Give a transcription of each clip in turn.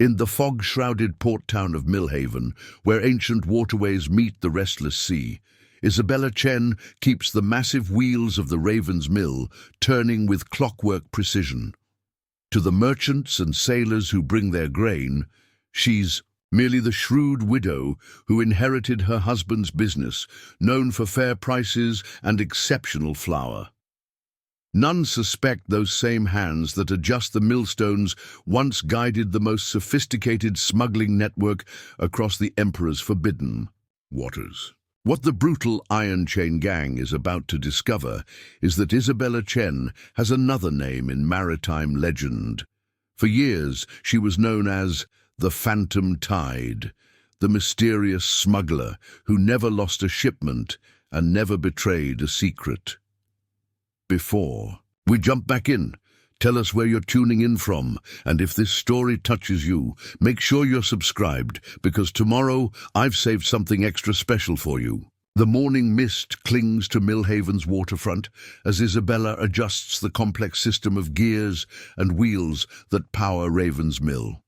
In the fog-shrouded port town of Millhaven, where ancient waterways meet the restless sea, Isabella Chen keeps the massive wheels of the Raven's Mill turning with clockwork precision. To the merchants and sailors who bring their grain, she's merely the shrewd widow who inherited her husband's business, known for fair prices and exceptional flour. None suspect those same hands that adjust the millstones once guided the most sophisticated smuggling network across the Emperor's forbidden waters. What the brutal Iron Chain Gang is about to discover is that Isabella Chen has another name in maritime legend. For years, she was known as the Phantom Tide, the mysterious smuggler who never lost a shipment and never betrayed a secret. Before we jump back in, tell us where you're tuning in from, and if this story touches you, make sure you're subscribed, because tomorrow I've saved something extra special for you. The morning mist clings to Millhaven's waterfront as Isabella adjusts the complex system of gears and wheels that power Raven's Mill.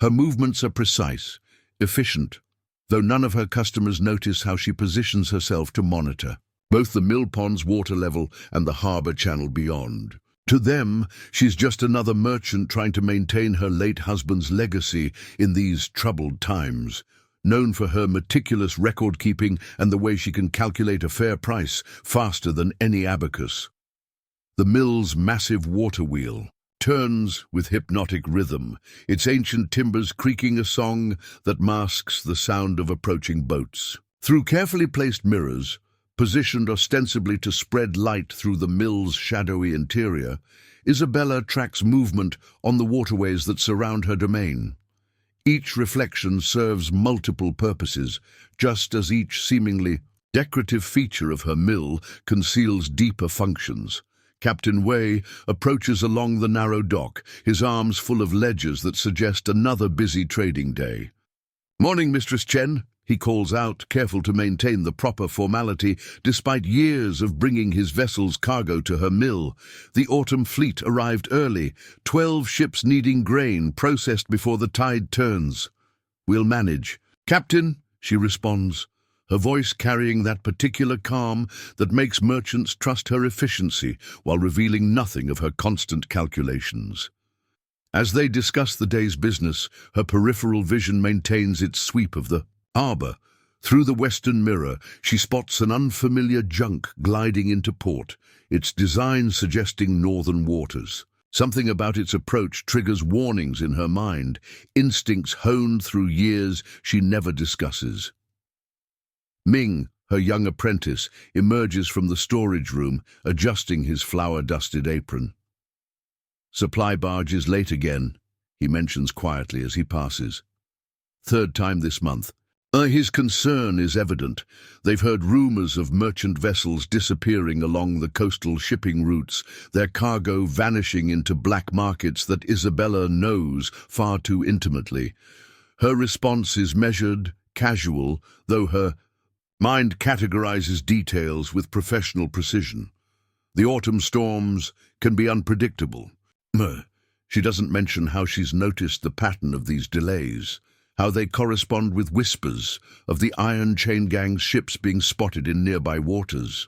Her movements are precise, efficient, though none of her customers notice how she positions herself to monitor both the mill pond's water level and the harbour channel beyond. To them, she's just another merchant trying to maintain her late husband's legacy in these troubled times, known for her meticulous record-keeping and the way she can calculate a fair price faster than any abacus. The mill's massive water wheel turns with hypnotic rhythm, its ancient timbers creaking a song that masks the sound of approaching boats. Through carefully placed mirrors, positioned ostensibly to spread light through the mill's shadowy interior, Isabella tracks movement on the waterways that surround her domain. Each reflection serves multiple purposes, just as each seemingly decorative feature of her mill conceals deeper functions. Captain Wei approaches along the narrow dock, his arms full of ledgers that suggest another busy trading day. "Morning, Mistress Chen," he calls out, careful to maintain the proper formality despite years of bringing his vessel's cargo to her mill. The autumn fleet arrived early, 12 ships needing grain processed before the tide turns. "We'll manage." "Captain," she responds, her voice carrying that particular calm that makes merchants trust her efficiency while revealing nothing of her constant calculations. As they discuss the day's business, her peripheral vision maintains its sweep of the harbour. Through the western mirror, she spots an unfamiliar junk gliding into port, its design suggesting northern waters. Something about its approach triggers warnings in her mind, instincts honed through years she never discusses. Ming, her young apprentice, emerges from the storage room, adjusting his flour-dusted apron. "Supply barge is late again," he mentions quietly as he passes. "Third time this month." His concern is evident. They've heard rumors of merchant vessels disappearing along the coastal shipping routes, their cargo vanishing into black markets that Isabella knows far too intimately. Her response is measured, casual, though her mind categorizes details with professional precision. The autumn storms can be unpredictable. She doesn't mention how she's noticed the pattern of these delays, how they correspond with whispers of the Iron Chain Gang's ships being spotted in nearby waters.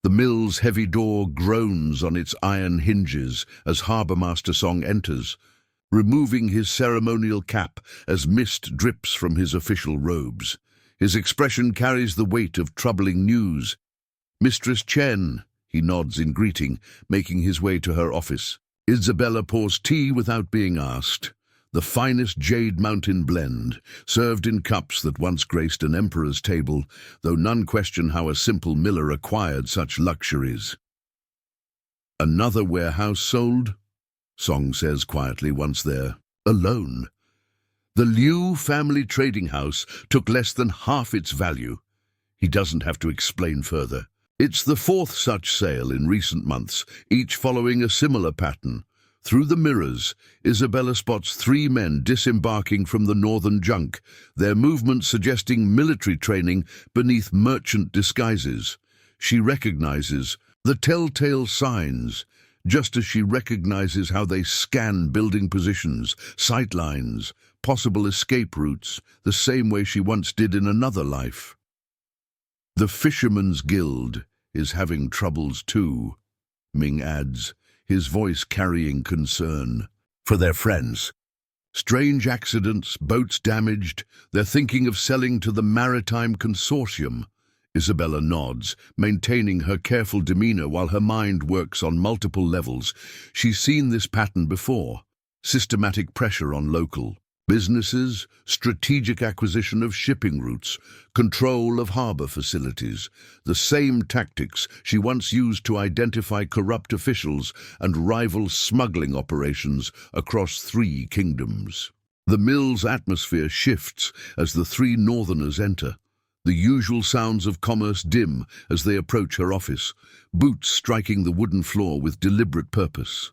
The mill's heavy door groans on its iron hinges as Harbourmaster Song enters, removing his ceremonial cap as mist drips from his official robes. His expression carries the weight of troubling news. "Mistress Chen," he nods in greeting, making his way to her office. Isabella pours tea without being asked. The finest Jade Mountain blend, served in cups that once graced an emperor's table, though none question how a simple miller acquired such luxuries. "Another warehouse sold?" Song says quietly once there. "Alone. The Liu family trading house took less than half its value." He doesn't have to explain further. It's the fourth such sale in recent months, each following a similar pattern. Through the mirrors, Isabella spots 3 men disembarking from the northern junk, their movements suggesting military training beneath merchant disguises. She recognizes the telltale signs: just as she recognizes how they scan building positions, sight lines, possible escape routes, the same way she once did in another life. The Fisherman's Guild is having troubles too, Ming adds, his voice carrying concern. For their friends. Strange accidents, boats damaged, they're thinking of selling to the Maritime Consortium. Isabella nods, maintaining her careful demeanor while her mind works on multiple levels. She's seen this pattern before. Systematic pressure on local businesses, strategic acquisition of shipping routes, control of harbor facilities. The same tactics she once used to identify corrupt officials and rival smuggling operations across 3 kingdoms. The mill's atmosphere shifts as the 3 northerners enter. The usual sounds of commerce dim as they approach her office, boots striking the wooden floor with deliberate purpose.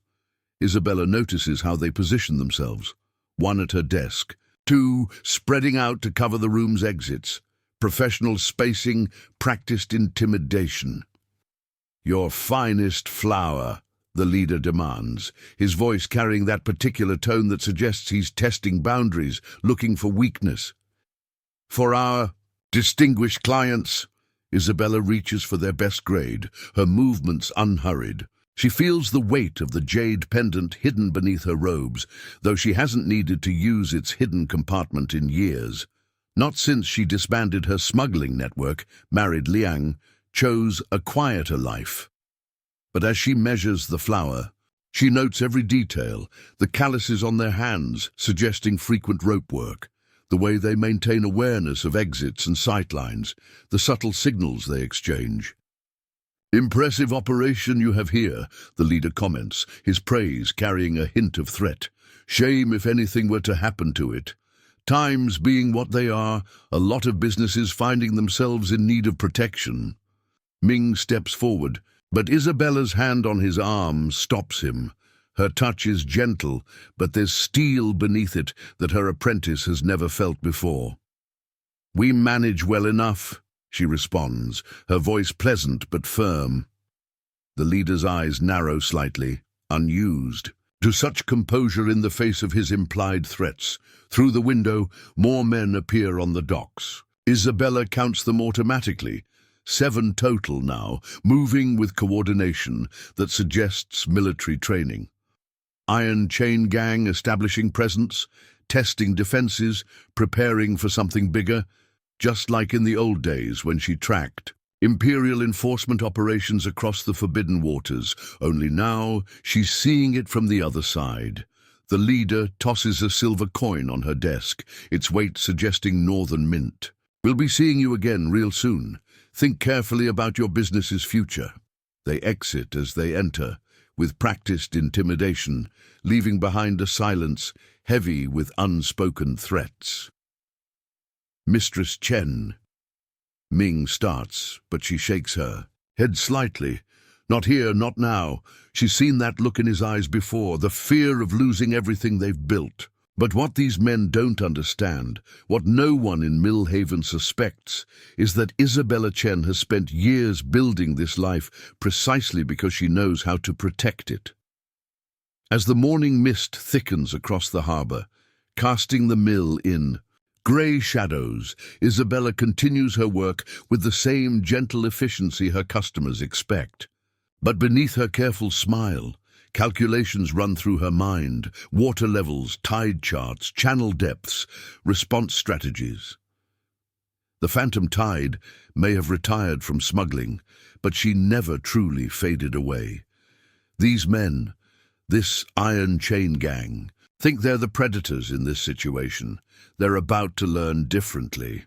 Isabella notices how they position themselves. 1 at her desk, 2 spreading out to cover the room's exits. Professional spacing, practiced intimidation. "Your finest flower," the leader demands, his voice carrying that particular tone that suggests he's testing boundaries, looking for weakness. "For our distinguished clients." Isabella reaches for their best grade, her movements unhurried. She feels the weight of the jade pendant hidden beneath her robes, though she hasn't needed to use its hidden compartment in years. Not since she disbanded her smuggling network, married Liang, chose a quieter life. But as she measures the flower, she notes every detail, the calluses on their hands suggesting frequent rope work, the way they maintain awareness of exits and sightlines, the subtle signals they exchange. "Impressive operation you have here," the leader comments, his praise carrying a hint of threat. "Shame if anything were to happen to it. Times being what they are, a lot of businesses finding themselves in need of protection." Ming steps forward, but Isabella's hand on his arm stops him. Her touch is gentle, but there's steel beneath it that her apprentice has never felt before. "We manage well enough," she responds, her voice pleasant but firm. The leader's eyes narrow slightly, unused to such composure in the face of his implied threats. Through the window, more men appear on the docks. Isabella counts them automatically, 7 total now, moving with coordination that suggests military training. Iron Chain Gang establishing presence, testing defenses, preparing for something bigger, just like in the old days when she tracked Imperial enforcement operations across the Forbidden Waters, only now she's seeing it from the other side. The leader tosses a silver coin on her desk, its weight suggesting northern mint. "We'll be seeing you again real soon. Think carefully about your business's future." They exit as they enter, with practiced intimidation, leaving behind a silence heavy with unspoken threats. "Mistress Chen." Ming starts, but she shakes her head slightly. "Not here, not now." She's seen that look in his eyes before, the fear of losing everything they've built. But what these men don't understand, what no one in Millhaven suspects, is that Isabella Chen has spent years building this life precisely because she knows how to protect it. As the morning mist thickens across the harbor, casting the mill in grey shadows, Isabella continues her work with the same gentle efficiency her customers expect. But beneath her careful smile, calculations run through her mind, water levels, tide charts, channel depths, response strategies. The phantom tide may have retired from smuggling, but she never truly faded away. These men, this Iron Chain Gang, think they're the predators in this situation. They're about to learn differently.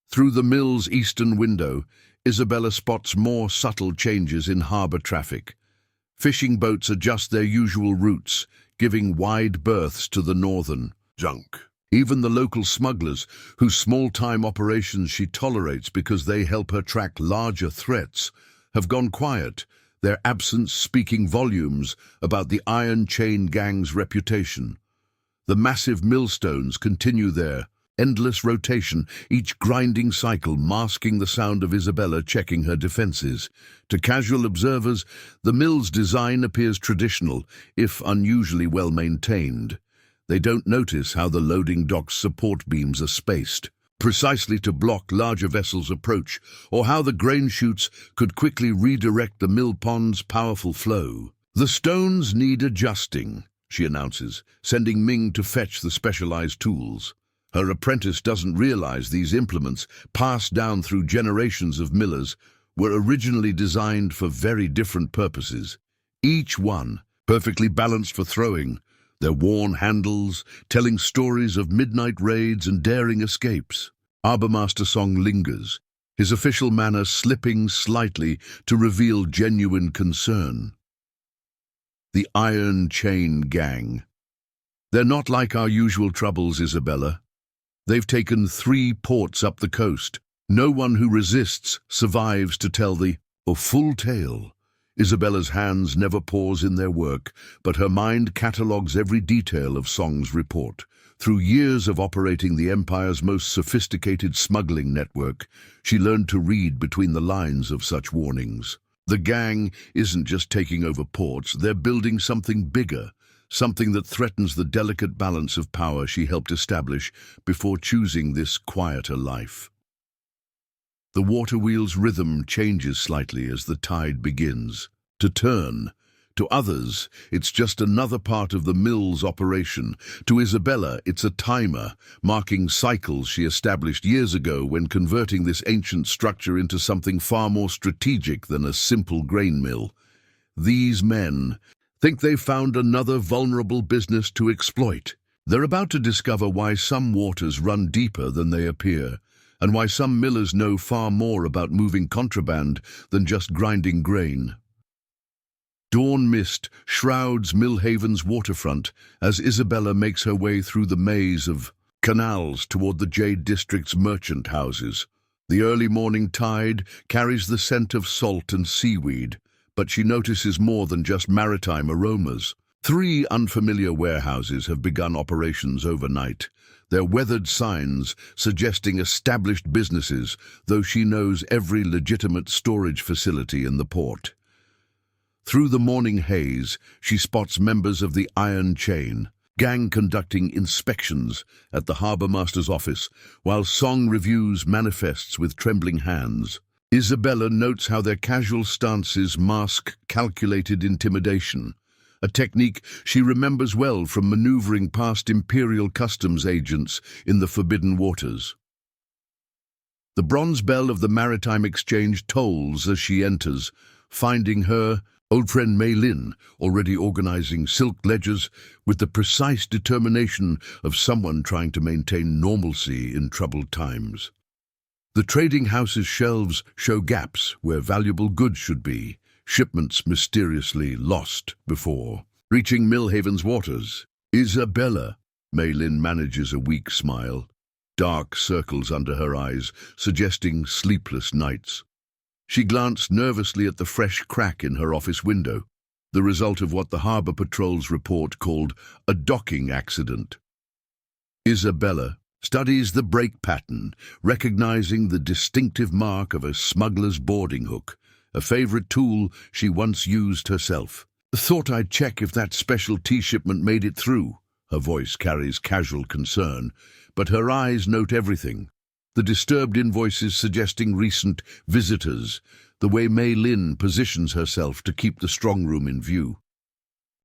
Through the mill's eastern window, Isabella spots more subtle changes in harbor traffic. Fishing boats adjust their usual routes, giving wide berths to the northern junk. Even the local smugglers, whose small-time operations she tolerates because they help her track larger threats, have gone quiet, their absence speaking volumes about the Iron Chain Gang's reputation. The massive millstones continue their endless rotation, each grinding cycle masking the sound of Isabella checking her defenses. To casual observers, the mill's design appears traditional, if unusually well maintained. They don't notice how the loading dock's support beams are spaced, precisely to block larger vessels' approach, or how the grain chutes could quickly redirect the mill pond's powerful flow. "The stones need adjusting," she announces, sending Ming to fetch the specialized tools. Her apprentice doesn't realize these implements, passed down through generations of millers, were originally designed for very different purposes. Each one perfectly balanced for throwing, their worn handles telling stories of midnight raids and daring escapes. Arbormaster Song lingers, his official manner slipping slightly to reveal genuine concern. The Iron Chain Gang. "They're not like our usual troubles, Isabella. They've taken 3 ports up the coast. No one who resists survives to tell the full tale." Isabella's hands never pause in their work, but her mind catalogues every detail of Song's report. Through years of operating the Empire's most sophisticated smuggling network, she learned to read between the lines of such warnings. The gang isn't just taking over ports, they're building something bigger, something that threatens the delicate balance of power she helped establish before choosing this quieter life. The water wheel's rhythm changes slightly as the tide begins to turn. To others, it's just another part of the mill's operation. To Isabella, it's a timer, marking cycles she established years ago when converting this ancient structure into something far more strategic than a simple grain mill. These men think they've found another vulnerable business to exploit. They're about to discover why some waters run deeper than they appear, and why some millers know far more about moving contraband than just grinding grain. Dawn mist shrouds Millhaven's waterfront as Isabella makes her way through the maze of canals toward the Jade District's merchant houses. The early morning tide carries the scent of salt and seaweed, but she notices more than just maritime aromas. 3 unfamiliar warehouses have begun operations overnight, their weathered signs suggesting established businesses, though she knows every legitimate storage facility in the port. Through the morning haze, she spots members of the Iron Chain gang conducting inspections at the harbormaster's office, while Song reviews manifests with trembling hands. Isabella notes how their casual stances mask calculated intimidation, a technique she remembers well from maneuvering past Imperial customs agents in the Forbidden Waters. The bronze bell of the Maritime Exchange tolls as she enters, finding her old friend Mei Lin already organizing silk ledgers with the precise determination of someone trying to maintain normalcy in troubled times. The trading house's shelves show gaps where valuable goods should be, shipments mysteriously lost before reaching Millhaven's waters. "Isabella," Mei Lin manages a weak smile, dark circles under her eyes, suggesting sleepless nights. She glanced nervously at the fresh crack in her office window, the result of what the Harbour Patrol's report called a docking accident. Isabella studies the brake pattern, recognizing the distinctive mark of a smuggler's boarding hook, a favorite tool she once used herself. "Thought I'd check if that special tea shipment made it through." Her voice carries casual concern, but her eyes note everything. The disturbed invoices suggesting recent visitors, the way Mei Lin positions herself to keep the strong room in view.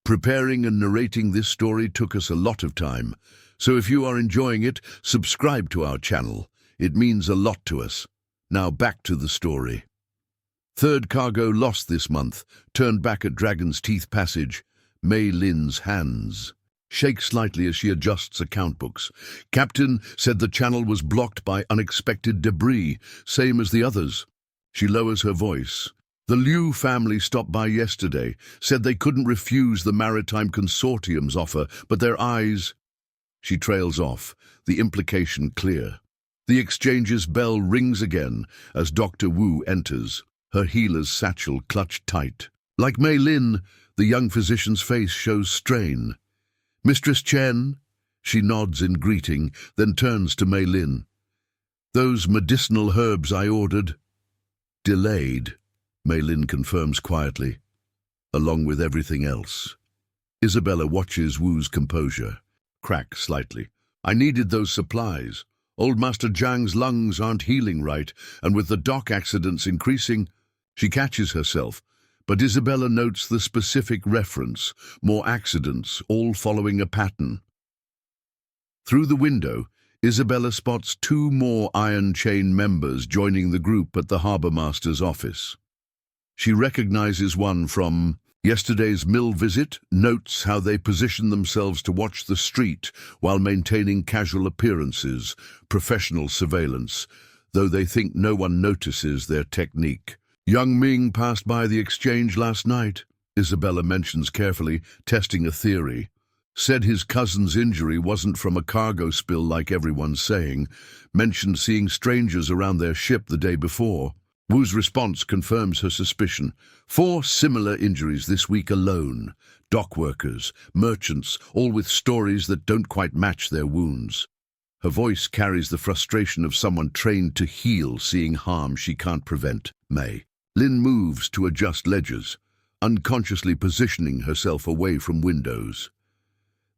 Preparing and narrating this story took us a lot of time, so if you are enjoying it, subscribe to our channel. It means a lot to us. Now back to the story. Third cargo lost this month, turned back at Dragon's Teeth Passage. Mei Lin's hands shake slightly as she adjusts account books. "Captain said the channel was blocked by unexpected debris, same as the others." She lowers her voice. "The Liu family stopped by yesterday, said they couldn't refuse the Maritime Consortium's offer, but their eyes—" She trails off, the implication clear. The exchange's bell rings again as Dr. Wu enters, her healer's satchel clutched tight. Like Mei Lin, the young physician's face shows strain. "Mistress Chen?" She nods in greeting, then turns to Mei Lin. "Those medicinal herbs I ordered?" "Delayed," Mei Lin confirms quietly, "along with everything else." Isabella watches Wu's composure crack slightly. "I needed those supplies. Old Master Zhang's lungs aren't healing right, and with the dock accidents increasing..." She catches herself, but Isabella notes the specific reference, more accidents, all following a pattern. Through the window, Isabella spots two more Iron Chain members joining the group at the harbour master's office. She recognizes one from yesterday's mill visit, notes how they position themselves to watch the street while maintaining casual appearances, professional surveillance, though they think no one notices their technique. "Young Ming passed by the exchange last night," Isabella mentions carefully, testing a theory. "Said his cousin's injury wasn't from a cargo spill like everyone's saying. Mentioned seeing strangers around their ship the day before." Wu's response confirms her suspicion. 4 similar injuries this week alone. Dock workers, merchants, all with stories that don't quite match their wounds. Her voice carries the frustration of someone trained to heal, seeing harm she can't prevent. Mei Lin moves to adjust ledgers, unconsciously positioning herself away from windows.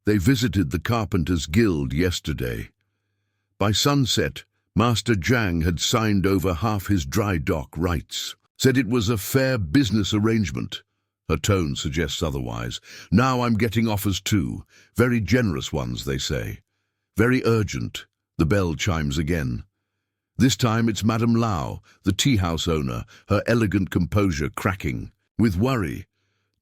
They visited the Carpenters' Guild yesterday. By sunset, Master Zhang had signed over half his dry dock rights. Said it was a fair business arrangement. Her tone suggests otherwise. "Now I'm getting offers too. Very generous ones, they say. Very urgent." The bell chimes again. This time it's Madame Lau, the tea-house owner, her elegant composure cracking. With worry.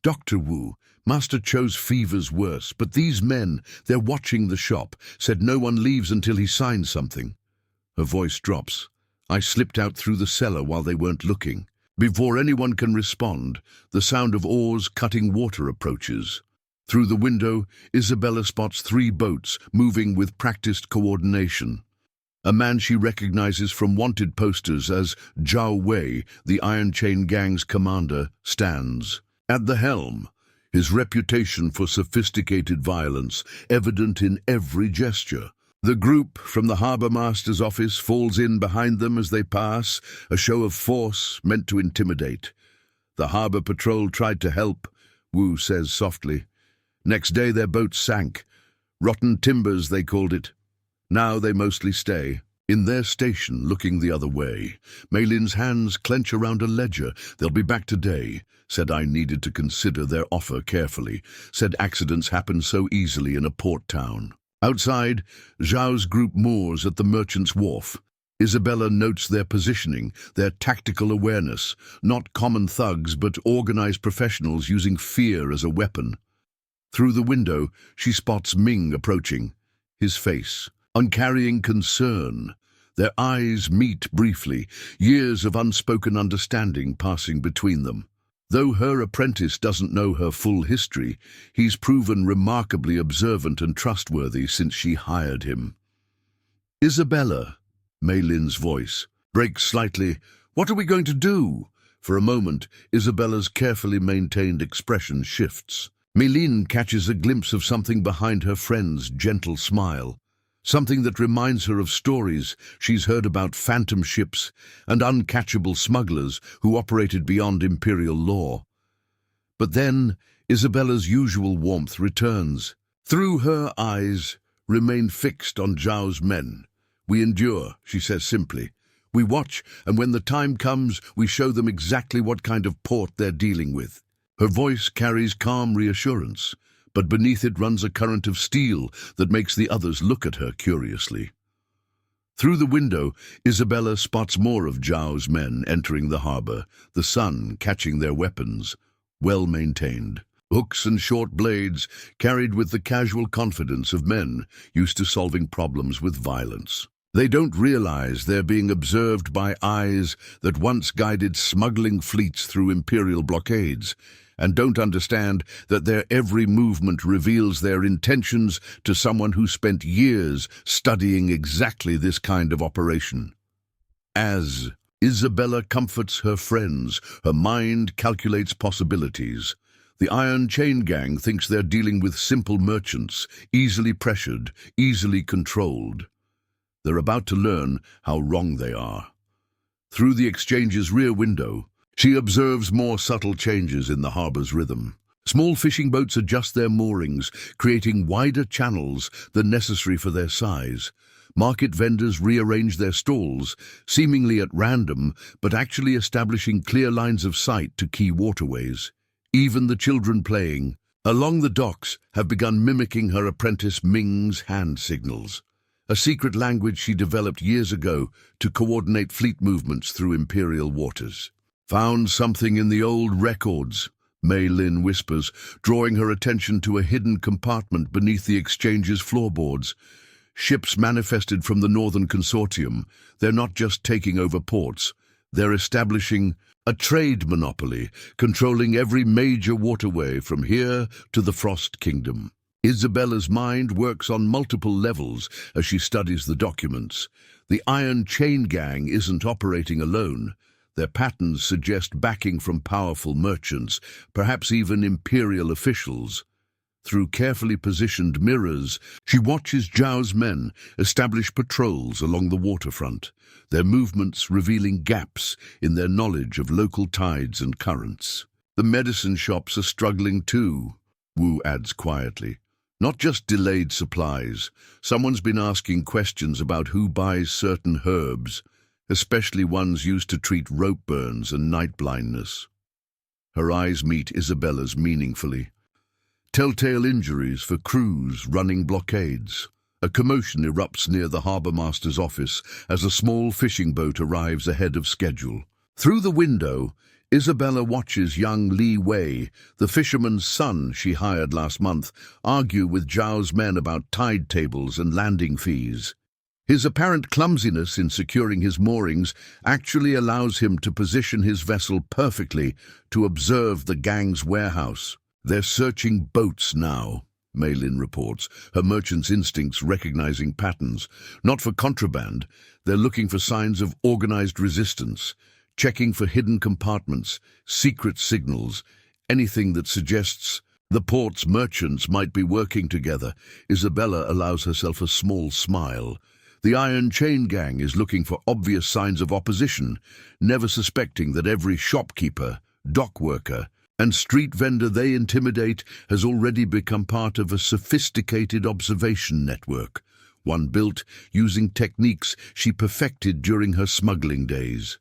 "Dr. Wu, Master Cho's fever's worse, but these men, they're watching the shop. Said no one leaves until he signs something." Her voice drops. "I slipped out through the cellar while they weren't looking." Before anyone can respond, the sound of oars cutting water approaches. Through the window, Isabella spots 3 boats moving with practiced coordination. A man she recognizes from wanted posters as Zhao Wei, the Iron Chain Gang's commander, stands. At the helm, his reputation for sophisticated violence evident in every gesture. The group from the harbour master's office falls in behind them as they pass, a show of force meant to intimidate. "The harbour patrol tried to help," Wu says softly. "Next day their boat sank. Rotten timbers, they called it. Now they mostly stay." In their station, looking the other way, Mei Lin's hands clench around a ledger. "They'll be back today." Said I needed to consider their offer carefully. Said accidents happen so easily in a port town. Outside, Zhao's group moors at the merchant's wharf. Isabella notes their positioning, their tactical awareness, not common thugs but organized professionals using fear as a weapon. Through the window, she spots Ming approaching, his face uncarrying concern. Their eyes meet briefly, years of unspoken understanding passing between them. Though her apprentice doesn't know her full history, he's proven remarkably observant and trustworthy since she hired him. "Isabella," Mei Lin's voice breaks slightly. "What are we going to do?" For a moment, Isabella's carefully maintained expression shifts. Mei Lin catches a glimpse of something behind her friend's gentle smile. Something that reminds her of stories she's heard about phantom ships and uncatchable smugglers who operated beyond imperial law. But then, Isabella's usual warmth returns. Through her eyes remain fixed on Zhao's men. "We endure," she says simply. "We watch, and when the time comes, we show them exactly what kind of port they're dealing with." Her voice carries calm reassurance, but beneath it runs a current of steel that makes the others look at her curiously. Through the window, Isabella spots more of Zhao's men entering the harbour, the sun catching their weapons, well maintained. Hooks and short blades, carried with the casual confidence of men used to solving problems with violence. They don't realize they're being observed by eyes that once guided smuggling fleets through imperial blockades, and don't understand that their every movement reveals their intentions to someone who spent years studying exactly this kind of operation. As Isabella comforts her friends, her mind calculates possibilities. The Iron Chain Gang thinks they're dealing with simple merchants, easily pressured, easily controlled. They're about to learn how wrong they are. Through the exchange's rear window, she observes more subtle changes in the harbor's rhythm. Small fishing boats adjust their moorings, creating wider channels than necessary for their size. Market vendors rearrange their stalls, seemingly at random, but actually establishing clear lines of sight to key waterways. Even the children playing along the docks have begun mimicking her apprentice Ming's hand signals, a secret language she developed years ago to coordinate fleet movements through imperial waters. "Found something in the old records," Mei Lin whispers, drawing her attention to a hidden compartment beneath the exchange's floorboards. Ships manifested from the Northern Consortium. They're not just taking over ports, they're establishing a trade monopoly, controlling every major waterway from here to the Frost Kingdom. Isabella's mind works on multiple levels as she studies the documents. The Iron Chain Gang isn't operating alone. Their patterns suggest backing from powerful merchants, perhaps even imperial officials. Through carefully positioned mirrors, she watches Zhao's men establish patrols along the waterfront, their movements revealing gaps in their knowledge of local tides and currents. "The medicine shops are struggling too," Wu adds quietly. "Not just delayed supplies. Someone's been asking questions about who buys certain herbs, especially ones used to treat rope burns and night blindness." Her eyes meet Isabella's meaningfully. Telltale injuries for crews running blockades. A commotion erupts near the harbour master's office as a small fishing boat arrives ahead of schedule. Through the window, Isabella watches young Li Wei, the fisherman's son she hired last month, argue with Zhao's men about tide tables and landing fees. His apparent clumsiness in securing his moorings actually allows him to position his vessel perfectly to observe the gang's warehouse. "They're searching boats now," Mei Lin reports, her merchant's instincts recognizing patterns. Not for contraband, they're looking for signs of organized resistance, checking for hidden compartments, secret signals, anything that suggests the port's merchants might be working together. Isabella allows herself a small smile. The Iron Chain Gang is looking for obvious signs of opposition, never suspecting that every shopkeeper, dock worker, and street vendor they intimidate has already become part of a sophisticated observation network, one built using techniques she perfected during her smuggling days.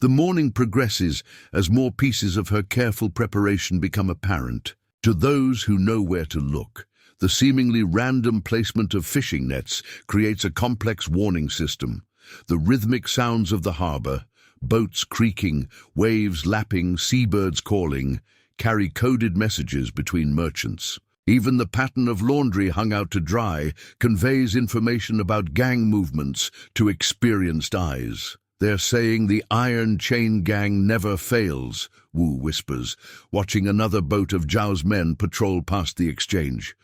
The morning progresses as more pieces of her careful preparation become apparent. To those who know where to look, the seemingly random placement of fishing nets creates a complex warning system. The rhythmic sounds of the harbour, boats creaking, waves lapping, seabirds calling, carry coded messages between merchants. Even the pattern of laundry hung out to dry conveys information about gang movements to experienced eyes. "They're saying the Iron Chain Gang never fails," Wu whispers, watching another boat of Zhao's men patrol past the exchange.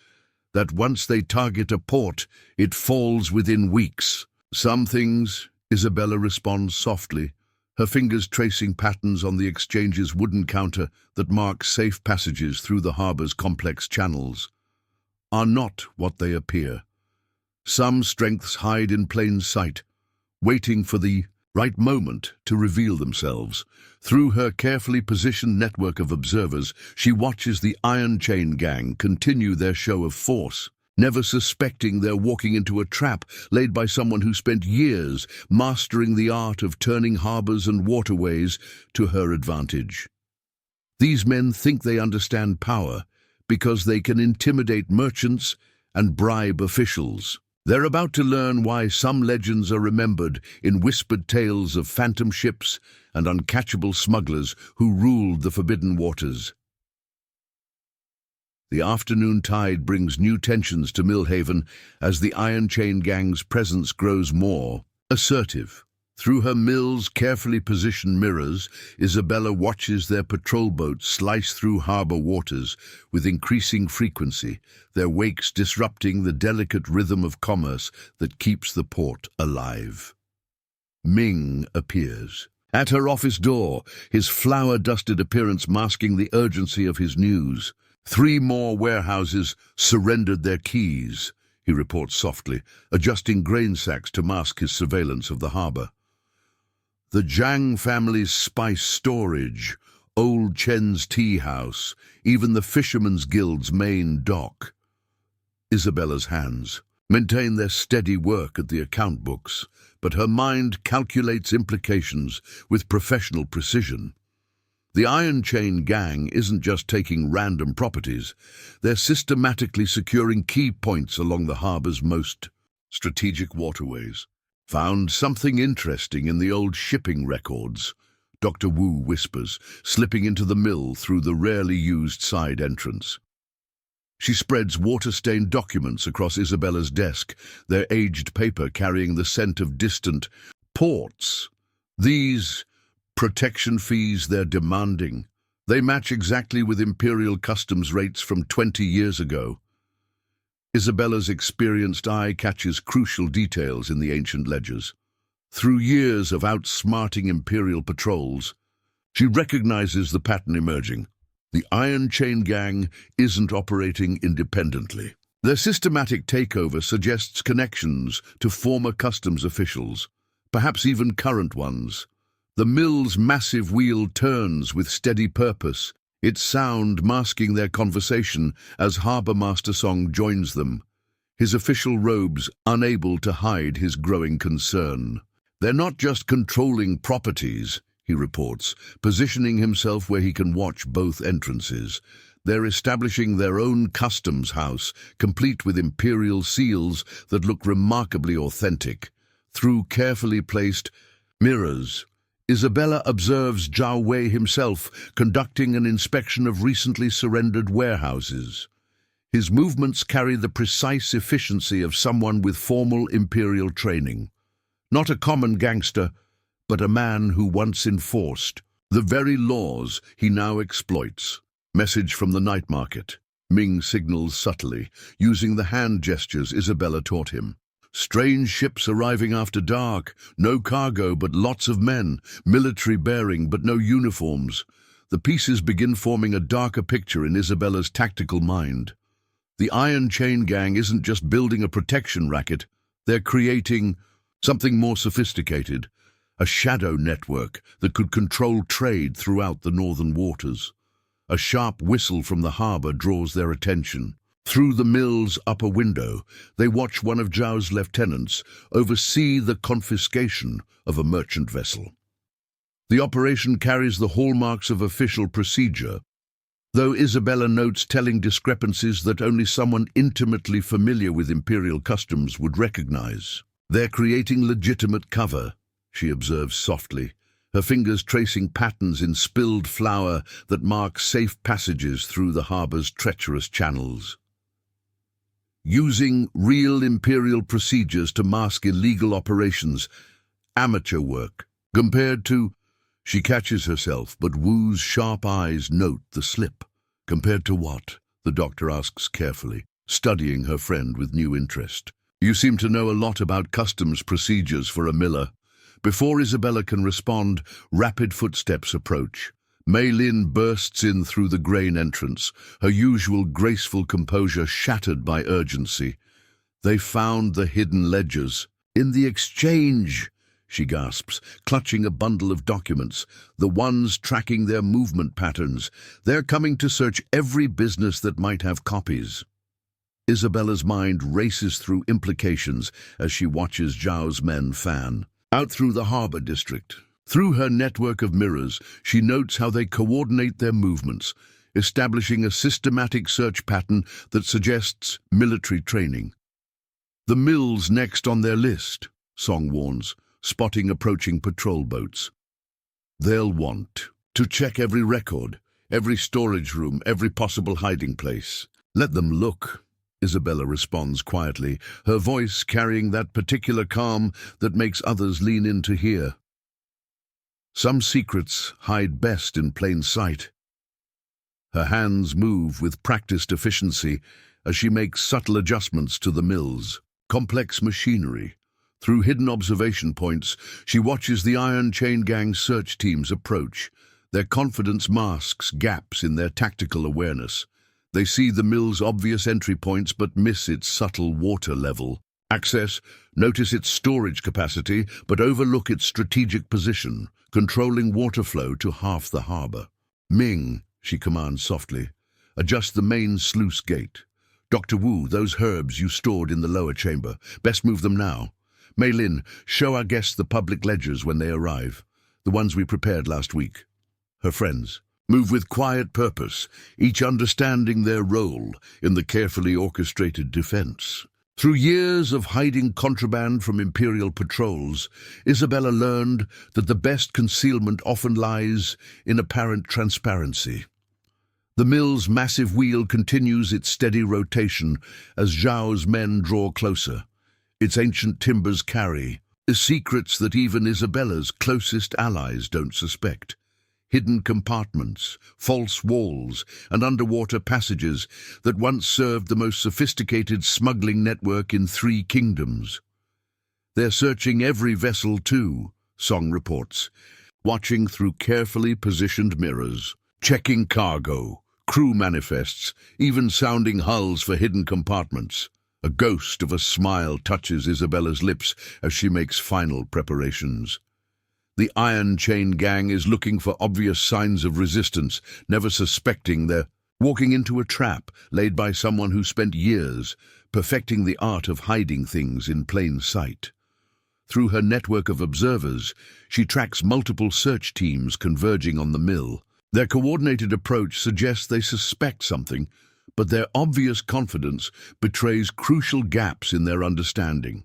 "That once they target a port, it falls within weeks." "Some things," Isabella responds softly, her fingers tracing patterns on the exchange's wooden counter that marks safe passages through the harbour's complex channels, "are not what they appear. Some strengths hide in plain sight, waiting for the right moment to reveal themselves." Through her carefully positioned network of observers, she watches the Iron Chain Gang continue their show of force, never suspecting they're walking into a trap laid by someone who spent years mastering the art of turning harbours and waterways to her advantage. These men think they understand power because they can intimidate merchants and bribe officials. They're about to learn why some legends are remembered in whispered tales of phantom ships and uncatchable smugglers who ruled the forbidden waters. The afternoon tide brings new tensions to Millhaven as the Iron Chain Gang's presence grows more assertive. Through her mill's carefully positioned mirrors, Isabella watches their patrol boats slice through harbour waters with increasing frequency, their wakes disrupting the delicate rhythm of commerce that keeps the port alive. Ming appears. At her office door, his flour-dusted appearance masking the urgency of his news. 3 more warehouses surrendered their keys, he reports softly, adjusting grain sacks to mask his surveillance of the harbour. The Zhang family's spice storage, Old Chen's tea house, even the Fishermen's Guild's main dock. Isabella's hands maintain their steady work at the account books, but her mind calculates implications with professional precision. The Iron Chain gang isn't just taking random properties, they're systematically securing key points along the harbour's most strategic waterways. Found something interesting in the old shipping records, Dr. Wu whispers, slipping into the mill through the rarely used side entrance. She spreads water-stained documents across Isabella's desk, their aged paper carrying the scent of distant ports. These protection fees they're demanding, they match exactly with imperial customs rates from 20 years ago. Isabella's experienced eye catches crucial details in the ancient ledgers. Through years of outsmarting imperial patrols, she recognizes the pattern emerging. The Iron Chain gang isn't operating independently. Their systematic takeover suggests connections to former customs officials, perhaps even current ones. The mill's massive wheel turns with steady purpose, its sound masking their conversation as Harbour Master Song joins them, his official robes unable to hide his growing concern. They're not just controlling properties, he reports, positioning himself where he can watch both entrances. They're establishing their own customs house, complete with imperial seals that look remarkably authentic. Through carefully placed mirrors, Isabella observes Zhao Wei himself conducting an inspection of recently surrendered warehouses. His movements carry the precise efficiency of someone with formal imperial training. Not a common gangster, but a man who once enforced the very laws he now exploits. Message from the night market. Ming signals subtly, using the hand gestures Isabella taught him. Strange ships arriving after dark, no cargo but lots of men, military bearing but no uniforms. The pieces begin forming a darker picture in Isabella's tactical mind. The Iron Chain gang isn't just building a protection racket, they're creating something more sophisticated, a shadow network that could control trade throughout the northern waters. A sharp whistle from the harbour draws their attention. Through the mill's upper window, they watch one of Zhao's lieutenants oversee the confiscation of a merchant vessel. The operation carries the hallmarks of official procedure, though Isabella notes telling discrepancies that only someone intimately familiar with imperial customs would recognize. They're creating legitimate cover, she observes softly, her fingers tracing patterns in spilled flour that mark safe passages through the harbour's treacherous channels. Using real imperial procedures to mask illegal operations, amateur work, compared to... She catches herself, but Wu's sharp eyes note the slip. Compared to what? The doctor asks carefully, studying her friend with new interest. You seem to know a lot about customs procedures for a miller. Before Isabella can respond, rapid footsteps approach. Mei Lin bursts in through the grain entrance, her usual graceful composure shattered by urgency. They found the hidden ledgers. In the exchange, she gasps, clutching a bundle of documents, the ones tracking their movement patterns. They're coming to search every business that might have copies. Isabella's mind races through implications as she watches Zhao's men fan. Out through the harbour district. Through her network of mirrors, she notes how they coordinate their movements, establishing a systematic search pattern that suggests military training. The mill's next on their list, Song warns, spotting approaching patrol boats. They'll want to check every record, every storage room, every possible hiding place. Let them look, Isabella responds quietly, her voice carrying that particular calm that makes others lean in to hear. Some secrets hide best in plain sight. Her hands move with practiced efficiency as she makes subtle adjustments to the mill's complex machinery. Through hidden observation points, she watches the Iron Chain Gang search teams approach. Their confidence masks gaps in their tactical awareness. They see the mill's obvious entry points but miss its subtle water level. Access, notice its storage capacity, but overlook its strategic position, controlling water flow to half the harbor. Ming, she commands softly, adjust the main sluice gate. Dr. Wu, those herbs you stored in the lower chamber, best move them now. Mei Lin, show our guests the public ledgers when they arrive, the ones we prepared last week. Her friends move with quiet purpose, each understanding their role in the carefully orchestrated defense. Through years of hiding contraband from Imperial patrols, Isabella learned that the best concealment often lies in apparent transparency. The mill's massive wheel continues its steady rotation as Zhao's men draw closer. Its ancient timbers carry secrets that even Isabella's closest allies don't suspect. Hidden compartments, false walls, and underwater passages that once served the most sophisticated smuggling network in 3 kingdoms. They're searching every vessel too, Song reports, watching through carefully positioned mirrors, checking cargo, crew manifests, even sounding hulls for hidden compartments. A ghost of a smile touches Isabella's lips as she makes final preparations. The Iron Chain Gang is looking for obvious signs of resistance, never suspecting they're walking into a trap laid by someone who spent years perfecting the art of hiding things in plain sight. Through her network of observers, she tracks multiple search teams converging on the mill. Their coordinated approach suggests they suspect something, but their obvious confidence betrays crucial gaps in their understanding.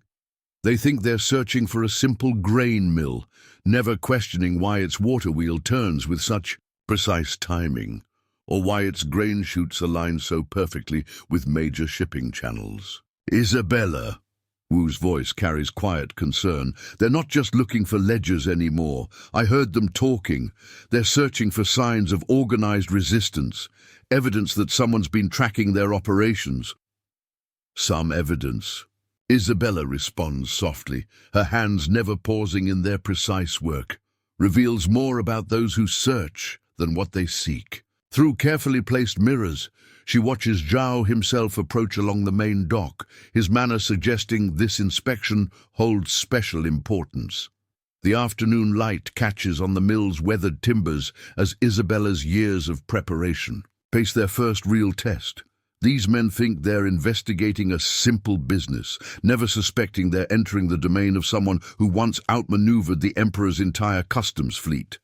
They think they're searching for a simple grain mill, never questioning why its water wheel turns with such precise timing, or why its grain chutes align so perfectly with major shipping channels. Isabella, Wu's voice carries quiet concern. They're not just looking for ledgers anymore. I heard them talking. They're searching for signs of organized resistance, evidence that someone's been tracking their operations. Some evidence. Isabella responds softly, her hands never pausing in their precise work, reveals more about those who search than what they seek. Through carefully placed mirrors, she watches Zhao himself approach along the main dock, his manner suggesting this inspection holds special importance. The afternoon light catches on the mill's weathered timbers as Isabella's years of preparation face their first real test. These men think they're investigating a simple business, never suspecting they're entering the domain of someone who once outmaneuvered the Emperor's entire customs fleet.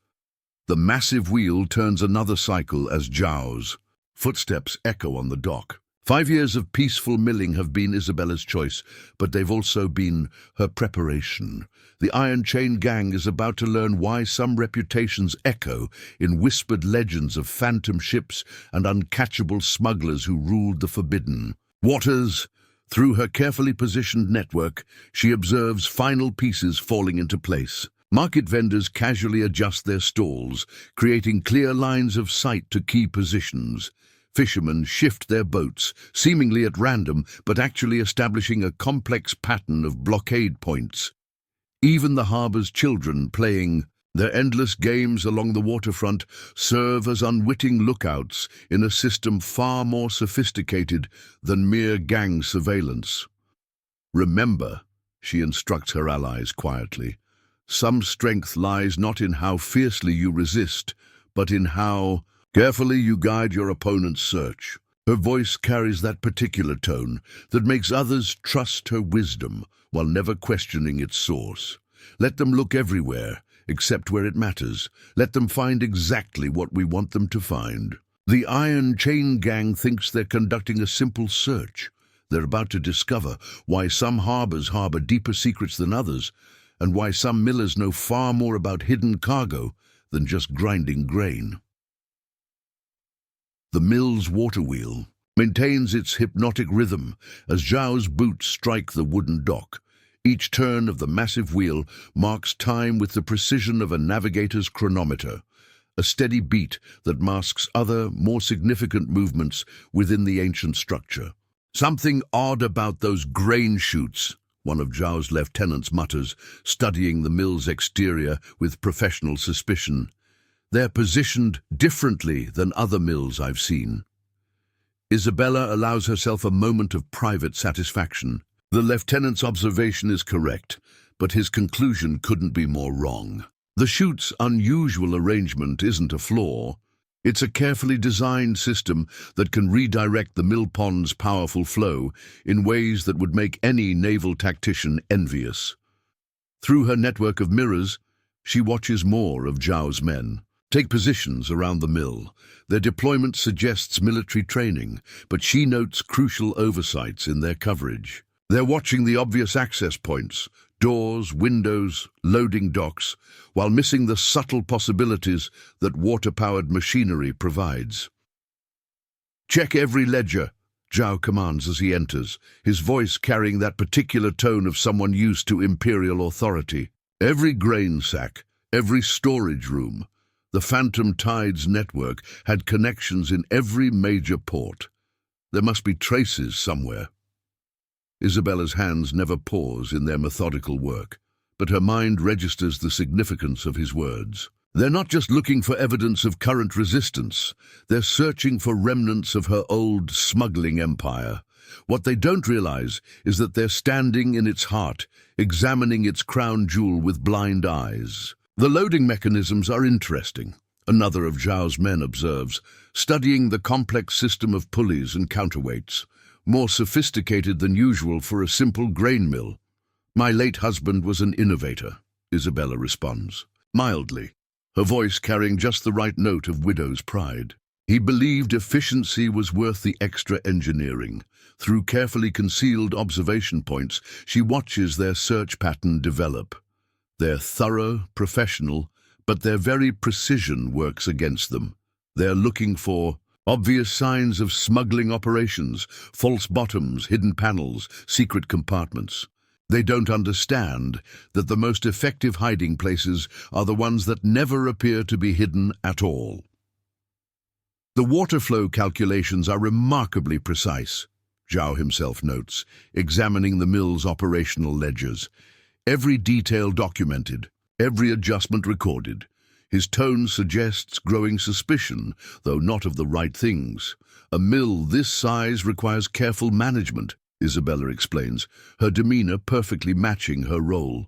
The massive wheel turns another cycle as Zhao's footsteps echo on the dock. 5 years of peaceful milling have been Isabella's choice, but they've also been her preparation. The Iron Chain Gang is about to learn why some reputations echo in whispered legends of phantom ships and uncatchable smugglers who ruled the forbidden waters. Through her carefully positioned network, she observes final pieces falling into place. Market vendors casually adjust their stalls, creating clear lines of sight to key positions. Fishermen shift their boats, seemingly at random, but actually establishing a complex pattern of blockade points. Even the harbor's children playing their endless games along the waterfront serve as unwitting lookouts in a system far more sophisticated than mere gang surveillance. Remember, she instructs her allies quietly, some strength lies not in how fiercely you resist, but in how carefully you guide your opponent's search. Her voice carries that particular tone that makes others trust her wisdom while never questioning its source. Let them look everywhere, except where it matters. Let them find exactly what we want them to find. The Iron Chain Gang thinks they're conducting a simple search. They're about to discover why some harbors harbor deeper secrets than others, and why some millers know far more about hidden cargo than just grinding grain. The mill's water wheel maintains its hypnotic rhythm as Zhao's boots strike the wooden dock. Each turn of the massive wheel marks time with the precision of a navigator's chronometer, a steady beat that masks other, more significant movements within the ancient structure. Something odd about those grain chutes, one of Zhao's lieutenants mutters, studying the mill's exterior with professional suspicion. They're positioned differently than other mills I've seen. Isabella allows herself a moment of private satisfaction. The lieutenant's observation is correct, but his conclusion couldn't be more wrong. The chute's unusual arrangement isn't a flaw. It's a carefully designed system that can redirect the mill pond's powerful flow in ways that would make any naval tactician envious. Through her network of mirrors, she watches more of Zhao's men take positions around the mill. Their deployment suggests military training, but she notes crucial oversights in their coverage. They're watching the obvious access points, doors, windows, loading docks, while missing the subtle possibilities that water-powered machinery provides. "Check every ledger," Zhao commands as he enters, his voice carrying that particular tone of someone used to imperial authority. Every grain sack, every storage room. The Phantom Tides network had connections in every major port. There must be traces somewhere. Isabella's hands never pause in their methodical work, but her mind registers the significance of his words. They're not just looking for evidence of current resistance, they're searching for remnants of her old smuggling empire. What they don't realize is that they're standing in its heart, examining its crown jewel with blind eyes. The loading mechanisms are interesting, another of Zhao's men observes, studying the complex system of pulleys and counterweights, more sophisticated than usual for a simple grain mill. "My late husband was an innovator," Isabella responds, mildly, her voice carrying just the right note of widow's pride. "He believed efficiency was worth the extra engineering." Through carefully concealed observation points, she watches their search pattern develop. They're thorough, professional, but their very precision works against them. They're looking for obvious signs of smuggling operations, false bottoms, hidden panels, secret compartments. They don't understand that the most effective hiding places are the ones that never appear to be hidden at all. The water flow calculations are remarkably precise, Zhao himself notes, examining the mill's operational ledgers. Every detail documented, every adjustment recorded. His tone suggests growing suspicion, though not of the right things. "A mill this size requires careful management," Isabella explains, her demeanor perfectly matching her role.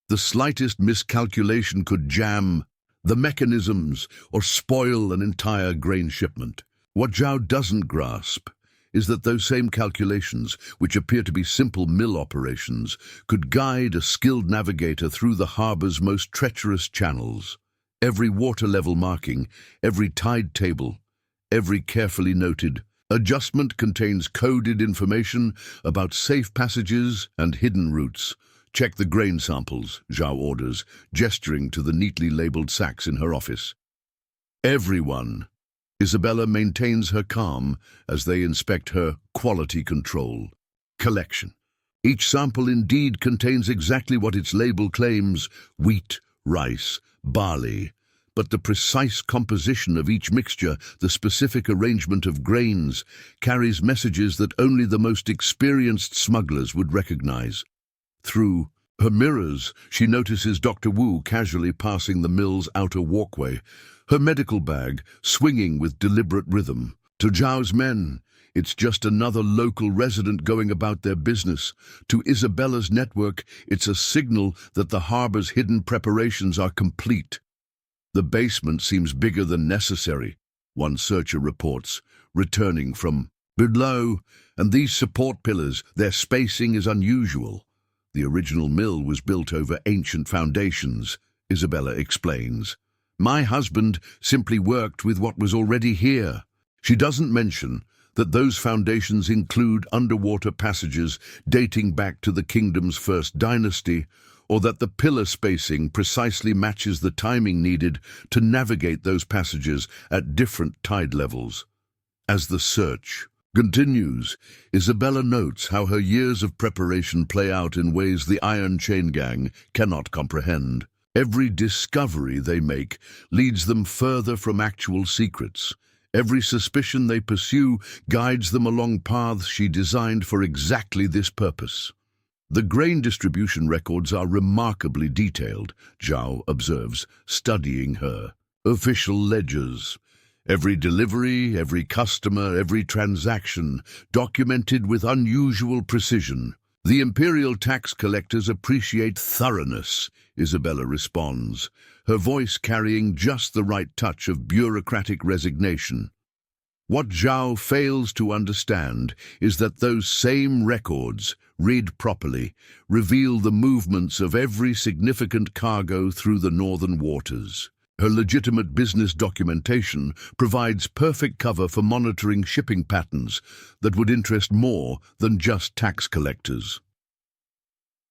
The slightest miscalculation could jam the mechanisms or spoil an entire grain shipment. What Zhao doesn't grasp is that those same calculations, which appear to be simple mill operations, could guide a skilled navigator through the harbor's most treacherous channels. Every water level marking, every tide table, every carefully noted adjustment contains coded information about safe passages and hidden routes. "Check the grain samples," Zhao orders, gesturing to the neatly labeled sacks in her office. "Everyone." Isabella maintains her calm as they inspect her quality control collection. Each sample indeed contains exactly what its label claims: wheat, rice, barley. But the precise composition of each mixture, the specific arrangement of grains, carries messages that only the most experienced smugglers would recognize. Through her mirrors, she notices Dr. Wu casually passing the mill's outer walkway, her medical bag swinging with deliberate rhythm. To Zhao's men, it's just another local resident going about their business. To Isabella's network, it's a signal that the harbor's hidden preparations are complete. "The basement seems bigger than necessary," one searcher reports, returning from below, "and these support pillars, their spacing is unusual." "The original mill was built over ancient foundations," Isabella explains. "My husband simply worked with what was already here." She doesn't mention that those foundations include underwater passages dating back to the kingdom's first dynasty, or that the pillar spacing precisely matches the timing needed to navigate those passages at different tide levels. As the search continues, Isabella notes how her years of preparation play out in ways the Iron Chain Gang cannot comprehend. Every discovery they make leads them further from actual secrets. Every suspicion they pursue guides them along paths she designed for exactly this purpose. The grain distribution records are remarkably detailed, Zhao observes, studying her. Official ledgers. Every delivery, every customer, every transaction, documented with unusual precision. The imperial tax collectors appreciate thoroughness, Isabella responds, her voice carrying just the right touch of bureaucratic resignation. What Zhao fails to understand is that those same records, read properly, reveal the movements of every significant cargo through the northern waters. Her legitimate business documentation provides perfect cover for monitoring shipping patterns that would interest more than just tax collectors.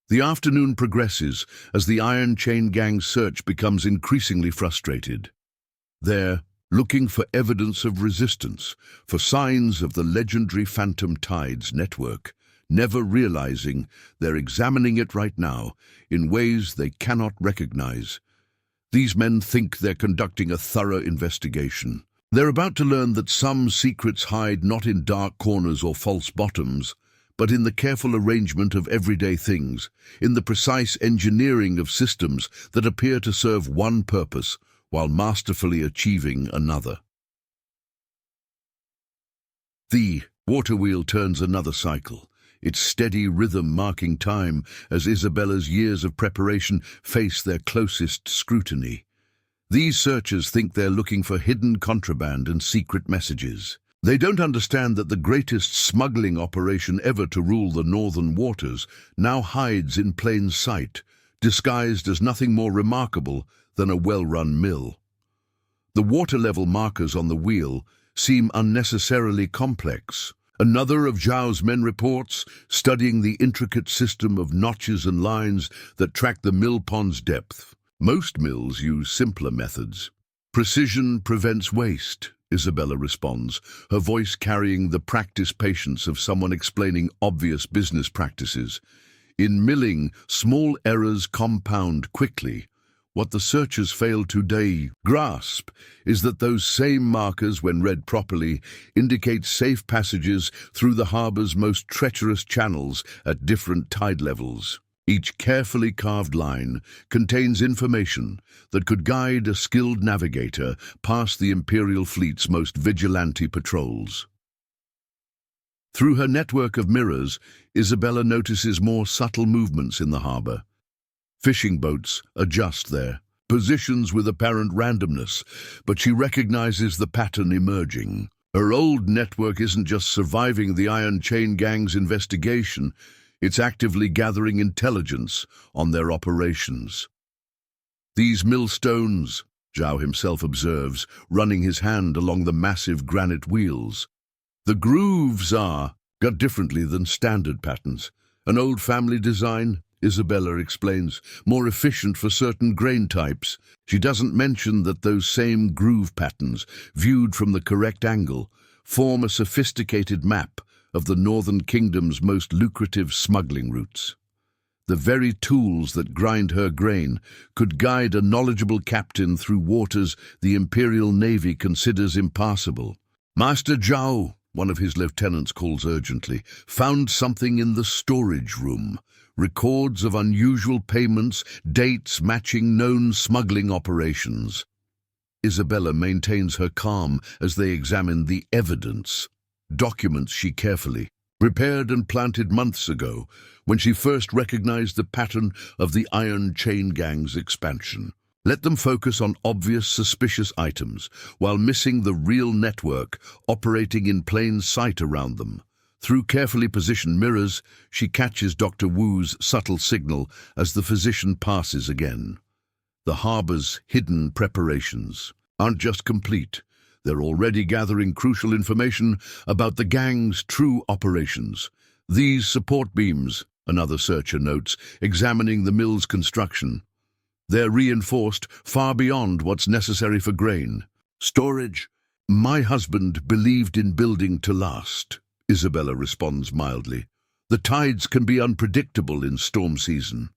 The afternoon progresses as the Iron Chain Gang's search becomes increasingly frustrated. They're looking for evidence of resistance, for signs of the legendary Phantom Tides network, never realizing they're examining it right now in ways they cannot recognize. These men think they're conducting a thorough investigation. They're about to learn that some secrets hide not in dark corners or false bottoms, but in the careful arrangement of everyday things, in the precise engineering of systems that appear to serve one purpose while masterfully achieving another. The water wheel turns another cycle, its steady rhythm marking time as Isabella's years of preparation face their closest scrutiny. These searchers think they're looking for hidden contraband and secret messages. They don't understand that the greatest smuggling operation ever to rule the northern waters now hides in plain sight, disguised as nothing more remarkable than a well-run mill. The water-level markers on the wheel seem unnecessarily complex. Another of Zhao's men reports, studying the intricate system of notches and lines that track the mill pond's depth. Most mills use simpler methods. Precision prevents waste, Isabella responds, her voice carrying the practiced patience of someone explaining obvious business practices. In milling, small errors compound quickly. What the searchers fail to grasp is that those same markers, when read properly, indicate safe passages through the harbor's most treacherous channels at different tide levels. Each carefully carved line contains information that could guide a skilled navigator past the Imperial fleet's most vigilante patrols. Through her network of mirrors, Isabella notices more subtle movements in the harbor. Fishing boats adjust their positions with apparent randomness, but she recognizes the pattern emerging. Her old network isn't just surviving the Iron Chain Gang's investigation, it's actively gathering intelligence on their operations. These millstones, Zhao himself observes, running his hand along the massive granite wheels. The grooves are cut differently than standard patterns. An old family design, Isabella explains, more efficient for certain grain types. She doesn't mention that those same groove patterns, viewed from the correct angle, form a sophisticated map of the Northern Kingdom's most lucrative smuggling routes. The very tools that grind her grain could guide a knowledgeable captain through waters the Imperial Navy considers impassable. "Master Zhao," one of his lieutenants calls urgently, "found something in the storage room. Records of unusual payments, dates matching known smuggling operations." Isabella maintains her calm as they examine the evidence. Documents she carefully prepared and planted months ago when she first recognized the pattern of the Iron Chain Gang's expansion. Let them focus on obvious suspicious items while missing the real network operating in plain sight around them. Through carefully positioned mirrors, she catches Dr. Wu's subtle signal as the physician passes again. The harbor's hidden preparations aren't just complete. They're already gathering crucial information about the gang's true operations. These support beams, another searcher notes, examining the mill's construction. They're reinforced far beyond what's necessary for grain. Storage. "My husband believed in building to last," Isabella responds mildly. "The tides can be unpredictable in storm season."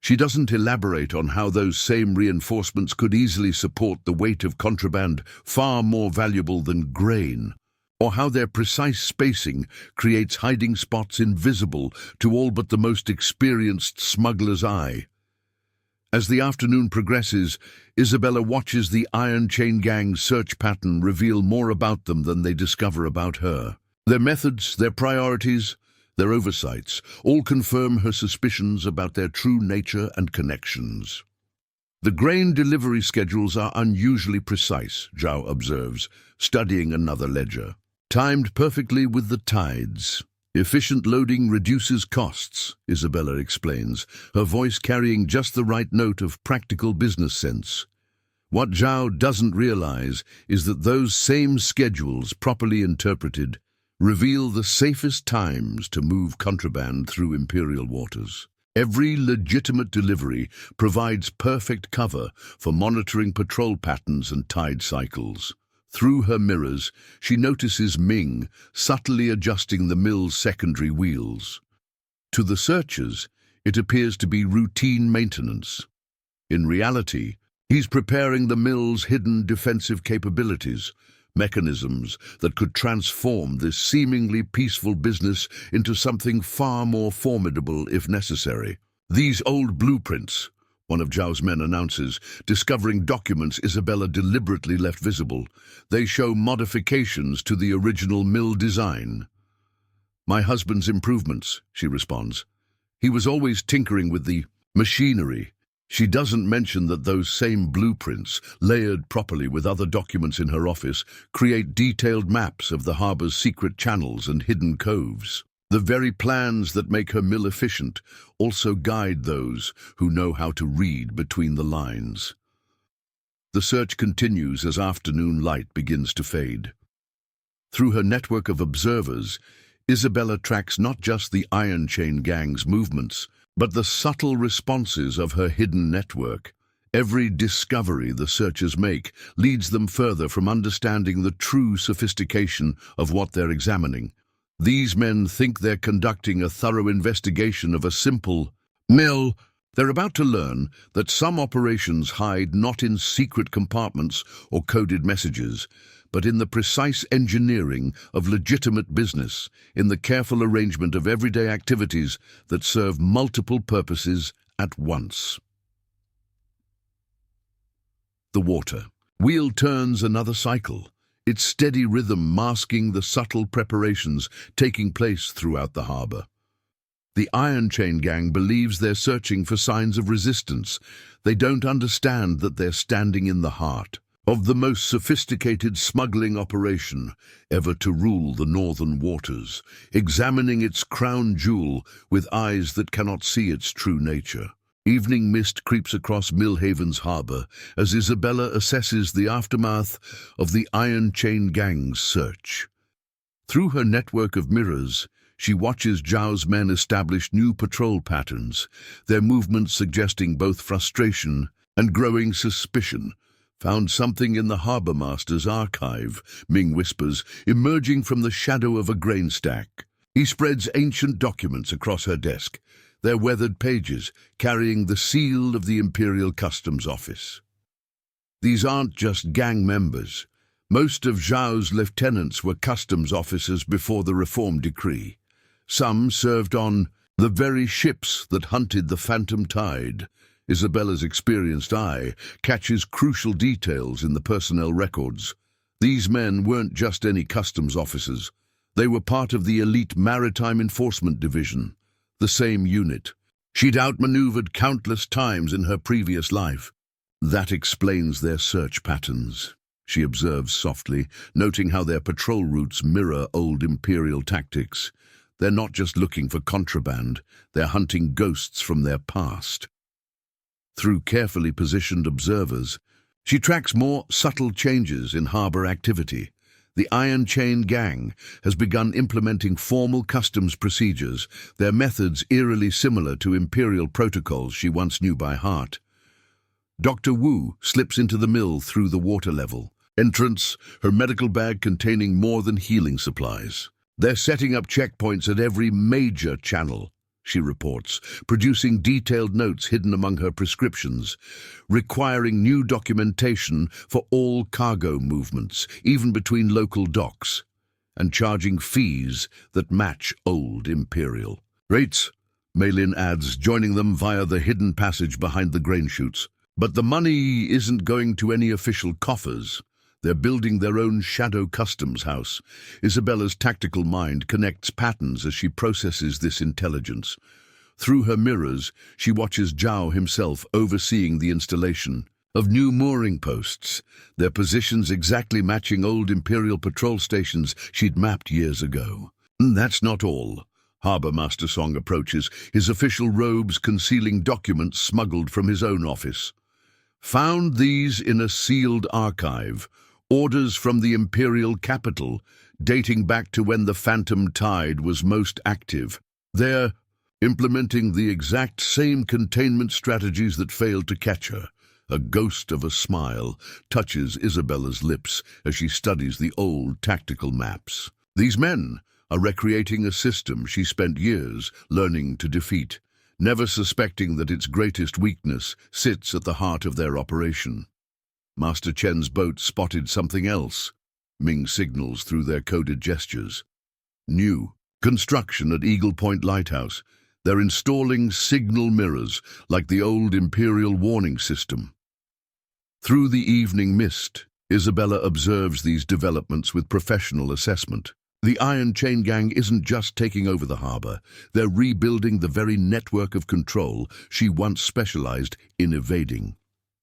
She doesn't elaborate on how those same reinforcements could easily support the weight of contraband far more valuable than grain. or how their precise spacing creates hiding spots invisible to all but the most experienced smuggler's eye. As the afternoon progresses, Isabella watches the Iron Chain Gang's search pattern reveal more about them than they discover about her. Their methods, their priorities, their oversights, all confirm her suspicions about their true nature and connections. The grain delivery schedules are unusually precise, Zhao observes, studying another ledger. Timed perfectly with the tides. Efficient loading reduces costs, Isabella explains, her voice carrying just the right note of practical business sense. What Zhao doesn't realize is that those same schedules, properly interpreted, reveal the safest times to move contraband through imperial waters. Every legitimate delivery provides perfect cover for monitoring patrol patterns and tide cycles. Through her mirrors, she notices Ming subtly adjusting the mill's secondary wheels. To the searchers, it appears to be routine maintenance. In reality, he's preparing the mill's hidden defensive capabilities, mechanisms that could transform this seemingly peaceful business into something far more formidable if necessary. These old blueprints, one of Zhao's men announces, discovering documents Isabella deliberately left visible. They show modifications to the original mill design. "My husband's improvements," she responds. "He was always tinkering with the machinery." She doesn't mention that those same blueprints, layered properly with other documents in her office, create detailed maps of the harbor's secret channels and hidden coves. The very plans that make her mill efficient also guide those who know how to read between the lines. The search continues as afternoon light begins to fade. Through her network of observers, Isabella tracks not just the Iron Chain Gang's movements, but the subtle responses of her hidden network. Every discovery the searchers make leads them further from understanding the true sophistication of what they're examining. These men think they're conducting a thorough investigation of a simple mill. They're about to learn that some operations hide not in secret compartments or coded messages, but in the precise engineering of legitimate business, in the careful arrangement of everyday activities that serve multiple purposes at once. The water. Wheel turns another cycle, its steady rhythm masking the subtle preparations taking place throughout the harbor. The Iron Chain Gang believes they're searching for signs of resistance. They don't understand that they're standing in the heart of the most sophisticated smuggling operation ever to rule the northern waters, examining its crown jewel with eyes that cannot see its true nature. Evening mist creeps across Millhaven's harbor as Isabella assesses the aftermath of the Iron Chain Gang's search. Through her network of mirrors, she watches Zhao's men establish new patrol patterns, their movements suggesting both frustration and growing suspicion. "Found something in the harbor master's archive," Ming whispers, emerging from the shadow of a grain stack. He spreads ancient documents across her desk, their weathered pages carrying the seal of the Imperial Customs Office. These aren't just gang members. Most of Zhao's lieutenants were customs officers before the reform decree. Some served on the very ships that hunted the phantom tide. Isabella's experienced eye catches crucial details in the personnel records. These men weren't just any customs officers. They were part of the elite Maritime Enforcement Division, the same unit she'd outmaneuvered countless times in her previous life. "That explains their search patterns," she observes softly, noting how their patrol routes mirror old Imperial tactics. They're not just looking for contraband, they're hunting ghosts from their past. Through carefully positioned observers, she tracks more subtle changes in harbor activity. The Iron Chain Gang has begun implementing formal customs procedures, their methods eerily similar to Imperial protocols she once knew by heart. Dr. Wu slips into the mill through the water level. Entrance, her medical bag containing more than healing supplies. "They're setting up checkpoints at every major channel," she reports, producing detailed notes hidden among her prescriptions, requiring new documentation for all cargo movements, even between local docks. and charging fees that match old Imperial rates. Malin adds, joining them via the hidden passage behind the grain chutes. But the money isn't going to any official coffers. They're building their own shadow customs house. Isabella's tactical mind connects patterns as she processes this intelligence. Through her mirrors, she watches Zhao himself overseeing the installation of new mooring posts, their positions exactly matching old Imperial patrol stations she'd mapped years ago. And that's not all. Harbour Master Song approaches, his official robes concealing documents smuggled from his own office. Found these in a sealed archive, orders from the Imperial capital, dating back to when the Phantom Tide was most active. They're implementing the exact same containment strategies that failed to catch her. A ghost of a smile touches Isabella's lips as she studies the old tactical maps. These men are recreating a system she spent years learning to defeat, never suspecting that its greatest weakness sits at the heart of their operation. Master Chen's boat spotted something else. Ming signals through their coded gestures. New construction at Eagle Point Lighthouse. They're installing signal mirrors like the old Imperial warning system. Through the evening mist, Isabella observes these developments with professional assessment. The Iron Chain Gang isn't just taking over the harbour, they're rebuilding the very network of control she once specialized in evading.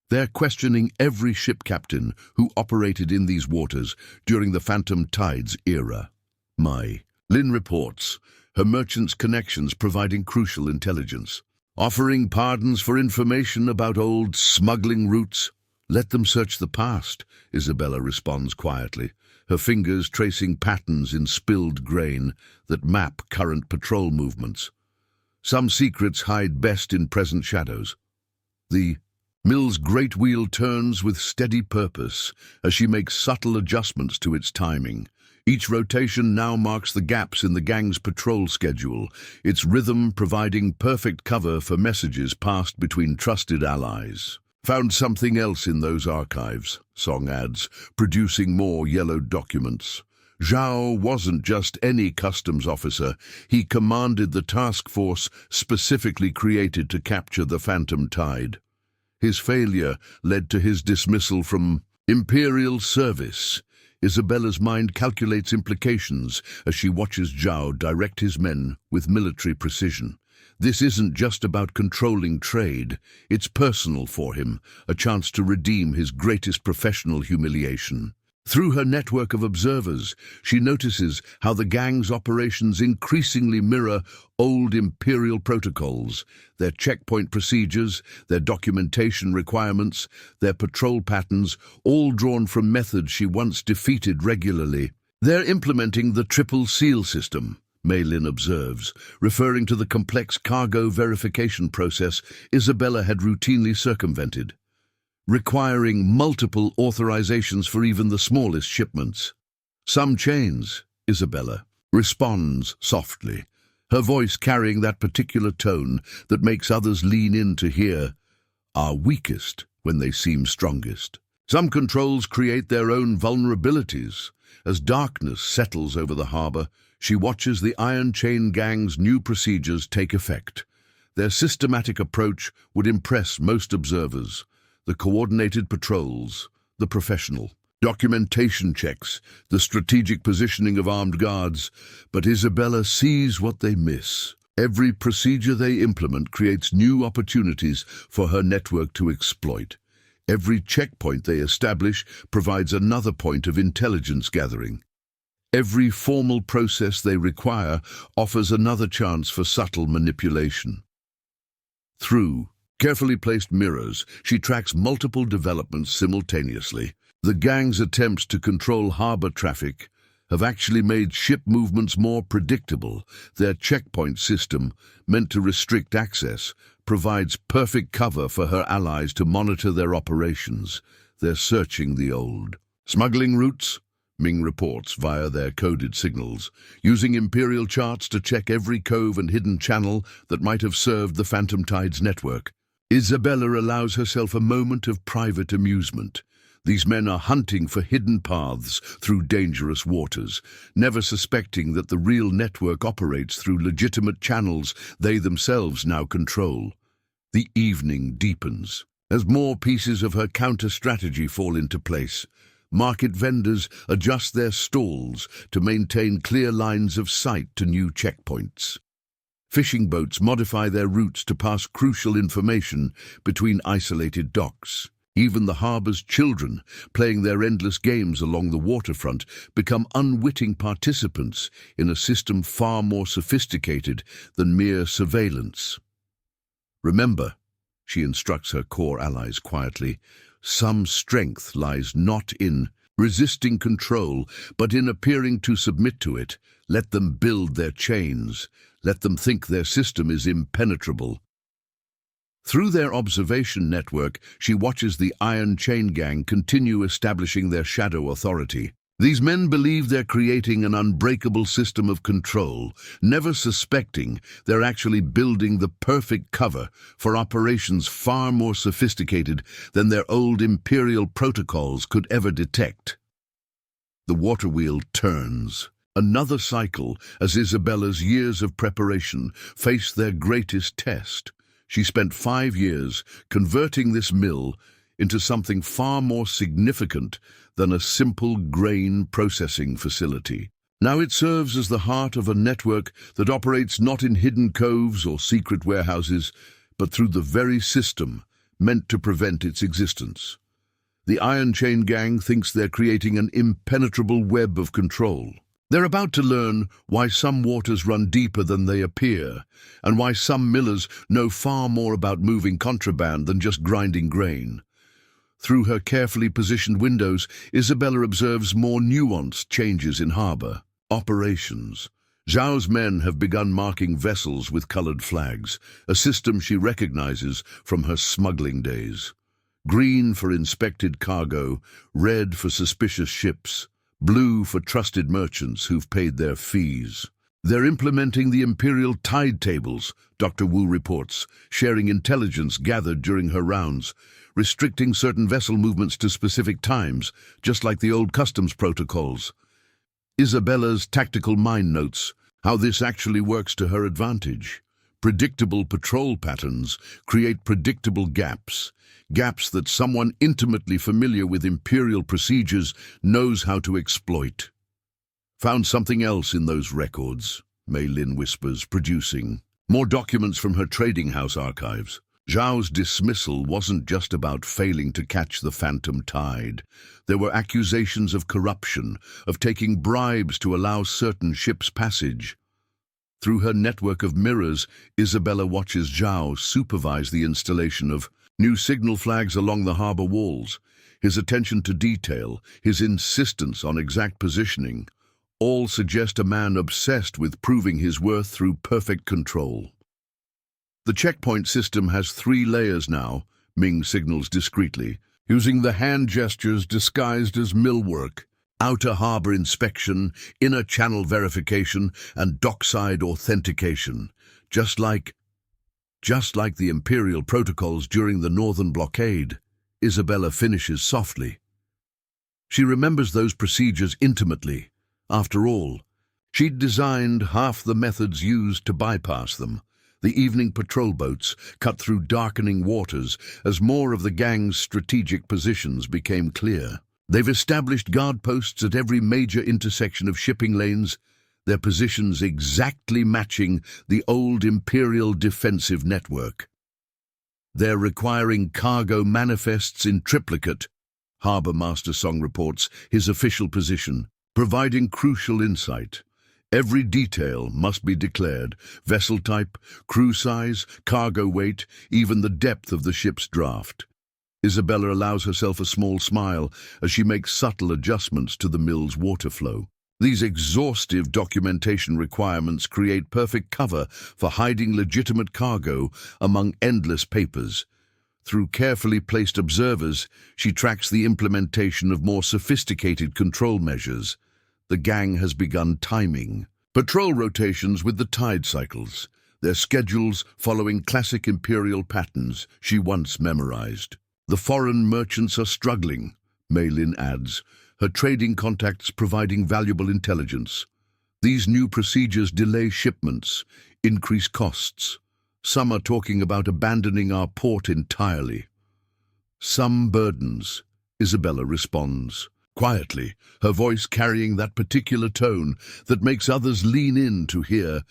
They're questioning every ship captain who operated in these waters during the Phantom Tides era. Lin reports, her merchant's connections providing crucial intelligence. Offering pardons for information about old smuggling routes. Let them search the past, Isabella responds quietly, her fingers tracing patterns in spilled grain that map current patrol movements. Some secrets hide best in present shadows. The mill's great wheel turns with steady purpose as she makes subtle adjustments to its timing. Each rotation now marks the gaps in the gang's patrol schedule, its rhythm providing perfect cover for messages passed between trusted allies. Found something else in those archives, Song adds, producing more yellowed documents. Zhao wasn't just any customs officer. He commanded the task force specifically created to capture the Phantom Tide. His failure led to his dismissal from Imperial service. Isabella's mind calculates implications as she watches Zhao direct his men with military precision. This isn't just about controlling trade, it's personal for him, a chance to redeem his greatest professional humiliation. Through her network of observers, she notices how the gang's operations increasingly mirror old Imperial protocols, their checkpoint procedures, their documentation requirements, their patrol patterns, all drawn from methods she once defeated regularly. They're implementing the triple seal system, Malin observes, referring to the complex cargo verification process Isabella had routinely circumvented, requiring multiple authorizations for even the smallest shipments. Some chains, Isabella responds softly, her voice carrying that particular tone that makes others lean in to hear, are weakest when they seem strongest. Some controls create their own vulnerabilities. As darkness settles over the harbour, she watches the Iron Chain Gang's new procedures take effect. Their systematic approach would impress most observers. The coordinated patrols, the professional documentation checks, the strategic positioning of armed guards, but Isabella sees what they miss. Every procedure they implement creates new opportunities for her network to exploit. Every checkpoint they establish provides another point of intelligence gathering. Every formal process they require offers another chance for subtle manipulation. Through carefully placed mirrors, she tracks multiple developments simultaneously. The gang's attempts to control harbour traffic have actually made ship movements more predictable. Their checkpoint system, meant to restrict access, provides perfect cover for her allies to monitor their operations. They're searching the old smuggling routes, Ming reports via their coded signals, using Imperial charts to check every cove and hidden channel that might have served the Phantom Tide's network. Isabella allows herself a moment of private amusement. These men are hunting for hidden paths through dangerous waters, never suspecting that the real network operates through legitimate channels they themselves now control. The evening deepens. As more pieces of her counter-strategy fall into place, market vendors adjust their stalls to maintain clear lines of sight to new checkpoints. Fishing boats modify their routes to pass crucial information between isolated docks. Even the harbor's children, playing their endless games along the waterfront, become unwitting participants in a system far more sophisticated than mere surveillance. Remember, she instructs her core allies quietly, some strength lies not in resisting control, but in appearing to submit to it. Let them build their chains. Let them think their system is impenetrable. Through their observation network, she watches the Iron Chain Gang continue establishing their shadow authority. These men believe they're creating an unbreakable system of control, never suspecting they're actually building the perfect cover for operations far more sophisticated than their old imperial protocols could ever detect. The water wheel turns. Another cycle as Isabella's years of preparation face their greatest test. She spent 5 years converting this mill into something far more significant than a simple grain processing facility. Now it serves as the heart of a network that operates not in hidden coves or secret warehouses, but through the very system meant to prevent its existence. The Iron Chain Gang thinks they're creating an impenetrable web of control. They're about to learn why some waters run deeper than they appear, and why some millers know far more about moving contraband than just grinding grain. Through her carefully positioned windows, Isabella observes more nuanced changes in harbor operations. Zhao's men have begun marking vessels with colored flags, a system she recognizes from her smuggling days. Green for inspected cargo, red for suspicious ships, blue for trusted merchants who've paid their fees. They're implementing the imperial tide tables, Dr. Wu reports, sharing intelligence gathered during her rounds, restricting certain vessel movements to specific times, just like the old customs protocols. Isabella's tactical mind notes how this actually works to her advantage. Predictable patrol patterns create predictable gaps that someone intimately familiar with imperial procedures knows how to exploit. Found something else in those records, Mei Lin whispers, producing more documents from her trading house archives. Zhao's dismissal wasn't just about failing to catch the phantom tide. There were accusations of corruption, of taking bribes to allow certain ships passage. Through her network of mirrors, Isabella watches Zhao supervise the installation of new signal flags along the harbor walls. His attention to detail, his insistence on exact positioning, all suggest a man obsessed with proving his worth through perfect control. The checkpoint system has 3 layers now, Ming signals discreetly, using the hand gestures disguised as millwork. Outer harbor inspection, inner channel verification, and dockside authentication, just like the imperial protocols during the Northern blockade. Isabella finishes softly. She remembers those procedures intimately. After all, she'd designed half the methods used to bypass them. The evening patrol boats cut through darkening waters as more of the gang's strategic positions became clear. They've established guard posts at every major intersection of shipping lanes, their positions exactly matching the old imperial defensive network. They're requiring cargo manifests in triplicate, Harbour Master Song reports, his official position, providing crucial insight. Every detail must be declared: vessel type, crew size, cargo weight, even the depth of the ship's draft. Isabella allows herself a small smile as she makes subtle adjustments to the mill's water flow. These exhaustive documentation requirements create perfect cover for hiding legitimate cargo among endless papers. Through carefully placed observers, she tracks the implementation of more sophisticated control measures. The gang has begun timing patrol rotations with the tide cycles, their schedules following classic imperial patterns she once memorized. The foreign merchants are struggling, Mei Lin adds, her trading contacts providing valuable intelligence. These new procedures delay shipments, increase costs. Some are talking about abandoning our port entirely. Some burdens, Isabella responds, quietly, her voice carrying that particular tone that makes others lean in to hear,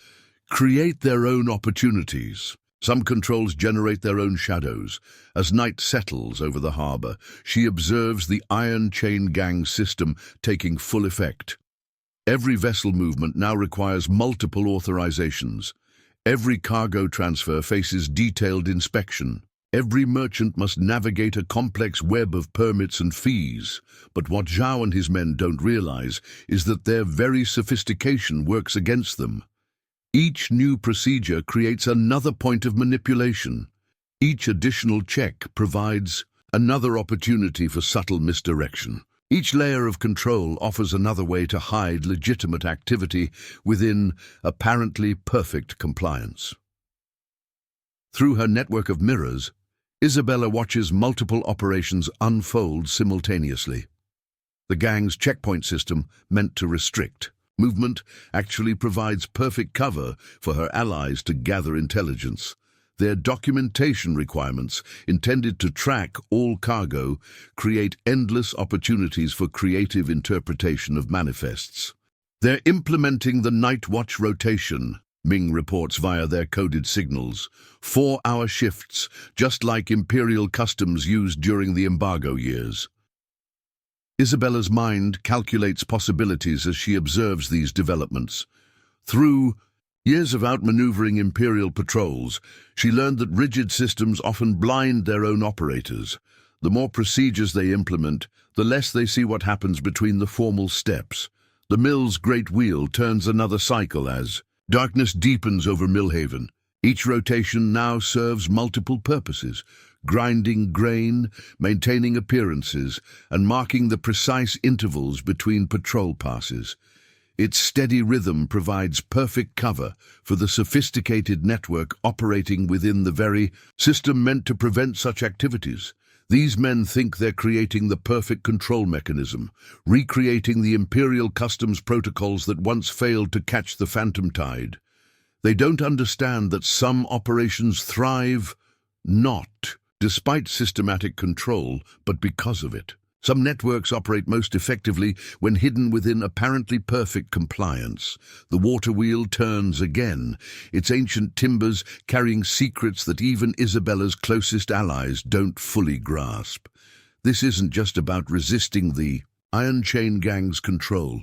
create their own opportunities. Some controls generate their own shadows. As night settles over the harbour, she observes the iron chain gang system taking full effect. Every vessel movement now requires multiple authorizations. Every cargo transfer faces detailed inspection. Every merchant must navigate a complex web of permits and fees. But what Zhao and his men don't realize is that their very sophistication works against them. Each new procedure creates another point of manipulation. Each additional check provides another opportunity for subtle misdirection. Each layer of control offers another way to hide legitimate activity within apparently perfect compliance. Through her network of mirrors, Isabella watches multiple operations unfold simultaneously. The gang's checkpoint system, meant to restrict movement, actually provides perfect cover for her allies to gather intelligence. Their documentation requirements, intended to track all cargo, create endless opportunities for creative interpretation of manifests. They're implementing the night watch rotation, Ming reports via their coded signals. 4-hour shifts, just like Imperial customs used during the embargo years. Isabella's mind calculates possibilities as she observes these developments. Through years of outmaneuvering Imperial patrols, she learned that rigid systems often blind their own operators. The more procedures they implement, the less they see what happens between the formal steps. The mill's great wheel turns another cycle as darkness deepens over Millhaven. Each rotation now serves multiple purposes: grinding grain, maintaining appearances, and marking the precise intervals between patrol passes. Its steady rhythm provides perfect cover for the sophisticated network operating within the very system meant to prevent such activities. These men think they're creating the perfect control mechanism, recreating the Imperial customs protocols that once failed to catch the phantom tide. They don't understand that some operations thrive not despite systematic control, but because of it. Some networks operate most effectively when hidden within apparently perfect compliance. The water wheel turns again, its ancient timbers carrying secrets that even Isabella's closest allies don't fully grasp. This isn't just about resisting the Iron Chain Gang's control.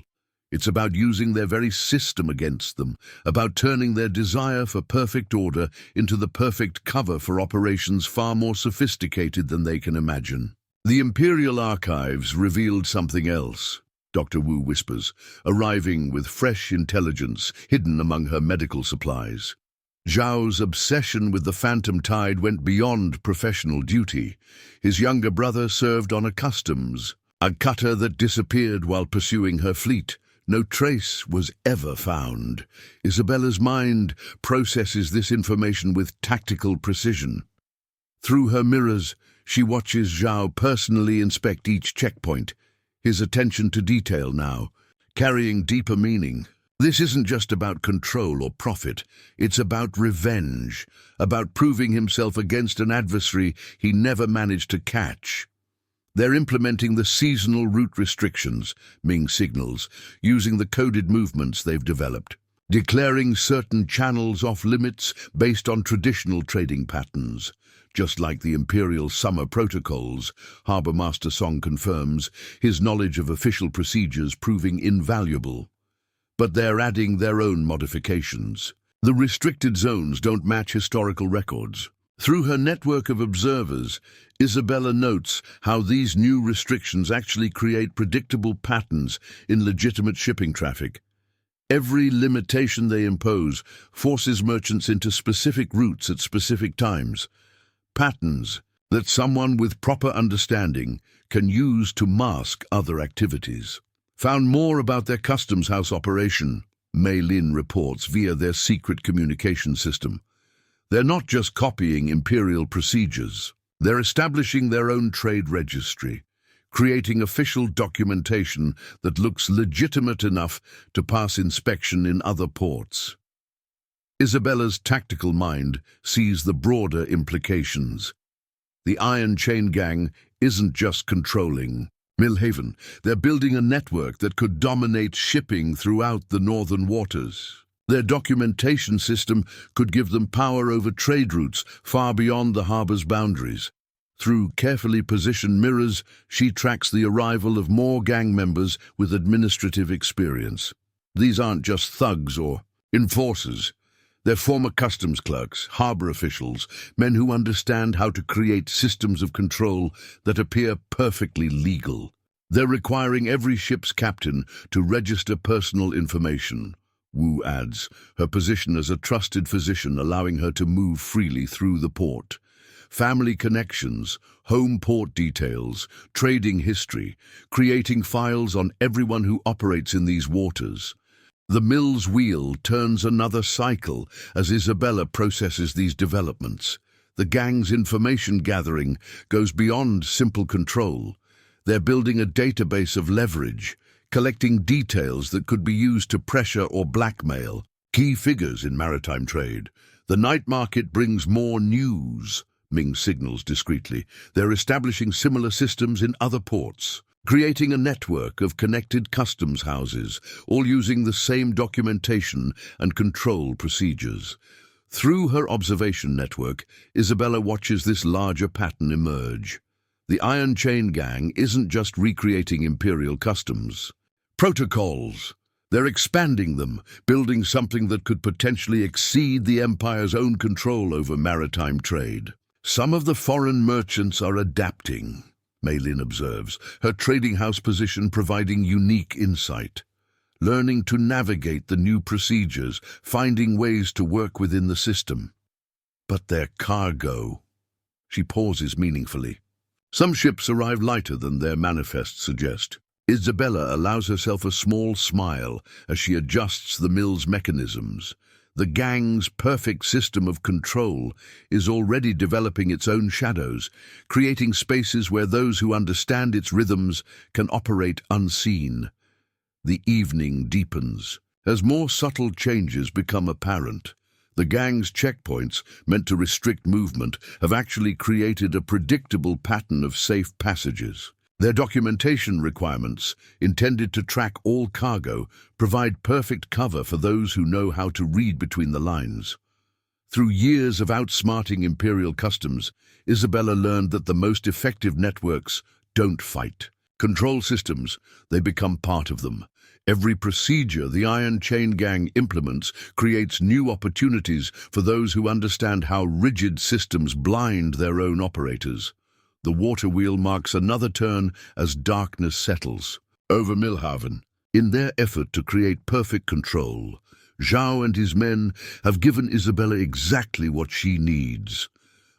It's about using their very system against them, about turning their desire for perfect order into the perfect cover for operations far more sophisticated than they can imagine. The Imperial archives revealed something else, Dr. Wu whispers, arriving with fresh intelligence hidden among her medical supplies. Zhao's obsession with the phantom tide went beyond professional duty. His younger brother served on a cutter that disappeared while pursuing her fleet. No trace was ever found. Isabella's mind processes this information with tactical precision. Through her mirrors, she watches Zhao personally inspect each checkpoint, his attention to detail now, carrying deeper meaning. This isn't just about control or profit, it's about revenge, about proving himself against an adversary he never managed to catch. They're implementing the seasonal route restrictions, Ming signals, using the coded movements they've developed, declaring certain channels off-limits based on traditional trading patterns. Just like the Imperial Summer Protocols, Harbour Master Song confirms, his knowledge of official procedures proving invaluable. But they're adding their own modifications. The restricted zones don't match historical records. Through her network of observers, Isabella notes how these new restrictions actually create predictable patterns in legitimate shipping traffic. Every limitation they impose forces merchants into specific routes at specific times, patterns that someone with proper understanding can use to mask other activities. Found more about their customs house operation, Mei Lin reports via their secret communication system. They're not just copying Imperial procedures. They're establishing their own trade registry, creating official documentation that looks legitimate enough to pass inspection in other ports. Isabella's tactical mind sees the broader implications. The Iron Chain Gang isn't just controlling Millhaven. They're building a network that could dominate shipping throughout the northern waters. Their documentation system could give them power over trade routes far beyond the harbor's boundaries. Through carefully positioned mirrors, she tracks the arrival of more gang members with administrative experience. These aren't just thugs or enforcers. They're former customs clerks, harbor officials, men who understand how to create systems of control that appear perfectly legal. They're requiring every ship's captain to register personal information. Wu adds, her position as a trusted physician allowing her to move freely through the port. Family connections, home port details, trading history, creating files on everyone who operates in these waters. The mill's wheel turns another cycle as Isabella processes these developments. The gang's information gathering goes beyond simple control. They're building a database of leverage, collecting details that could be used to pressure or blackmail key figures in maritime trade. The night market brings more news, Ming signals discreetly. They're establishing similar systems in other ports, creating a network of connected customs houses, all using the same documentation and control procedures. Through her observation network, Isabella watches this larger pattern emerge. The Iron Chain Gang isn't just recreating imperial customs. Protocols. They're expanding them, building something that could potentially exceed the Empire's own control over maritime trade. Some of the foreign merchants are adapting, Maylin observes, her trading house position providing unique insight. Learning to navigate the new procedures, finding ways to work within the system. But their cargo. She pauses meaningfully. Some ships arrive lighter than their manifests suggest. Isabella allows herself a small smile as she adjusts the mill's mechanisms. The gang's perfect system of control is already developing its own shadows, creating spaces where those who understand its rhythms can operate unseen. The evening deepens. As more subtle changes become apparent, the gang's checkpoints, meant to restrict movement, have actually created a predictable pattern of safe passages. Their documentation requirements, intended to track all cargo, provide perfect cover for those who know how to read between the lines. Through years of outsmarting imperial customs, Isabella learned that the most effective networks don't fight. Control systems, they become part of them. Every procedure the Iron Chain Gang implements creates new opportunities for those who understand how rigid systems blind their own operators. The water wheel marks another turn as darkness settles over Millhaven. In their effort to create perfect control, Zhao and his men have given Isabella exactly what she needs.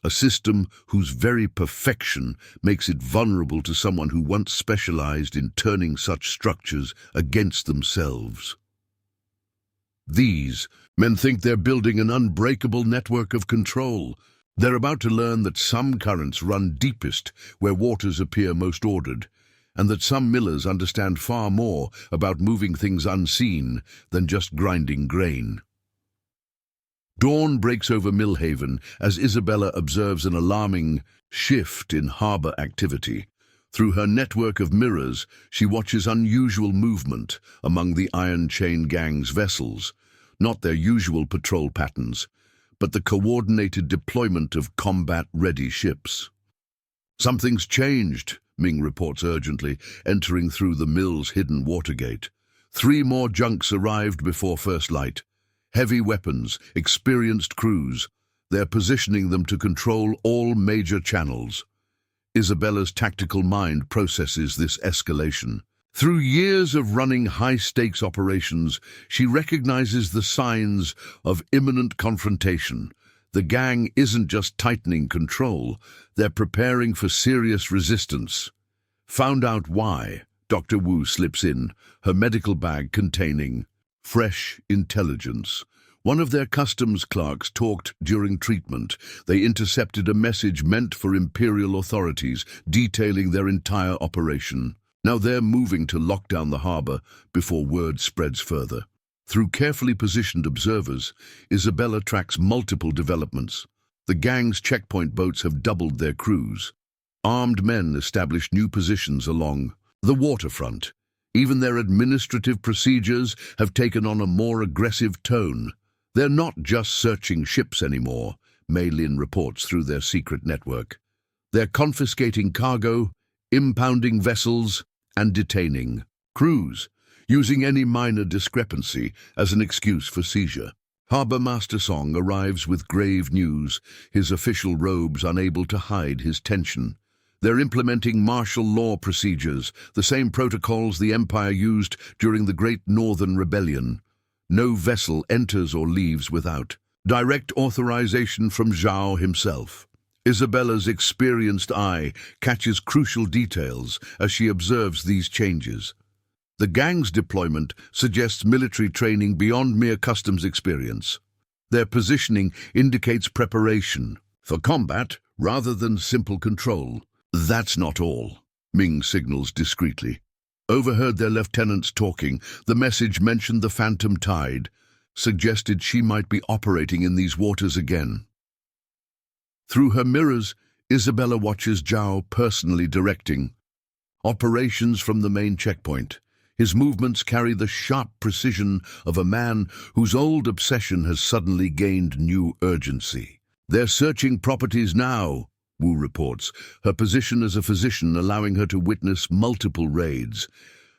A system whose very perfection makes it vulnerable to someone who once specialized in turning such structures against themselves. These men think they're building an unbreakable network of control. They're about to learn that some currents run deepest where waters appear most ordered, and that some millers understand far more about moving things unseen than just grinding grain. Dawn breaks over Millhaven as Isabella observes an alarming shift in harbor activity. Through her network of mirrors, she watches unusual movement among the Iron Chain Gang's vessels, not their usual patrol patterns, but the coordinated deployment of combat-ready ships. Something's changed, Ming reports urgently, entering through the mill's hidden water gate. 3 more junks arrived before first light. Heavy weapons, experienced crews. They're positioning them to control all major channels. Isabella's tactical mind processes this escalation. Through years of running high-stakes operations, she recognizes the signs of imminent confrontation. The gang isn't just tightening control, they're preparing for serious resistance. Found out why, Dr. Wu slips in, her medical bag containing fresh intelligence. One of their customs clerks talked during treatment. They intercepted a message meant for imperial authorities, detailing their entire operation. Now they're moving to lock down the harbor before word spreads further. Through carefully positioned observers, Isabella tracks multiple developments. The gang's checkpoint boats have doubled their crews. Armed men establish new positions along the waterfront. Even their administrative procedures have taken on a more aggressive tone. They're not just searching ships anymore, Mei Lin reports through their secret network. They're confiscating cargo, impounding vessels, and detaining crews, using any minor discrepancy as an excuse for seizure. Harbour Master Song arrives with grave news, his official robes unable to hide his tension. They're implementing martial law procedures, the same protocols the Empire used during the Great Northern Rebellion. No vessel enters or leaves without direct authorization from Zhao himself. Isabella's experienced eye catches crucial details as she observes these changes. The gang's deployment suggests military training beyond mere customs experience. Their positioning indicates preparation for combat rather than simple control. That's not all, Ming signals discreetly. Overheard their lieutenants talking. The message mentioned the phantom tide, suggested she might be operating in these waters again. Through her mirrors, Isabella watches Zhao personally directing operations from the main checkpoint. His movements carry the sharp precision of a man whose old obsession has suddenly gained new urgency. They're searching properties now, Wu reports, her position as a physician allowing her to witness multiple raids.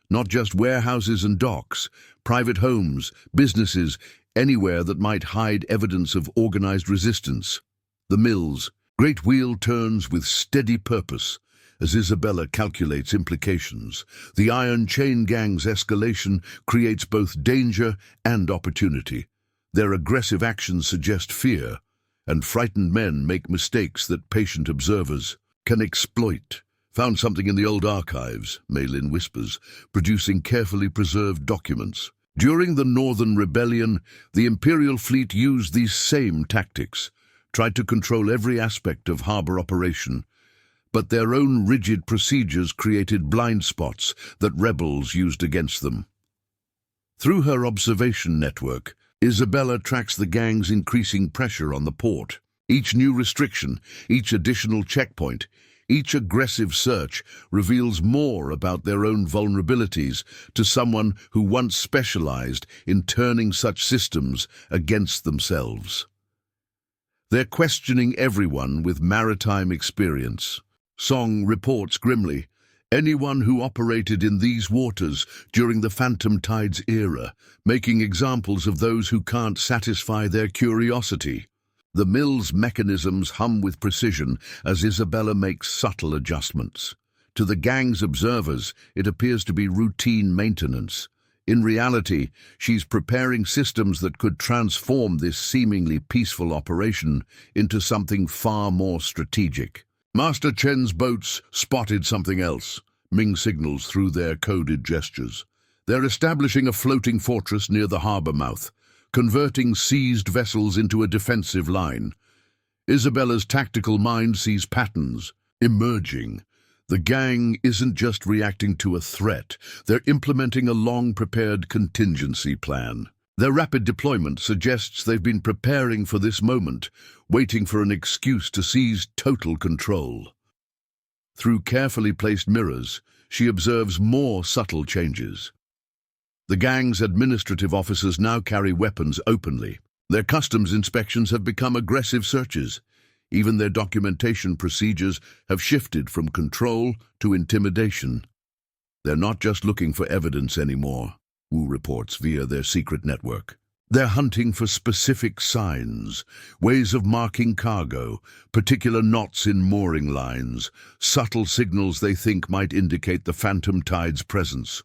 Not just warehouses and docks, private homes, businesses, anywhere that might hide evidence of organized resistance. The mills. Great wheel turns with steady purpose as Isabella calculates implications. The Iron Chain Gang's escalation creates both danger and opportunity. Their aggressive actions suggest fear, and frightened men make mistakes that patient observers can exploit. Found something in the old archives, Mei Lin whispers, producing carefully preserved documents. During the Northern Rebellion, the Imperial fleet used these same tactics, tried to control every aspect of harbor operation, but their own rigid procedures created blind spots that rebels used against them. Through her observation network, Isabella tracks the gang's increasing pressure on the port. Each new restriction, each additional checkpoint, each aggressive search reveals more about their own vulnerabilities to someone who once specialized in turning such systems against themselves. They're questioning everyone with maritime experience. Song reports grimly, anyone who operated in these waters during the Phantom Tide's era, making examples of those who can't satisfy their curiosity. The mill's mechanisms hum with precision as Isabella makes subtle adjustments. To the gang's observers, it appears to be routine maintenance. In reality, she's preparing systems that could transform this seemingly peaceful operation into something far more strategic. Master Chen's boats spotted something else, Ming signals through their coded gestures. They're establishing a floating fortress near the harbor mouth, converting seized vessels into a defensive line. Isabella's tactical mind sees patterns emerging. The gang isn't just reacting to a threat, they're implementing a long-prepared contingency plan. Their rapid deployment suggests they've been preparing for this moment, waiting for an excuse to seize total control. Through carefully placed mirrors, she observes more subtle changes. The gang's administrative officers now carry weapons openly. Their customs inspections have become aggressive searches. Even their documentation procedures have shifted from control to intimidation. They're not just looking for evidence anymore, Wu reports via their secret network. They're hunting for specific signs, ways of marking cargo, particular knots in mooring lines, subtle signals they think might indicate the Phantom Tide's presence.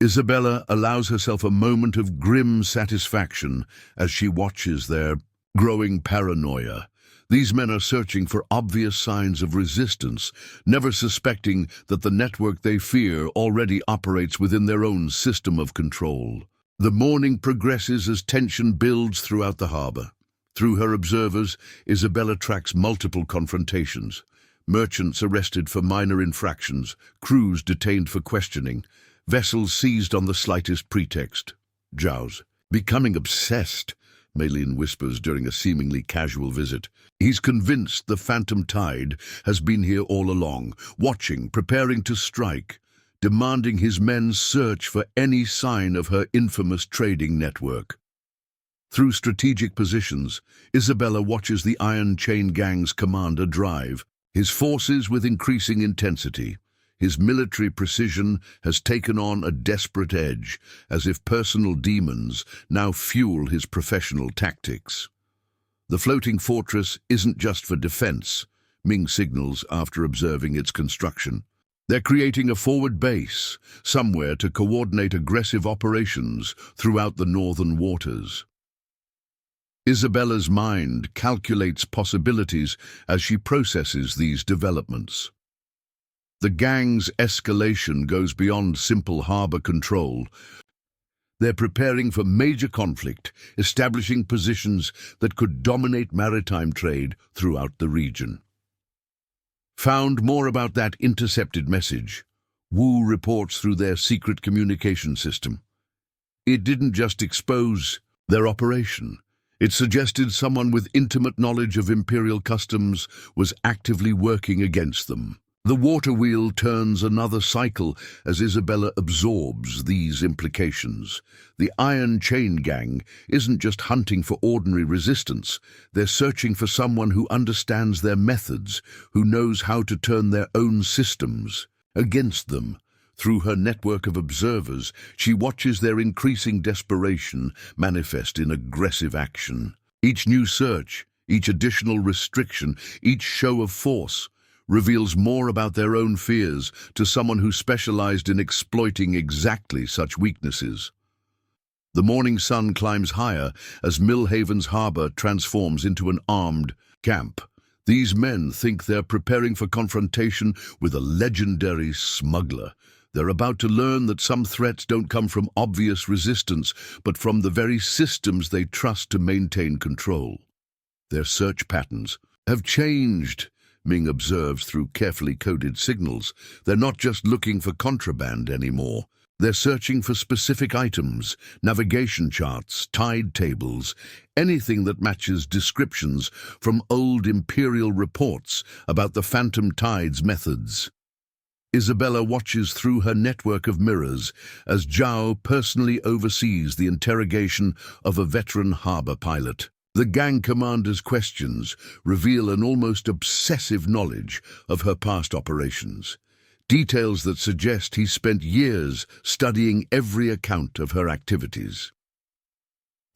Isabella allows herself a moment of grim satisfaction as she watches their growing paranoia. These men are searching for obvious signs of resistance, never suspecting that the network they fear already operates within their own system of control. The morning progresses as tension builds throughout the harbor. Through her observers, Isabella tracks multiple confrontations. Merchants arrested for minor infractions, crews detained for questioning, vessels seized on the slightest pretext. Giles, becoming obsessed, Maylin whispers during a seemingly casual visit. He's convinced the phantom tide has been here all along, watching, preparing to strike, demanding his men search for any sign of her infamous trading network. Through strategic positions, Isabella watches the Iron Chain Gang's commander drive, his forces with increasing intensity. His military precision has taken on a desperate edge, as if personal demons now fuel his professional tactics. The floating fortress isn't just for defense, Ming signals after observing its construction. They're creating a forward base, somewhere to coordinate aggressive operations throughout the northern waters. Isabella's mind calculates possibilities as she processes these developments. The gang's escalation goes beyond simple harbor control. They're preparing for major conflict, establishing positions that could dominate maritime trade throughout the region. Found more about that intercepted message. Wu reports through their secret communication system. It didn't just expose their operation. It suggested someone with intimate knowledge of imperial customs was actively working against them. The water wheel turns another cycle as Isabella absorbs these implications. The Iron Chain Gang isn't just hunting for ordinary resistance. They're searching for someone who understands their methods, who knows how to turn their own systems against them. Through her network of observers, she watches their increasing desperation manifest in aggressive action. Each new search, each additional restriction, each show of force reveals more about their own fears to someone who specialized in exploiting exactly such weaknesses. The morning sun climbs higher as Millhaven's harbor transforms into an armed camp. These men think they're preparing for confrontation with a legendary smuggler. They're about to learn that some threats don't come from obvious resistance, but from the very systems they trust to maintain control. Their search patterns have changed, Ming observes through carefully coded signals. They're not just looking for contraband anymore. They're searching for specific items, navigation charts, tide tables, anything that matches descriptions from old imperial reports about the phantom tide's methods. Isabella watches through her network of mirrors as Zhao personally oversees the interrogation of a veteran harbor pilot. The gang commander's questions reveal an almost obsessive knowledge of her past operations, details that suggest he spent years studying every account of her activities.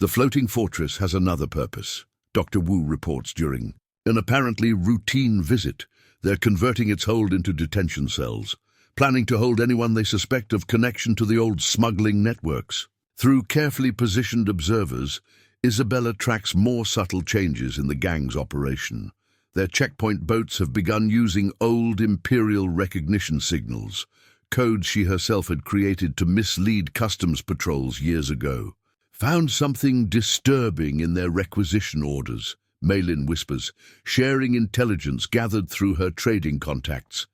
The floating fortress has another purpose, Dr. Wu reports during an apparently routine visit. They're converting its hold into detention cells, planning to hold anyone they suspect of connection to the old smuggling networks. Through carefully positioned observers, Isabella tracks more subtle changes in the gang's operation. Their checkpoint boats have begun using old imperial recognition signals, codes she herself had created to mislead customs patrols years ago. Found something disturbing in their requisition orders, Maylin whispers, sharing intelligence gathered through her trading contacts.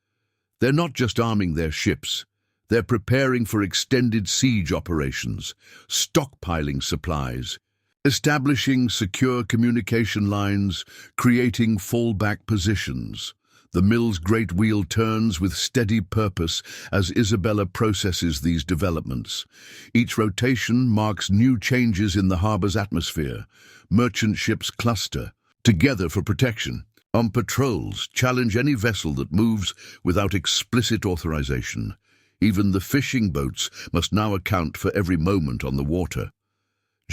They're not just arming their ships. They're preparing for extended siege operations, stockpiling supplies, establishing secure communication lines, creating fallback positions. The mill's great wheel turns with steady purpose as Isabella processes these developments. Each rotation marks new changes in the harbor's atmosphere. Merchant ships cluster together for protection. On patrols, challenge any vessel that moves without explicit authorization. Even the fishing boats must now account for every moment on the water.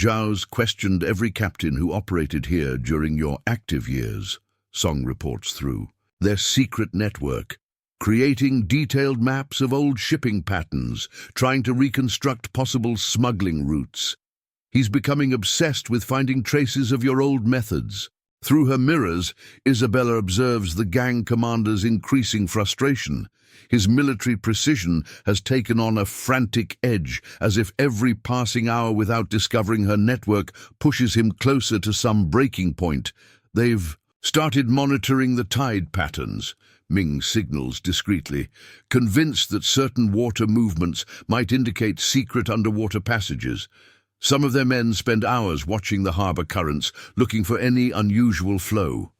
Zhao's questioned every captain who operated here during your active years, Song reports through their secret network, creating detailed maps of old shipping patterns, trying to reconstruct possible smuggling routes. He's becoming obsessed with finding traces of your old methods. Through her mirrors, Isabella observes the gang commander's increasing frustration. His military precision has taken on a frantic edge, as if every passing hour without discovering her network pushes him closer to some breaking point. They've started monitoring the tide patterns, Ming signals discreetly, convinced that certain water movements might indicate secret underwater passages. Some of their men spend hours watching the harbor currents, looking for any unusual flow.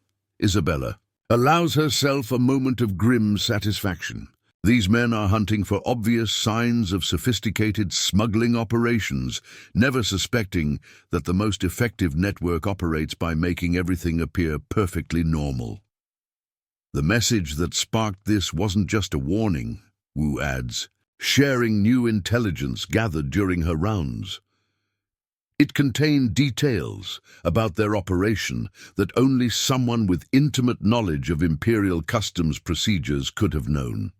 Isabella allows herself a moment of grim satisfaction. These men are hunting for obvious signs of sophisticated smuggling operations, never suspecting that the most effective network operates by making everything appear perfectly normal. The message that sparked this wasn't just a warning, Wu adds, sharing new intelligence gathered during her rounds. It contained details about their operation that only someone with intimate knowledge of imperial customs procedures could have known.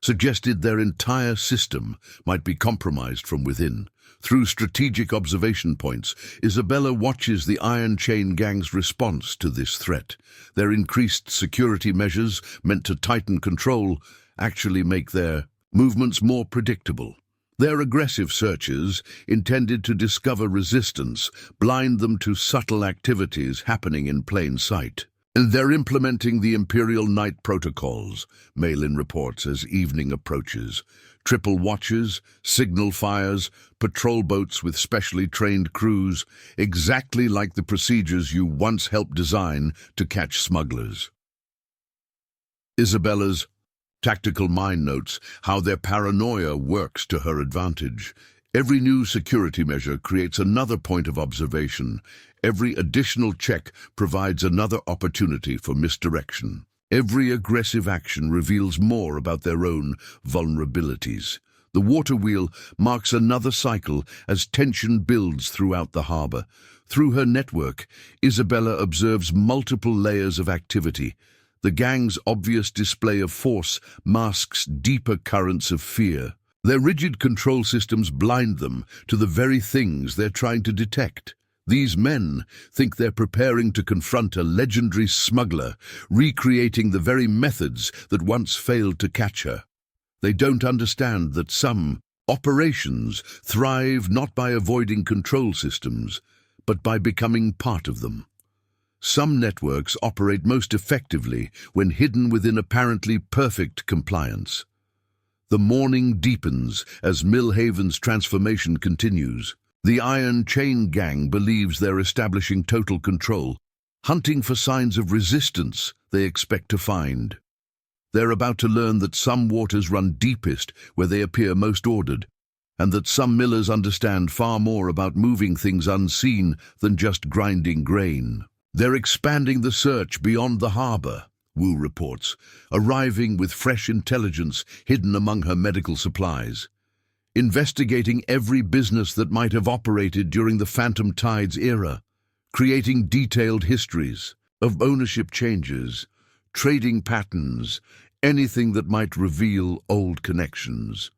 Suggested their entire system might be compromised from within. Through strategic observation points, Isabella watches the Iron Chain Gang's response to this threat. Their increased security measures, meant to tighten control, actually make their movements more predictable. Their aggressive searches, intended to discover resistance, blind them to subtle activities happening in plain sight. And they're implementing the Imperial Night Protocols, Malin reports as evening approaches. Triple watches, signal fires, patrol boats with specially trained crews, exactly like the procedures you once helped design to catch smugglers. Isabella's tactical mind notes how their paranoia works to her advantage. Every new security measure creates another point of observation. Every additional check provides another opportunity for misdirection. Every aggressive action reveals more about their own vulnerabilities. The water wheel marks another cycle as tension builds throughout the harbor. Through her network, Isabella observes multiple layers of activity. The gang's obvious display of force masks deeper currents of fear. Their rigid control systems blind them to the very things they're trying to detect. These men think they're preparing to confront a legendary smuggler, recreating the very methods that once failed to catch her. They don't understand that some operations thrive not by avoiding control systems, but by becoming part of them. Some networks operate most effectively when hidden within apparently perfect compliance. The morning deepens as Millhaven's transformation continues. The Iron Chain Gang believes they're establishing total control, hunting for signs of resistance they expect to find. They're about to learn that some waters run deepest where they appear most ordered, and that some millers understand far more about moving things unseen than just grinding grain. They're expanding the search beyond the harbor, Wu reports, arriving with fresh intelligence hidden among her medical supplies. Investigating every business that might have operated during the Phantom Tides era, creating detailed histories of ownership changes, trading patterns, anything that might reveal old connections.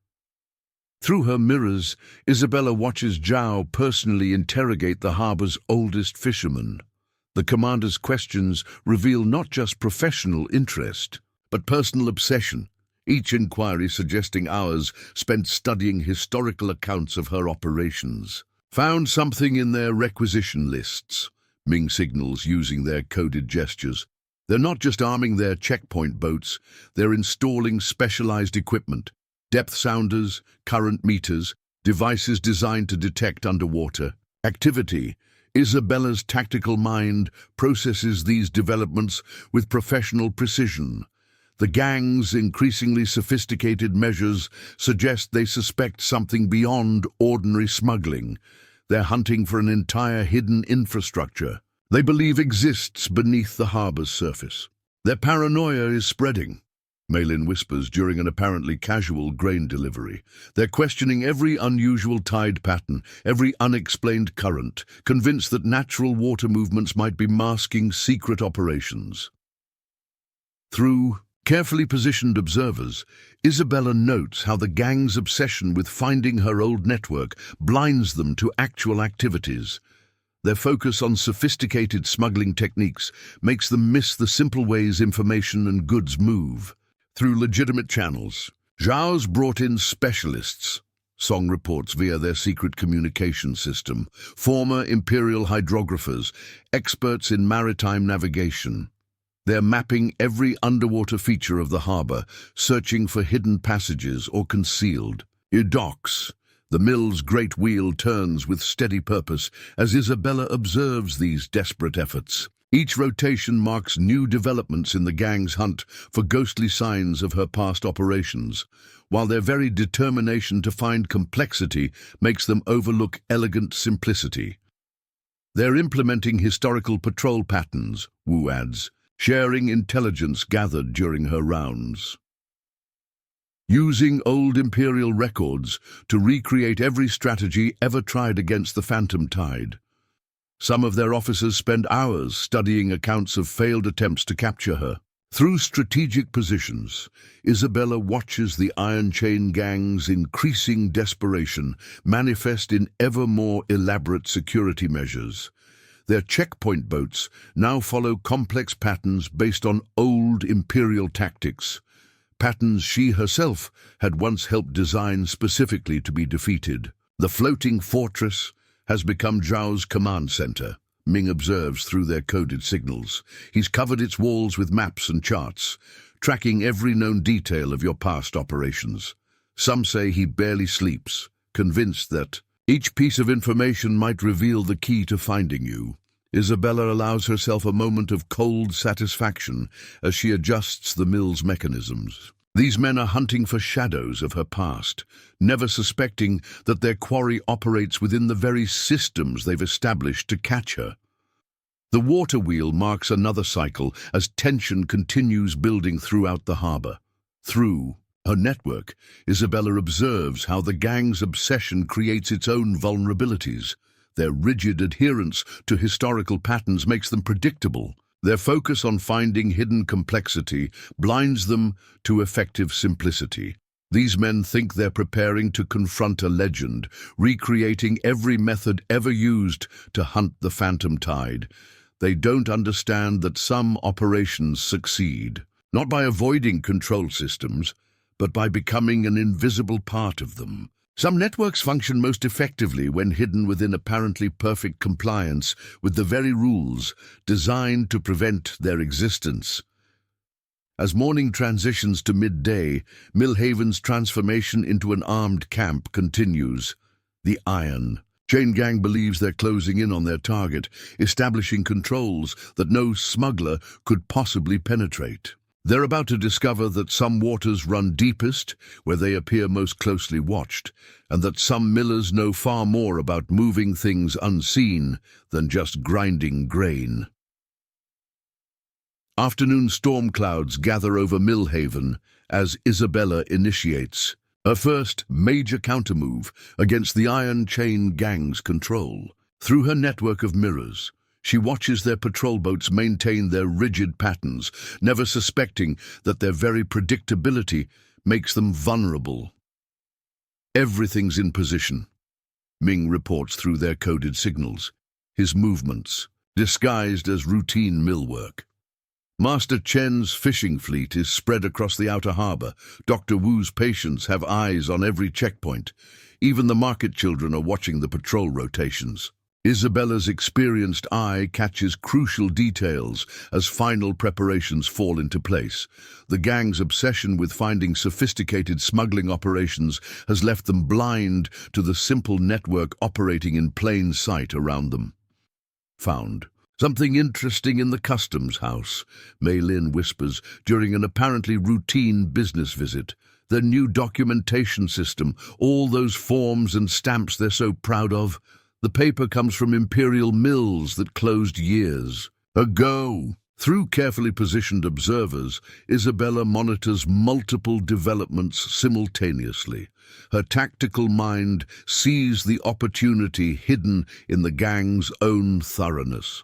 Through her mirrors, Isabella watches Zhao personally interrogate the harbor's oldest fisherman. The commander's questions reveal not just professional interest, but personal obsession, each inquiry suggesting hours spent studying historical accounts of her operations. Found something in their requisition lists, Ming signals using their coded gestures. They're not just arming their checkpoint boats, they're installing specialized equipment, depth sounders, current meters, devices designed to detect underwater activity. Isabella's tactical mind processes these developments with professional precision. The gang's increasingly sophisticated measures suggest they suspect something beyond ordinary smuggling. They're hunting for an entire hidden infrastructure they believe exists beneath the harbor's surface. Their paranoia is spreading, Malin whispers during an apparently casual grain delivery. They're questioning every unusual tide pattern, every unexplained current, convinced that natural water movements might be masking secret operations. Through carefully positioned observers, Isabella notes how the gang's obsession with finding her old network blinds them to actual activities. Their focus on sophisticated smuggling techniques makes them miss the simple ways information and goods move. Through legitimate channels, Zhao's brought in specialists. Song reports via their secret communication system, former imperial hydrographers, experts in maritime navigation. They're mapping every underwater feature of the harbor, searching for hidden passages or concealed. Docks. The mill's great wheel turns with steady purpose as Isabella observes these desperate efforts. Each rotation marks new developments in the gang's hunt for ghostly signs of her past operations, while their very determination to find complexity makes them overlook elegant simplicity. They're implementing historical patrol patterns, Wu adds, sharing intelligence gathered during her rounds. Using old imperial records to recreate every strategy ever tried against the Phantom Tide. Some of their officers spend hours studying accounts of failed attempts to capture her. Through strategic positions, Isabella watches the Iron Chain Gang's increasing desperation manifest in ever more elaborate security measures. Their checkpoint boats now follow complex patterns based on old imperial tactics, patterns she herself had once helped design specifically to be defeated. The floating fortress has become Zhao's command center, Ming observes through their coded signals. He's covered its walls with maps and charts, tracking every known detail of your past operations. Some say he barely sleeps, convinced that each piece of information might reveal the key to finding you. Isabella allows herself a moment of cold satisfaction as she adjusts the mill's mechanisms. These men are hunting for shadows of her past, never suspecting that their quarry operates within the very systems they've established to catch her. The water wheel marks another cycle as tension continues building throughout the harbor. Through her network, Isabella observes how the gang's obsession creates its own vulnerabilities. Their rigid adherence to historical patterns makes them predictable. Their focus on finding hidden complexity blinds them to effective simplicity. These men think they're preparing to confront a legend, recreating every method ever used to hunt the Phantom Tide. They don't understand that some operations succeed, not by avoiding control systems, but by becoming an invisible part of them. Some networks function most effectively when hidden within apparently perfect compliance with the very rules designed to prevent their existence. As morning transitions to midday, Millhaven's transformation into an armed camp continues. The Iron Chain Gang believes they're closing in on their target, establishing controls that no smuggler could possibly penetrate. They're about to discover that some waters run deepest, where they appear most closely watched, and that some millers know far more about moving things unseen than just grinding grain. Afternoon storm clouds gather over Millhaven as Isabella initiates her first major countermove against the Iron Chain Gang's control. Through her network of mirrors, she watches their patrol boats maintain their rigid patterns, never suspecting that their very predictability makes them vulnerable. Everything's in position, Ming reports through their coded signals, his movements disguised as routine millwork. Master Chen's fishing fleet is spread across the outer harbor. Dr. Wu's patients have eyes on every checkpoint. Even the market children are watching the patrol rotations. Isabella's experienced eye catches crucial details as final preparations fall into place. The gang's obsession with finding sophisticated smuggling operations has left them blind to the simple network operating in plain sight around them. Found something interesting in the customs house, Mei Lin whispers during an apparently routine business visit. Their new documentation system, all those forms and stamps they're so proud of. The paper comes from imperial mills that closed years ago. Through carefully positioned observers, Isabella monitors multiple developments simultaneously. Her tactical mind sees the opportunity hidden in the gang's own thoroughness.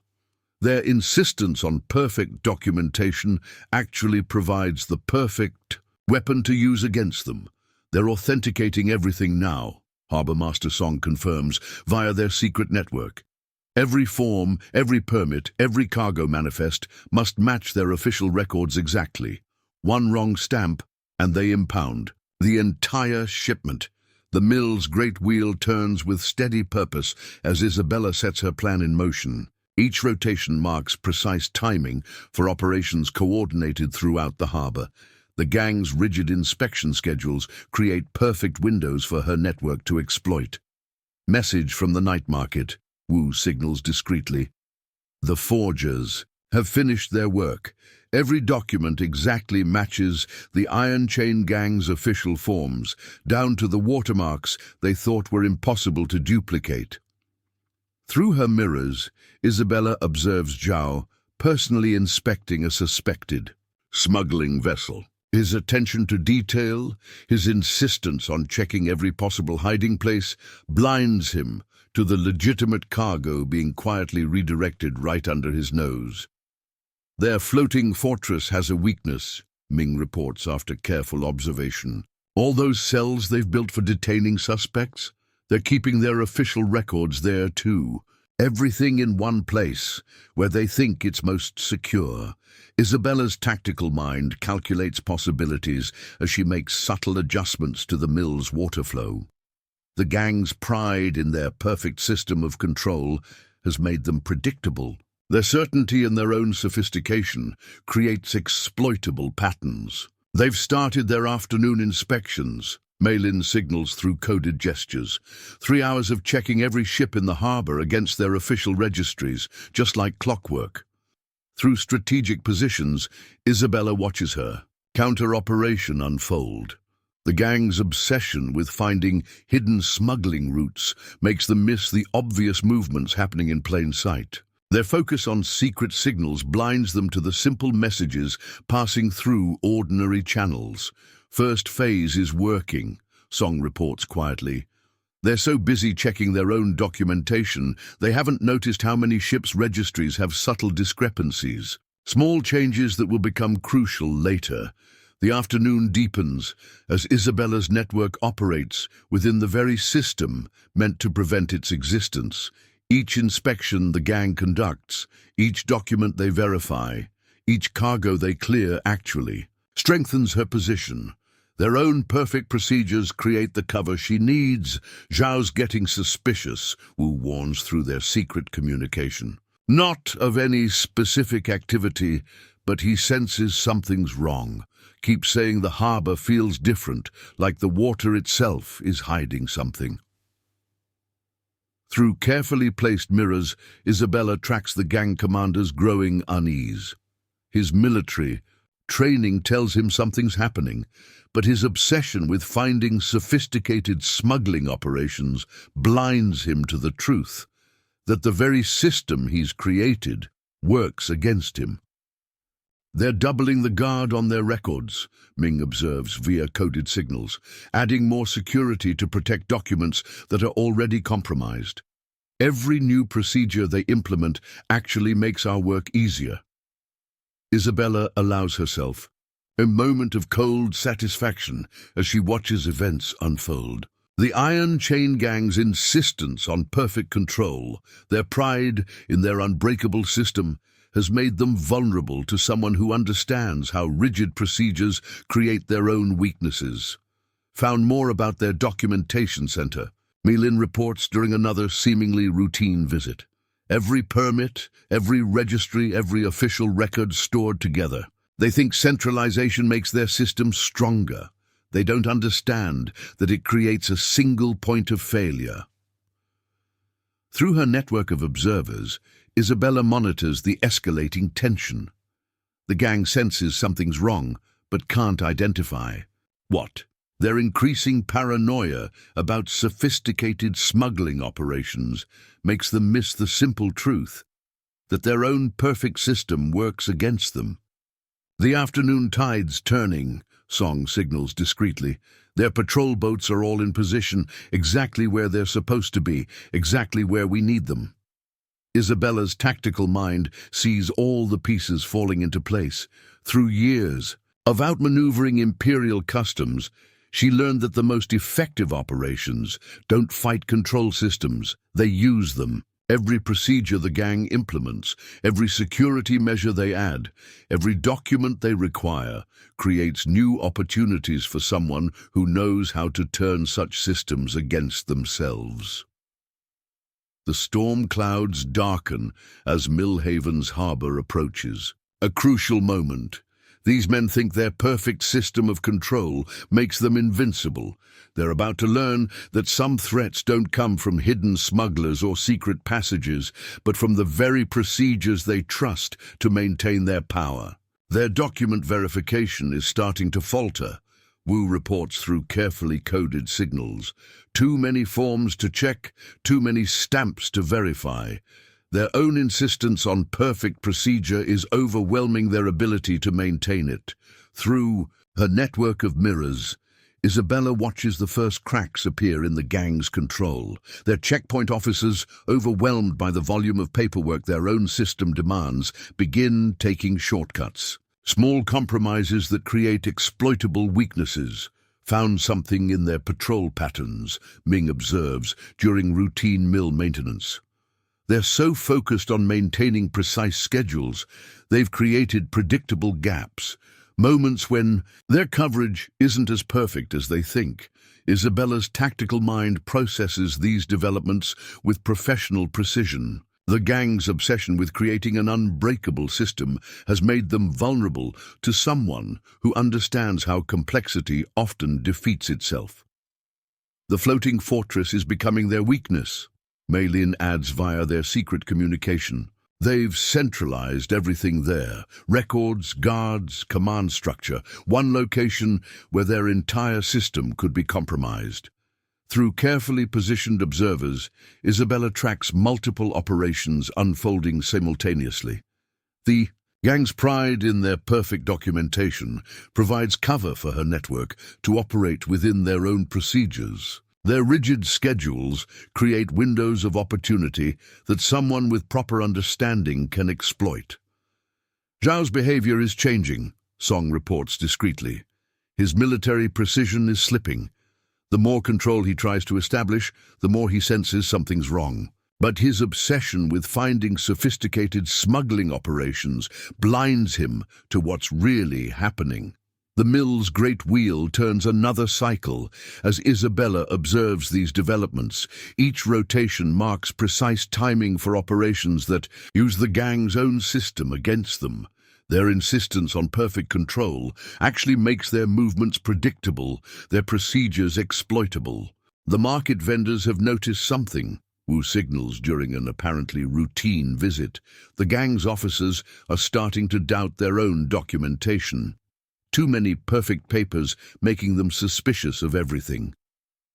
Their insistence on perfect documentation actually provides the perfect weapon to use against them. They're authenticating everything now, Harbour Master Song confirms, via their secret network. Every form, every permit, every cargo manifest must match their official records exactly. One wrong stamp, and they impound the entire shipment. The mill's great wheel turns with steady purpose as Isabella sets her plan in motion. Each rotation marks precise timing for operations coordinated throughout the harbor. The gang's rigid inspection schedules create perfect windows for her network to exploit. Message from the night market, Wu signals discreetly. The forgers have finished their work. Every document exactly matches the Iron Chain Gang's official forms, down to the watermarks they thought were impossible to duplicate. Through her mirrors, Isabella observes Zhao personally inspecting a suspected smuggling vessel. His attention to detail, his insistence on checking every possible hiding place, blinds him to the legitimate cargo being quietly redirected right under his nose. Their floating fortress has a weakness, Ming reports after careful observation. All those cells they've built for detaining suspects, they're keeping their official records there too. Everything in one place, where they think it's most secure. Isabella's tactical mind calculates possibilities as she makes subtle adjustments to the mill's water flow. The gang's pride in their perfect system of control has made them predictable. Their certainty in their own sophistication creates exploitable patterns. They've started their afternoon inspections, mail-in signals through coded gestures. 3 hours of checking every ship in the harbor against their official registries, just like clockwork. Through strategic positions, Isabella watches her counter-operation unfold. The gang's obsession with finding hidden smuggling routes makes them miss the obvious movements happening in plain sight. Their focus on secret signals blinds them to the simple messages passing through ordinary channels. First phase is working, Song reports quietly. They're so busy checking their own documentation, they haven't noticed how many ships' registries have subtle discrepancies. Small changes that will become crucial later. The afternoon deepens as Isabella's network operates within the very system meant to prevent its existence. Each inspection the gang conducts, each document they verify, each cargo they clear actually, strengthens her position. Their own perfect procedures create the cover she needs. Zhao's getting suspicious, Wu warns through their secret communication. Not of any specific activity, but he senses something's wrong. Keeps saying the harbor feels different, like the water itself is hiding something. Through carefully placed mirrors, Isabella tracks the gang commander's growing unease. His military training tells him something's happening, but his obsession with finding sophisticated smuggling operations blinds him to the truth that the very system he's created works against him. They're doubling the guard on their records, Ming observes via coded signals, adding more security to protect documents that are already compromised. Every new procedure they implement actually makes our work easier. Isabella allows herself a moment of cold satisfaction as she watches events unfold. The Iron Chain Gang's insistence on perfect control, their pride in their unbreakable system, has made them vulnerable to someone who understands how rigid procedures create their own weaknesses. Found more about their documentation center, Milin reports during another seemingly routine visit. Every permit, every registry, every official record stored together. They think centralization makes their system stronger. They don't understand that it creates a single point of failure. Through her network of observers, Isabella monitors the escalating tension. The gang senses something's wrong, but can't identify what. Their increasing paranoia about sophisticated smuggling operations makes them miss the simple truth that their own perfect system works against them. The afternoon tide's turning, Song signals discreetly. Their patrol boats are all in position, exactly where they're supposed to be, exactly where we need them. Isabella's tactical mind sees all the pieces falling into place. Through years of outmaneuvering imperial customs, she learned that the most effective operations don't fight control systems, they use them. Every procedure the gang implements, every security measure they add, every document they require, creates new opportunities for someone who knows how to turn such systems against themselves. The storm clouds darken as Millhaven's harbor approaches. A crucial moment. These men think their perfect system of control makes them invincible. They're about to learn that some threats don't come from hidden smugglers or secret passages, but from the very procedures they trust to maintain their power. Their document verification is starting to falter. Wu reports through carefully coded signals. Too many forms to check, too many stamps to verify. Their own insistence on perfect procedure is overwhelming their ability to maintain it. Through her network of mirrors, Isabella watches the first cracks appear in the gang's control. Their checkpoint officers, overwhelmed by the volume of paperwork their own system demands, begin taking shortcuts. Small compromises that create exploitable weaknesses. Found something in their patrol patterns, Ming observes, during routine mill maintenance. They're so focused on maintaining precise schedules, they've created predictable gaps, moments when their coverage isn't as perfect as they think. Isabella's tactical mind processes these developments with professional precision. The gang's obsession with creating an unbreakable system has made them vulnerable to someone who understands how complexity often defeats itself. The floating fortress is becoming their weakness. Mei Lin adds via their secret communication. They've centralized everything there. Records, guards, command structure. One location where their entire system could be compromised. Through carefully positioned observers, Isabella tracks multiple operations unfolding simultaneously. The gang's pride in their perfect documentation provides cover for her network to operate within their own procedures. Their rigid schedules create windows of opportunity that someone with proper understanding can exploit. Zhao's behavior is changing, Song reports discreetly. His military precision is slipping. The more control he tries to establish, the more he senses something's wrong. But his obsession with finding sophisticated smuggling operations blinds him to what's really happening. The mill's great wheel turns another cycle as Isabella observes these developments. Each rotation marks precise timing for operations that use the gang's own system against them. Their insistence on perfect control actually makes their movements predictable, their procedures exploitable. The market vendors have noticed something, Wu signals during an apparently routine visit. The gang's officers are starting to doubt their own documentation. Too many perfect papers, making them suspicious of everything.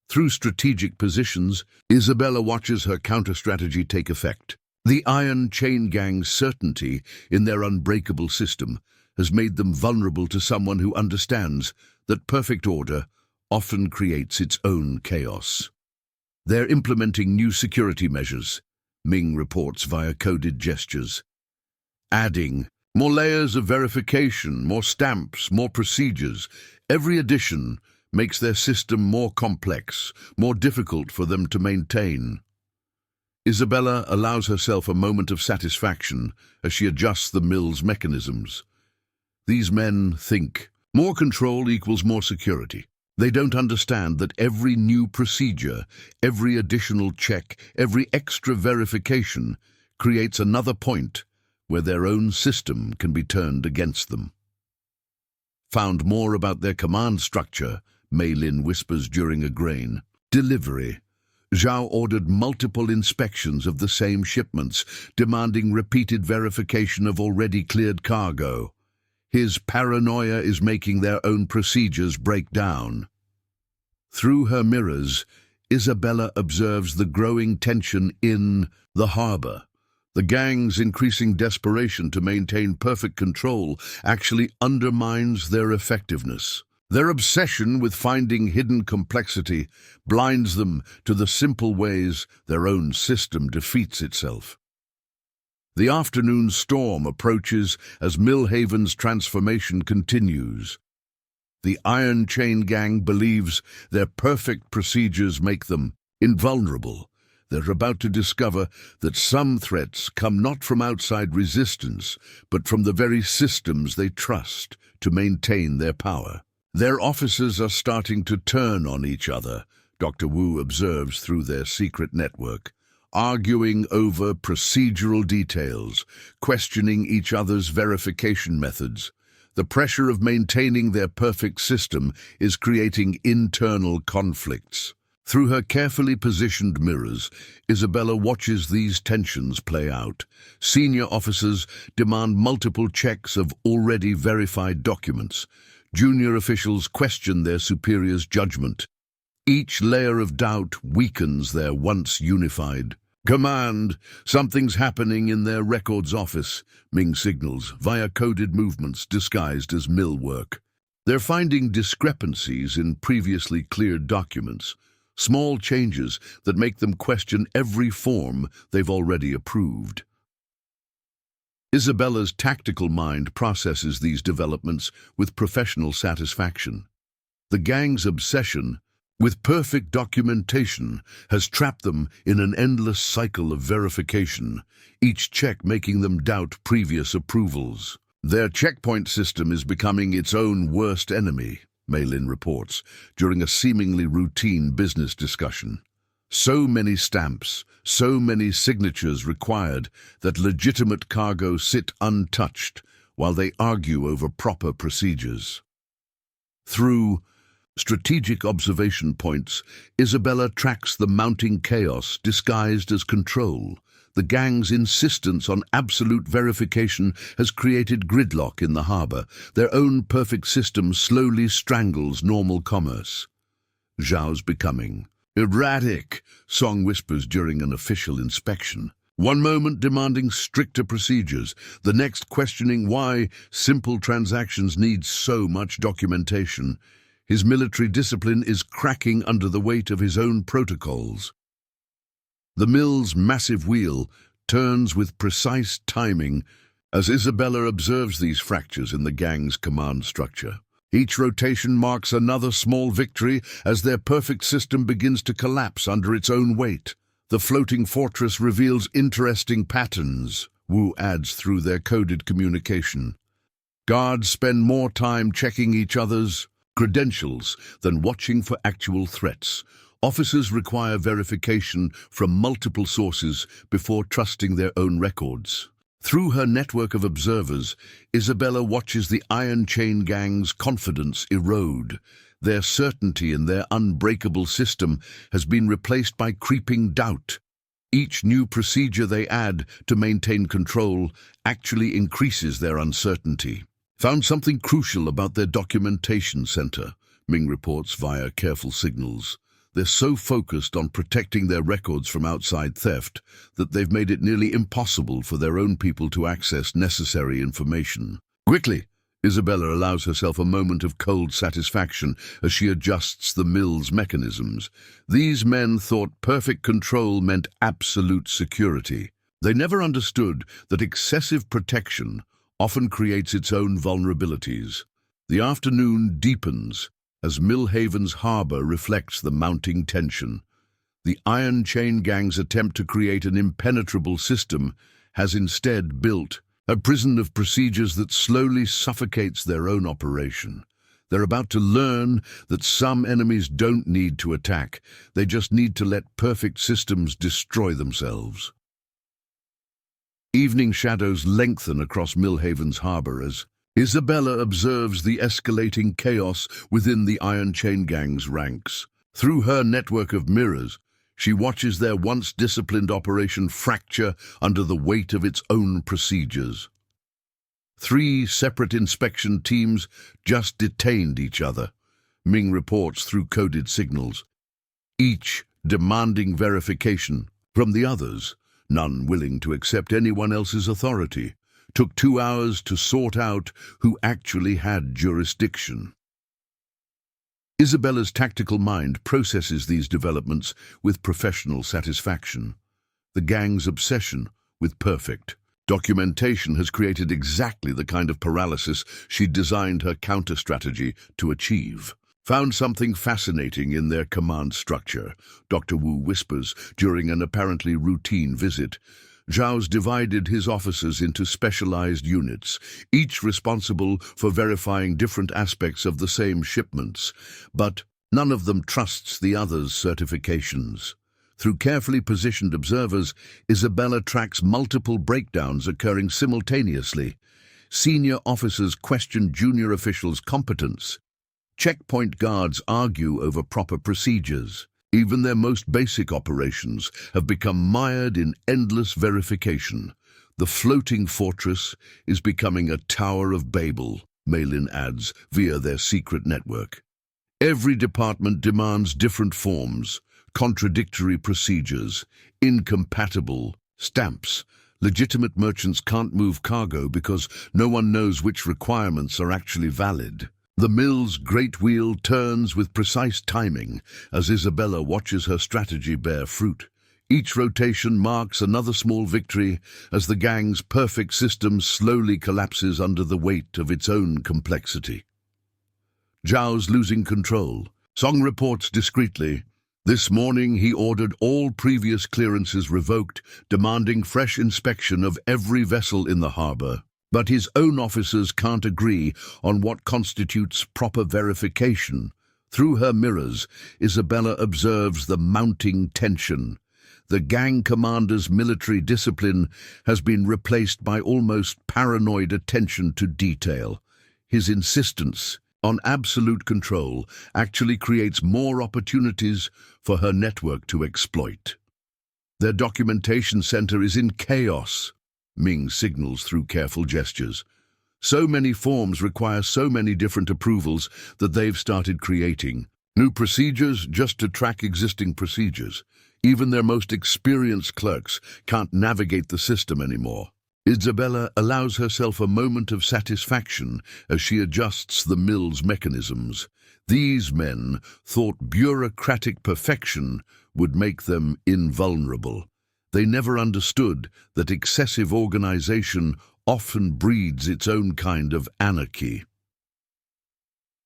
Through strategic positions, Isabella watches her counter-strategy take effect. The Iron Chain Gang's certainty in their unbreakable system has made them vulnerable to someone who understands that perfect order often creates its own chaos. They're implementing new security measures, Ming reports via coded gestures. Adding more layers of verification, more stamps, more procedures. Every addition makes their system more complex, more difficult for them to maintain. Isabella allows herself a moment of satisfaction as she adjusts the mill's mechanisms. These men think more control equals more security. They don't understand that every new procedure, every additional check, every extra verification creates another point where their own system can be turned against them. Found more about their command structure, Mei Lin whispers during a grain delivery. Zhao ordered multiple inspections of the same shipments, demanding repeated verification of already cleared cargo. His paranoia is making their own procedures break down. Through her mirrors, Isabella observes the growing tension in the harbor. The gang's increasing desperation to maintain perfect control actually undermines their effectiveness. Their obsession with finding hidden complexity blinds them to the simple ways their own system defeats itself. The afternoon storm approaches as Millhaven's transformation continues. The Iron Chain Gang believes their perfect procedures make them invulnerable. They're about to discover that some threats come not from outside resistance, but from the very systems they trust to maintain their power. Their officers are starting to turn on each other, Dr. Wu observes through their secret network, arguing over procedural details, questioning each other's verification methods. The pressure of maintaining their perfect system is creating internal conflicts. Through her carefully positioned mirrors, Isabella watches these tensions play out. Senior officers demand multiple checks of already verified documents. Junior officials question their superiors' judgment. Each layer of doubt weakens their once unified. "Command, something's happening in their records office," Ming signals via coded movements disguised as mill work. They're finding discrepancies in previously cleared documents, small changes that make them question every form they've already approved. Isabella's tactical mind processes these developments with professional satisfaction. The gang's obsession with perfect documentation has trapped them in an endless cycle of verification, each check making them doubt previous approvals. Their checkpoint system is becoming its own worst enemy, Maylin reports, during a seemingly routine business discussion. So many stamps, so many signatures required that legitimate cargo sit untouched while they argue over proper procedures. Through strategic observation points, Isabella tracks the mounting chaos disguised as control. The gang's insistence on absolute verification has created gridlock in the harbor. Their own perfect system slowly strangles normal commerce. Zhao's becoming erratic, Song whispers during an official inspection. One moment demanding stricter procedures, the next questioning why simple transactions need so much documentation. His military discipline is cracking under the weight of his own protocols. The mill's massive wheel turns with precise timing as Isabella observes these fractures in the gang's command structure. Each rotation marks another small victory as their perfect system begins to collapse under its own weight. The floating fortress reveals interesting patterns, Wu adds through their coded communication. Guards spend more time checking each other's credentials than watching for actual threats. Officers require verification from multiple sources before trusting their own records. Through her network of observers, Isabella watches the Iron Chain Gang's confidence erode. Their certainty in their unbreakable system has been replaced by creeping doubt. Each new procedure they add to maintain control actually increases their uncertainty. "Found something crucial about their documentation center," Ming reports via careful signals. They're so focused on protecting their records from outside theft that they've made it nearly impossible for their own people to access necessary information. Quickly, Isabella allows herself a moment of cold satisfaction as she adjusts the mill's mechanisms. These men thought perfect control meant absolute security. They never understood that excessive protection often creates its own vulnerabilities. The afternoon deepens as Millhaven's harbor reflects the mounting tension. The Iron Chain Gang's attempt to create an impenetrable system has instead built a prison of procedures that slowly suffocates their own operation. They're about to learn that some enemies don't need to attack, they just need to let perfect systems destroy themselves. Evening shadows lengthen across Millhaven's harbor as Isabella observes the escalating chaos within the Iron Chain Gang's ranks. Through her network of mirrors, she watches their once disciplined operation fracture under the weight of its own procedures. 3 separate inspection teams just detained each other, Ming reports through coded signals, each demanding verification from the others, none willing to accept anyone else's authority. Took 2 hours to sort out who actually had jurisdiction. Isabella's tactical mind processes these developments with professional satisfaction. The gang's obsession with perfect documentation has created exactly the kind of paralysis she'd designed her counter-strategy to achieve. Found something fascinating in their command structure, Dr. Wu whispers during an apparently routine visit. Zhao's divided his officers into specialized units, each responsible for verifying different aspects of the same shipments, but none of them trusts the other's certifications. Through carefully positioned observers, Isabella tracks multiple breakdowns occurring simultaneously. Senior officers question junior officials' competence. Checkpoint guards argue over proper procedures. Even their most basic operations have become mired in endless verification. The floating fortress is becoming a Tower of Babel, Malin adds, via their secret network. Every department demands different forms, contradictory procedures, incompatible stamps. Legitimate merchants can't move cargo because no one knows which requirements are actually valid. The mill's great wheel turns with precise timing as Isabella watches her strategy bear fruit. Each rotation marks another small victory as the gang's perfect system slowly collapses under the weight of its own complexity. Zhao's losing control. Song reports discreetly. This morning he ordered all previous clearances revoked, demanding fresh inspection of every vessel in the harbor. But his own officers can't agree on what constitutes proper verification. Through her mirrors, Isabella observes the mounting tension. The gang commander's military discipline has been replaced by almost paranoid attention to detail. His insistence on absolute control actually creates more opportunities for her network to exploit. Their documentation center is in chaos, Ming signals through careful gestures. So many forms require so many different approvals that they've started creating new procedures just to track existing procedures. Even their most experienced clerks can't navigate the system anymore. Isabella allows herself a moment of satisfaction as she adjusts the mill's mechanisms. These men thought bureaucratic perfection would make them invulnerable. They never understood that excessive organization often breeds its own kind of anarchy.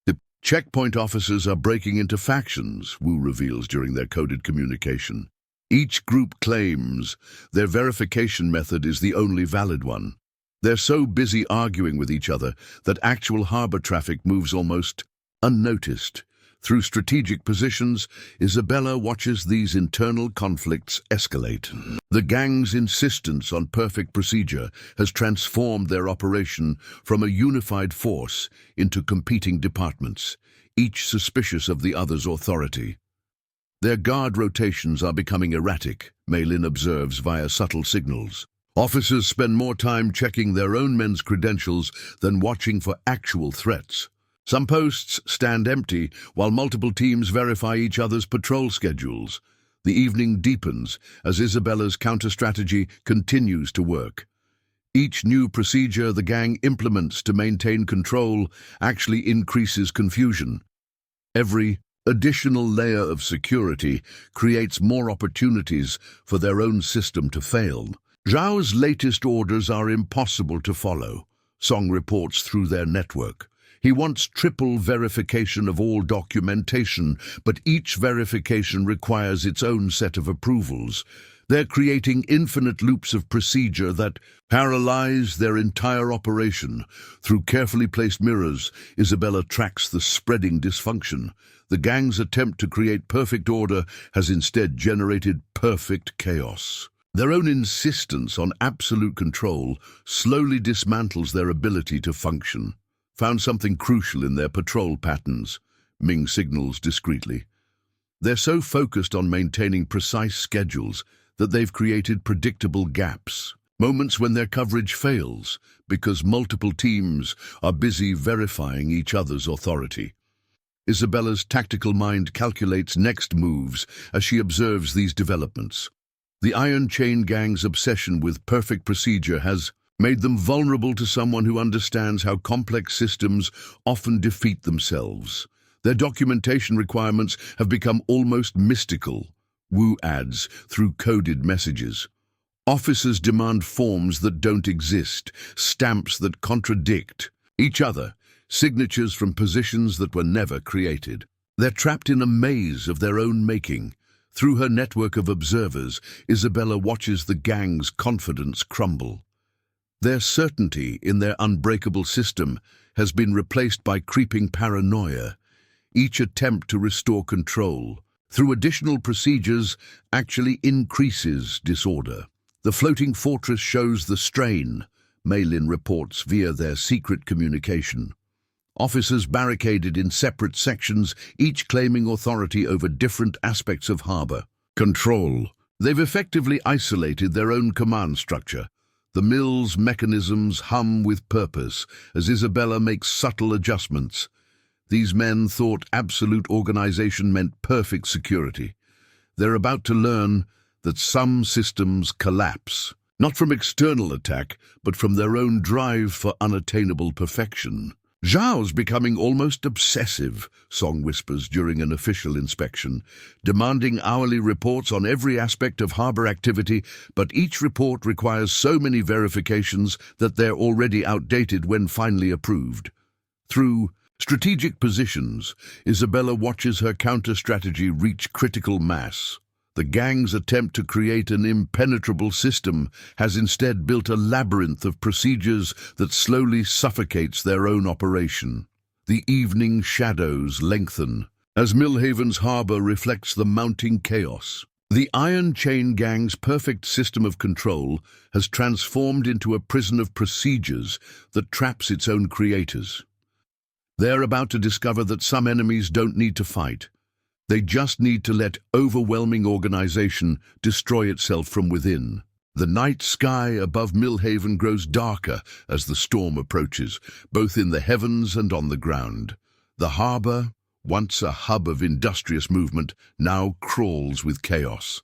The checkpoint officers are breaking into factions, Wu reveals during their coded communication. Each group claims their verification method is the only valid one. They're so busy arguing with each other that actual harbor traffic moves almost unnoticed. Through strategic positions, Isabella watches these internal conflicts escalate. The gang's insistence on perfect procedure has transformed their operation from a unified force into competing departments, each suspicious of the other's authority. Their guard rotations are becoming erratic, Malin observes via subtle signals. Officers spend more time checking their own men's credentials than watching for actual threats. Some posts stand empty while multiple teams verify each other's patrol schedules. The evening deepens as Isabella's counter-strategy continues to work. Each new procedure the gang implements to maintain control actually increases confusion. Every additional layer of security creates more opportunities for their own system to fail. Zhao's latest orders are impossible to follow, Song reports through their network. He wants triple verification of all documentation, but each verification requires its own set of approvals. They're creating infinite loops of procedure that paralyze their entire operation. Through carefully placed mirrors, Isabella tracks the spreading dysfunction. The gang's attempt to create perfect order has instead generated perfect chaos. Their own insistence on absolute control slowly dismantles their ability to function. Found something crucial in their patrol patterns, Ming signals discreetly. They're so focused on maintaining precise schedules that they've created predictable gaps, moments when their coverage fails because multiple teams are busy verifying each other's authority. Isabella's tactical mind calculates next moves as she observes these developments. The Iron Chain Gang's obsession with perfect procedure has made them vulnerable to someone who understands how complex systems often defeat themselves. Their documentation requirements have become almost mystical, Wu adds through coded messages. Officers demand forms that don't exist, stamps that contradict each other, signatures from positions that were never created. They're trapped in a maze of their own making. Through her network of observers, Isabella watches the gang's confidence crumble. Their certainty in their unbreakable system has been replaced by creeping paranoia. Each attempt to restore control through additional procedures actually increases disorder. The floating fortress shows the strain, Maylin reports via their secret communication. Officers barricaded in separate sections, each claiming authority over different aspects of harbor. Control. They've effectively isolated their own command structure. The mill's mechanisms hum with purpose as Isabella makes subtle adjustments. These men thought absolute organization meant perfect security. They're about to learn that some systems collapse, not from external attack, but from their own drive for unattainable perfection. Zhao's becoming almost obsessive, Song whispers during an official inspection, demanding hourly reports on every aspect of harbor activity, but each report requires so many verifications that they're already outdated when finally approved. Through strategic positions, Isabella watches her counter-strategy reach critical mass. The gang's attempt to create an impenetrable system has instead built a labyrinth of procedures that slowly suffocates their own operation. The evening shadows lengthen as Millhaven's harbor reflects the mounting chaos. The Iron Chain Gang's perfect system of control has transformed into a prison of procedures that traps its own creators. They're about to discover that some enemies don't need to fight. They just need to let overwhelming organization destroy itself from within. The night sky above Millhaven grows darker as the storm approaches, both in the heavens and on the ground. The harbor, once a hub of industrious movement, now crawls with chaos.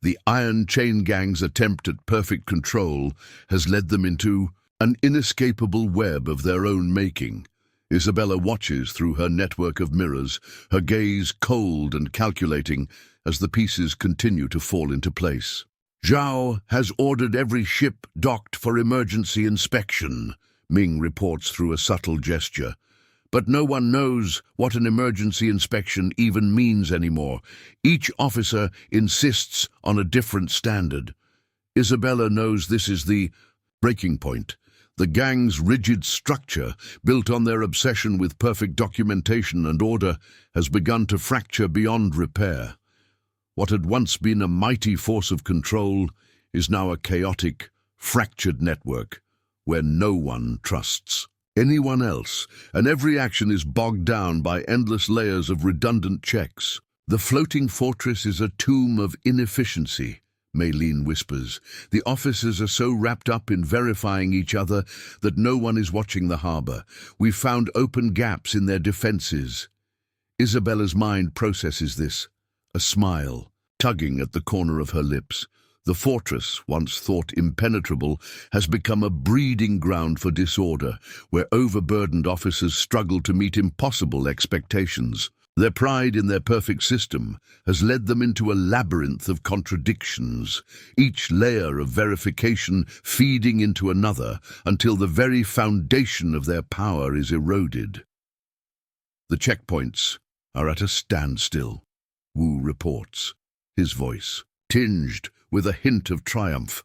The Iron Chain Gang's attempt at perfect control has led them into an inescapable web of their own making. Isabella watches through her network of mirrors, her gaze cold and calculating as the pieces continue to fall into place. Zhao has ordered every ship docked for emergency inspection, Ming reports through a subtle gesture. But no one knows what an emergency inspection even means anymore. Each officer insists on a different standard. Isabella knows this is the breaking point. The gang's rigid structure, built on their obsession with perfect documentation and order, has begun to fracture beyond repair. What had once been a mighty force of control is now a chaotic, fractured network where no one trusts anyone else, and every action is bogged down by endless layers of redundant checks. The floating fortress is a tomb of inefficiency, Maylin whispers. The officers are so wrapped up in verifying each other that no one is watching the harbor. We've found open gaps in their defenses. Isabella's mind processes this, a smile tugging at the corner of her lips. The fortress, once thought impenetrable, has become a breeding ground for disorder, where overburdened officers struggle to meet impossible expectations. Their pride in their perfect system has led them into a labyrinth of contradictions, each layer of verification feeding into another until the very foundation of their power is eroded. The checkpoints are at a standstill, Wu reports, his voice tinged with a hint of triumph.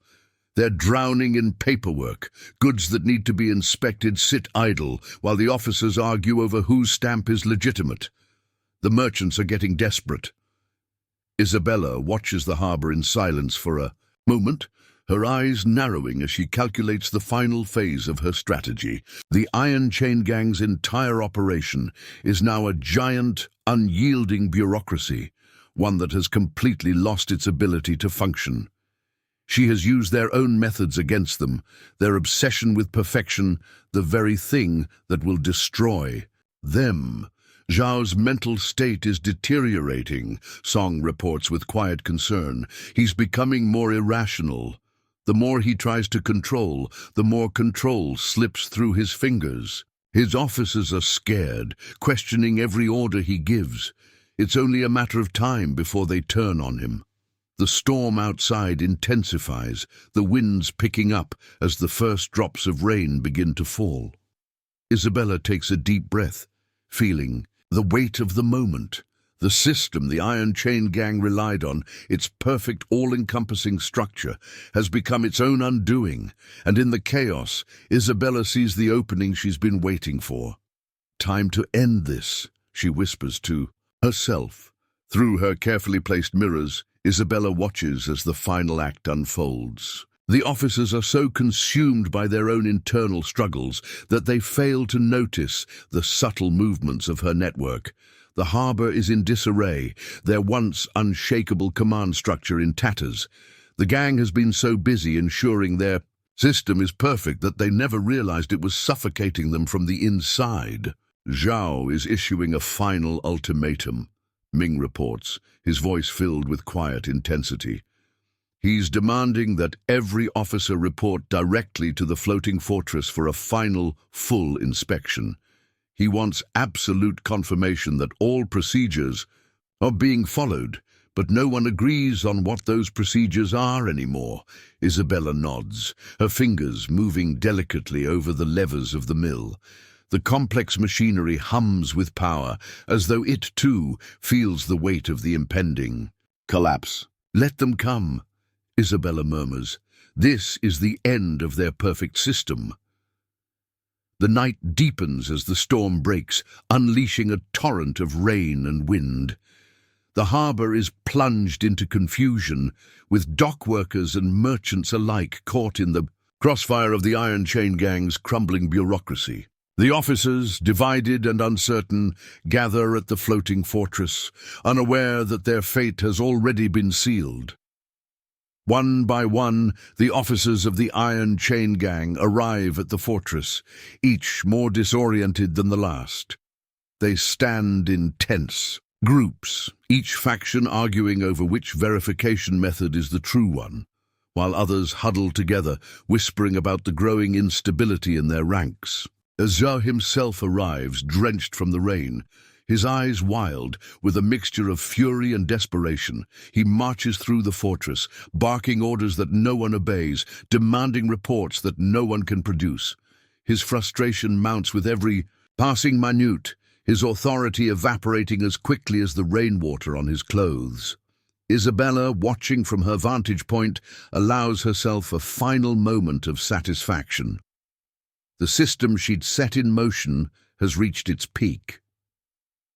They're drowning in paperwork. Goods that need to be inspected sit idle, while the officers argue over whose stamp is legitimate. The merchants are getting desperate. Isabella watches the harbor in silence for a moment, her eyes narrowing as she calculates the final phase of her strategy. The Iron Chain Gang's entire operation is now a giant, unyielding bureaucracy, one that has completely lost its ability to function. She has used their own methods against them, their obsession with perfection, the very thing that will destroy them. Zhao's mental state is deteriorating, Song reports with quiet concern. He's becoming more irrational. The more he tries to control, the more control slips through his fingers. His officers are scared, questioning every order he gives. It's only a matter of time before they turn on him. The storm outside intensifies, the winds picking up as the first drops of rain begin to fall. Isabella takes a deep breath, feeling the weight of the moment. The system the Iron Chain Gang relied on, its perfect all-encompassing structure, has become its own undoing, and in the chaos, Isabella sees the opening she's been waiting for. Time to end this, she whispers to herself. Through her carefully placed mirrors, Isabella watches as the final act unfolds. The officers are so consumed by their own internal struggles that they fail to notice the subtle movements of her network. The harbor is in disarray, their once unshakable command structure in tatters. The gang has been so busy ensuring their system is perfect that they never realized it was suffocating them from the inside. Zhao is issuing a final ultimatum, Ming reports, his voice filled with quiet intensity. He's demanding that every officer report directly to the floating fortress for a final, full inspection. He wants absolute confirmation that all procedures are being followed, but no one agrees on what those procedures are anymore. Isabella nods, her fingers moving delicately over the levers of the mill. The complex machinery hums with power, as though it, too, feels the weight of the impending collapse. "Let them come," Isabella murmurs. "This is the end of their perfect system." The night deepens as the storm breaks, unleashing a torrent of rain and wind. The harbor is plunged into confusion, with dock workers and merchants alike caught in the crossfire of the Iron Chain Gang's crumbling bureaucracy. The officers, divided and uncertain, gather at the floating fortress, unaware that their fate has already been sealed. One by one, the officers of the Iron Chain Gang arrive at the fortress, each more disoriented than the last. They stand in tense groups, each faction arguing over which verification method is the true one, while others huddle together, whispering about the growing instability in their ranks. As Zhao himself arrives, drenched from the rain, his eyes wild, with a mixture of fury and desperation, he marches through the fortress, barking orders that no one obeys, demanding reports that no one can produce. His frustration mounts with every passing minute, his authority evaporating as quickly as the rainwater on his clothes. Isabella, watching from her vantage point, allows herself a final moment of satisfaction. The system she'd set in motion has reached its peak.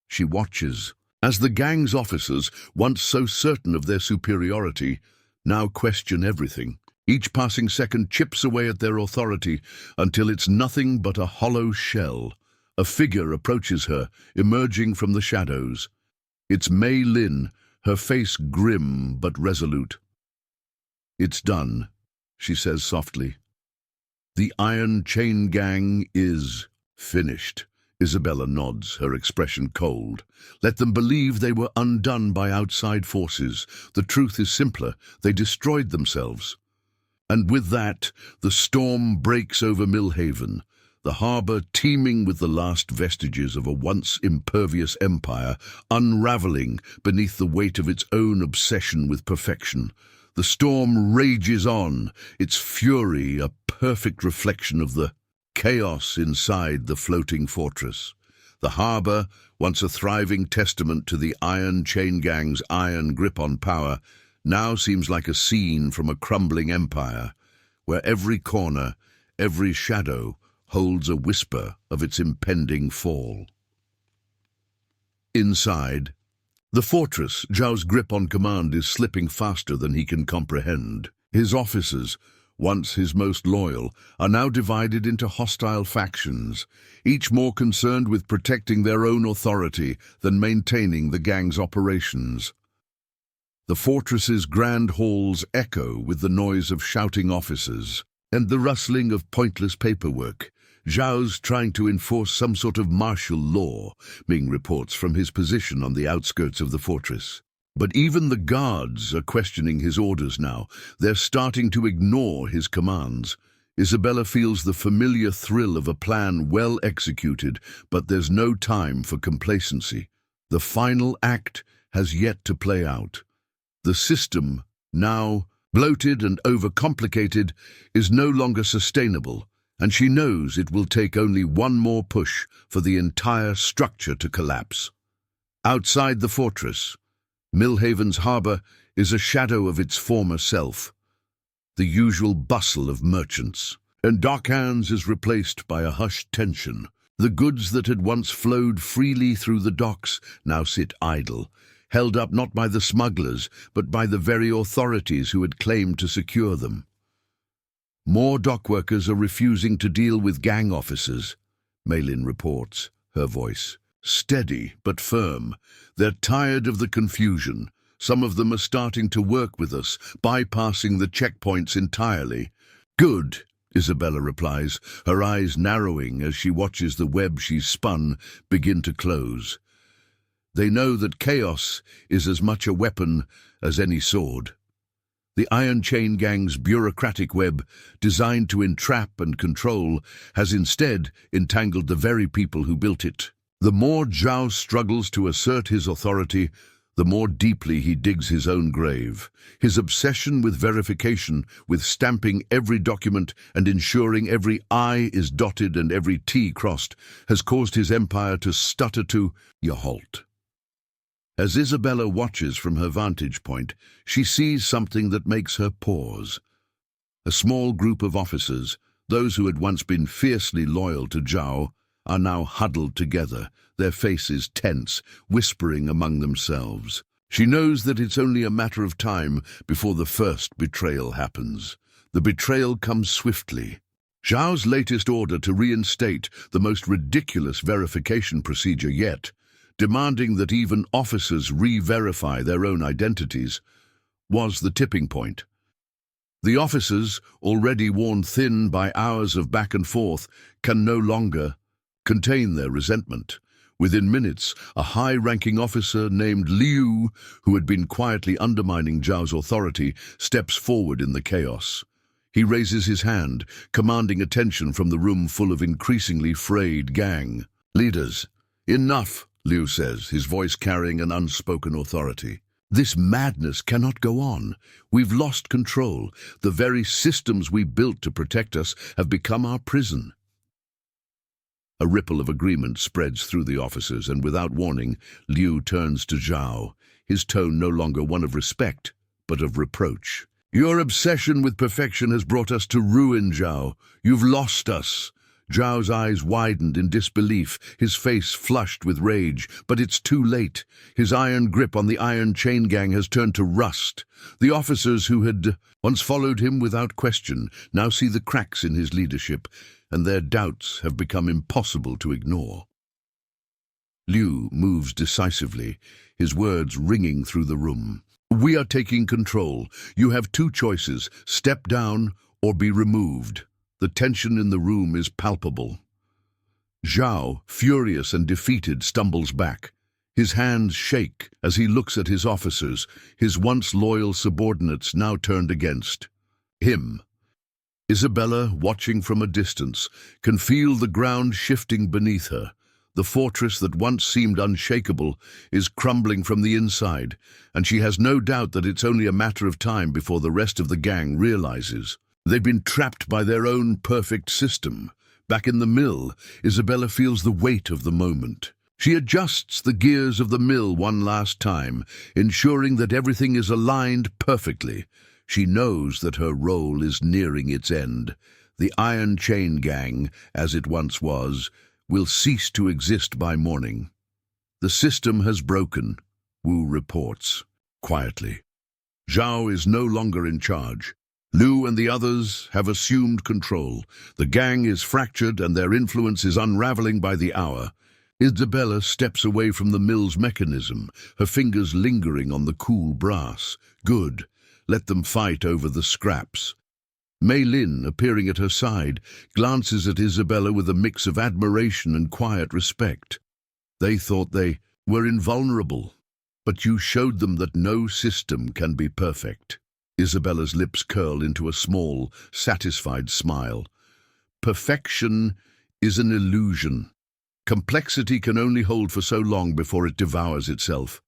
She watches as the gang's officers, once so certain of their superiority, now question everything. Each passing second chips away at their authority until it's nothing but a hollow shell. A figure approaches her, emerging from the shadows. It's Mei Lin, her face grim but resolute. "It's done," she says softly. "The Iron Chain Gang is finished." Isabella nods, her expression cold. "Let them believe they were undone by outside forces. The truth is simpler. They destroyed themselves." And with that, the storm breaks over Millhaven, the harbor teeming with the last vestiges of a once impervious empire, unraveling beneath the weight of its own obsession with perfection. The storm rages on, its fury a perfect reflection of the chaos inside the floating fortress. The harbor, once a thriving testament to the Iron Chain Gang's iron grip on power, now seems like a scene from a crumbling empire, where every corner, every shadow, holds a whisper of its impending fall. Inside the fortress, Zhao's grip on command is slipping faster than he can comprehend. His officers, once his most loyal, are now divided into hostile factions, each more concerned with protecting their own authority than maintaining the gang's operations. The fortress's grand halls echo with the noise of shouting officers and the rustling of pointless paperwork. Zhao's trying to enforce some sort of martial law, Ming reports from his position on the outskirts of the fortress. But even the guards are questioning his orders now. They're starting to ignore his commands. Isabella feels the familiar thrill of a plan well executed, but there's no time for complacency. The final act has yet to play out. The system, now bloated and overcomplicated, is no longer sustainable, and she knows it will take only one more push for the entire structure to collapse. Outside the fortress, Millhaven's harbour is a shadow of its former self. The usual bustle of merchants and dockhands is replaced by a hushed tension. The goods that had once flowed freely through the docks now sit idle, held up not by the smugglers, but by the very authorities who had claimed to secure them. More dockworkers are refusing to deal with gang officers, Maylin reports, her voice steady but firm. They're tired of the confusion. Some of them are starting to work with us, bypassing the checkpoints entirely. Good, Isabella replies, her eyes narrowing as she watches the web she's spun begin to close. They know that chaos is as much a weapon as any sword. The Iron Chain Gang's bureaucratic web, designed to entrap and control, has instead entangled the very people who built it. The more Zhao struggles to assert his authority, the more deeply he digs his own grave. His obsession with verification, with stamping every document and ensuring every I is dotted and every T crossed, has caused his empire to stutter to a halt. As Isabella watches from her vantage point, she sees something that makes her pause. A small group of officers, those who had once been fiercely loyal to Zhao, are now huddled together, their faces tense, whispering among themselves. She knows that it's only a matter of time before the first betrayal happens. The betrayal comes swiftly. Zhao's latest order to reinstate the most ridiculous verification procedure yet, demanding that even officers re-verify their own identities, was the tipping point. The officers, already worn thin by hours of back and forth, can no longer contain their resentment. Within minutes, a high-ranking officer named Liu, who had been quietly undermining Zhao's authority, steps forward in the chaos. He raises his hand, commanding attention from the room full of increasingly frayed gang. "Leaders, enough," Liu says, his voice carrying an unspoken authority. "This madness cannot go on. We've lost control. The very systems we built to protect us have become our prison." A ripple of agreement spreads through the officers, and without warning, Liu turns to Zhao, his tone no longer one of respect, but of reproach. "Your obsession with perfection has brought us to ruin, Zhao. You've lost us." Zhao's eyes widened in disbelief, his face flushed with rage, but it's too late. His iron grip on the Iron Chain Gang has turned to rust. The officers who had once followed him without question now see the cracks in his leadership, and their doubts have become impossible to ignore. Liu moves decisively, his words ringing through the room. "We are taking control. You have two choices: step down or be removed." The tension in the room is palpable. Zhao, furious and defeated, stumbles back. His hands shake as he looks at his officers, his once loyal subordinates now turned against him. Isabella, watching from a distance, can feel the ground shifting beneath her. The fortress that once seemed unshakable is crumbling from the inside, and she has no doubt that it's only a matter of time before the rest of the gang realizes. They've been trapped by their own perfect system. Back in the mill, Isabella feels the weight of the moment. She adjusts the gears of the mill one last time, ensuring that everything is aligned perfectly. She knows that her role is nearing its end. The Iron Chain Gang, as it once was, will cease to exist by morning. "The system has broken," Wu reports, quietly. "Zhao is no longer in charge. Liu and the others have assumed control. The gang is fractured and their influence is unraveling by the hour." Isabella steps away from the mill's mechanism, her fingers lingering on the cool brass. Good. Let them fight over the scraps. Mei Lin, appearing at her side, glances at Isabella with a mix of admiration and quiet respect. "They thought they were invulnerable, but you showed them that no system can be perfect." Isabella's lips curl into a small, satisfied smile. "Perfection is an illusion. Complexity can only hold for so long before it devours itself.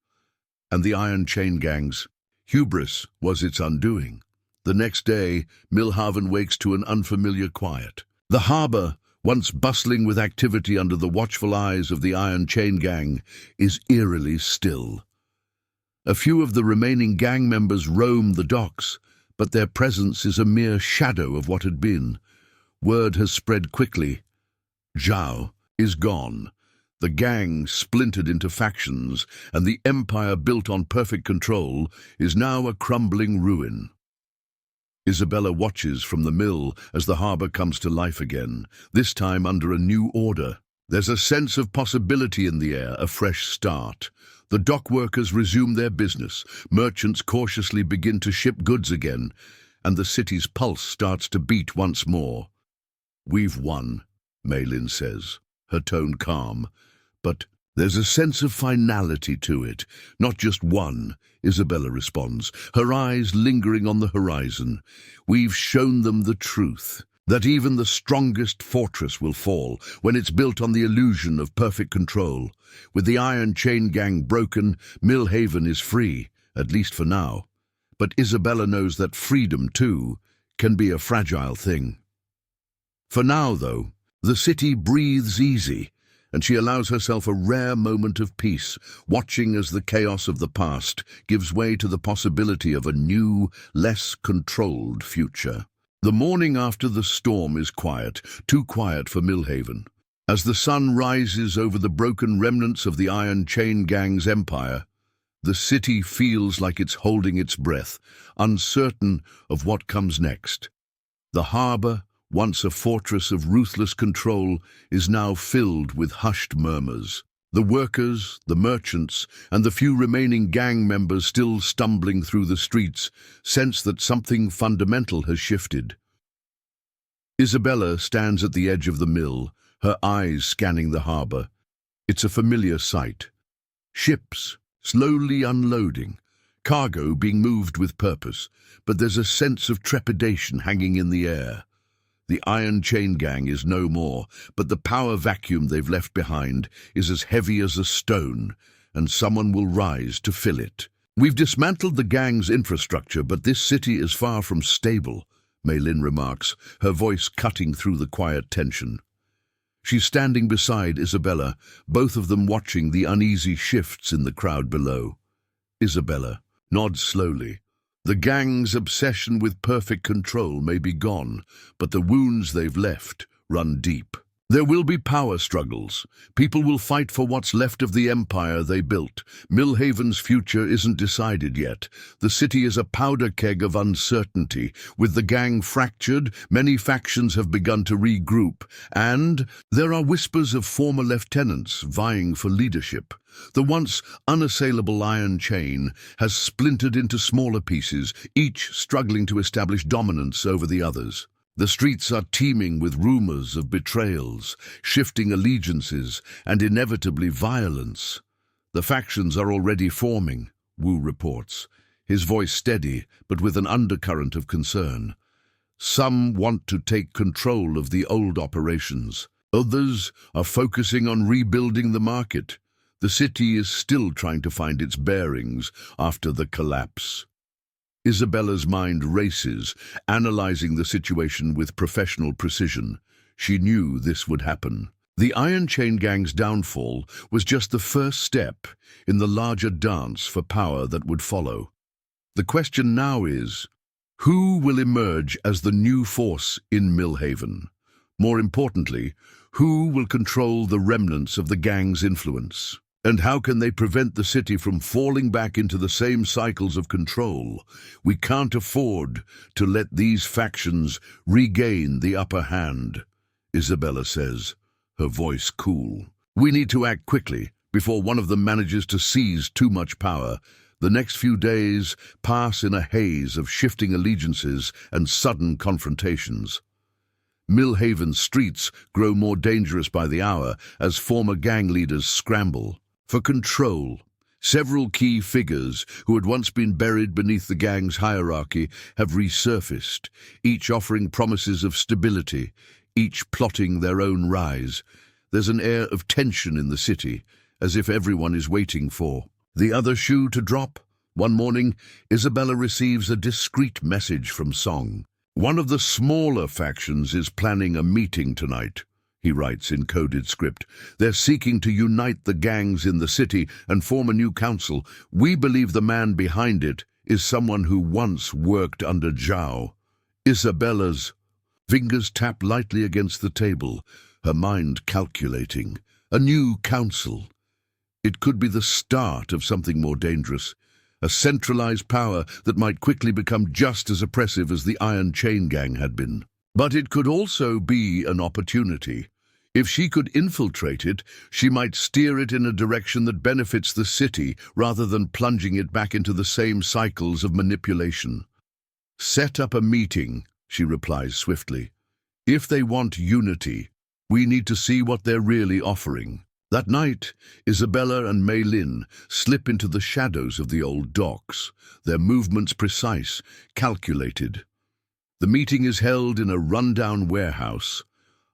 And the Iron Chain Gang's hubris was its undoing. The next day, Millhaven wakes to an unfamiliar quiet. The harbour, once bustling with activity under the watchful eyes of the Iron Chain Gang, is eerily still. A few of the remaining gang members roam the docks, but their presence is a mere shadow of what had been. Word has spread quickly. Zhao is gone. The gang splintered into factions, and the empire built on perfect control is now a crumbling ruin. Isabella watches from the mill as the harbour comes to life again, this time under a new order. There's a sense of possibility in the air, a fresh start. The dock workers resume their business, merchants cautiously begin to ship goods again, and the city's pulse starts to beat once more. "We've won," Maylin says, her tone calm. "But there's a sense of finality to it. Not just one," Isabella responds, her eyes lingering on the horizon. "We've shown them the truth, that even the strongest fortress will fall when it's built on the illusion of perfect control. With the Iron Chain Gang broken, Millhaven is free, at least for now. But Isabella knows that freedom, too, can be a fragile thing. For now, though, the city breathes easy, and she allows herself a rare moment of peace, watching as the chaos of the past gives way to the possibility of a new, less controlled future. The morning after the storm is quiet, too quiet for Millhaven. As the sun rises over the broken remnants of the Iron Chain Gang's empire, the city feels like it's holding its breath, uncertain of what comes next. The harbour, once a fortress of ruthless control, is now filled with hushed murmurs. The workers, the merchants, and the few remaining gang members still stumbling through the streets sense that something fundamental has shifted. Isabella stands at the edge of the mill, her eyes scanning the harbour. It's a familiar sight. Ships, slowly unloading, cargo being moved with purpose, but there's a sense of trepidation hanging in the air. The Iron Chain Gang is no more, but the power vacuum they've left behind is as heavy as a stone, and someone will rise to fill it. "We've dismantled the gang's infrastructure, but this city is far from stable," Maylin remarks, her voice cutting through the quiet tension. She's standing beside Isabella, both of them watching the uneasy shifts in the crowd below. Isabella nods slowly. The gang's obsession with perfect control may be gone, but the wounds they've left run deep. There will be power struggles. People will fight for what's left of the empire they built. Millhaven's future isn't decided yet. The city is a powder keg of uncertainty. With the gang fractured, many factions have begun to regroup, and there are whispers of former lieutenants vying for leadership. The once unassailable Iron Chain has splintered into smaller pieces, each struggling to establish dominance over the others. The streets are teeming with rumors of betrayals, shifting allegiances, and inevitably violence. The factions are already forming, Wu reports, his voice steady but with an undercurrent of concern. Some want to take control of the old operations. Others are focusing on rebuilding the market. The city is still trying to find its bearings after the collapse. Isabella's mind races, analyzing the situation with professional precision. She knew this would happen. The Iron Chain Gang's downfall was just the first step in the larger dance for power that would follow. The question now is, who will emerge as the new force in Millhaven? More importantly, who will control the remnants of the gang's influence? And how can they prevent the city from falling back into the same cycles of control? We can't afford to let these factions regain the upper hand, Isabella says, her voice cool. We need to act quickly before one of them manages to seize too much power. The next few days pass in a haze of shifting allegiances and sudden confrontations. Millhaven's streets grow more dangerous by the hour as former gang leaders scramble for control. Several key figures who had once been buried beneath the gang's hierarchy have resurfaced, each offering promises of stability, each plotting their own rise. There's an air of tension in the city, as if everyone is waiting for the other shoe to drop. One morning, Isabella receives a discreet message from Song. One of the smaller factions is planning a meeting tonight, he writes in coded script. They're seeking to unite the gangs in the city and form a new council. We believe the man behind it is someone who once worked under Zhao. Isabella's fingers tap lightly against the table, her mind calculating. A new council. It could be the start of something more dangerous. A centralized power that might quickly become just as oppressive as the Iron Chain Gang had been. But it could also be an opportunity. If she could infiltrate it, she might steer it in a direction that benefits the city rather than plunging it back into the same cycles of manipulation. Set up a meeting, she replies swiftly. If they want unity, we need to see what they're really offering. That night, Isabella and Mei Lin slip into the shadows of the old docks, their movements precise, calculated. The meeting is held in a rundown warehouse,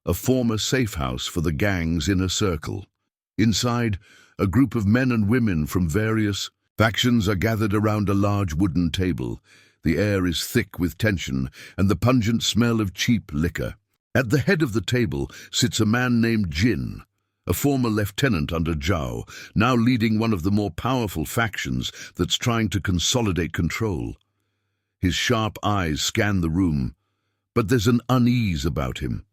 a former safe house for the gang's inner circle. Inside, a group of men and women from various factions are gathered around a large wooden table. The air is thick with tension and the pungent smell of cheap liquor. At the head of the table sits a man named Jin, a former lieutenant under Zhao, now leading one of the more powerful factions that's trying to consolidate control. His sharp eyes scan the room, but there's an unease about him,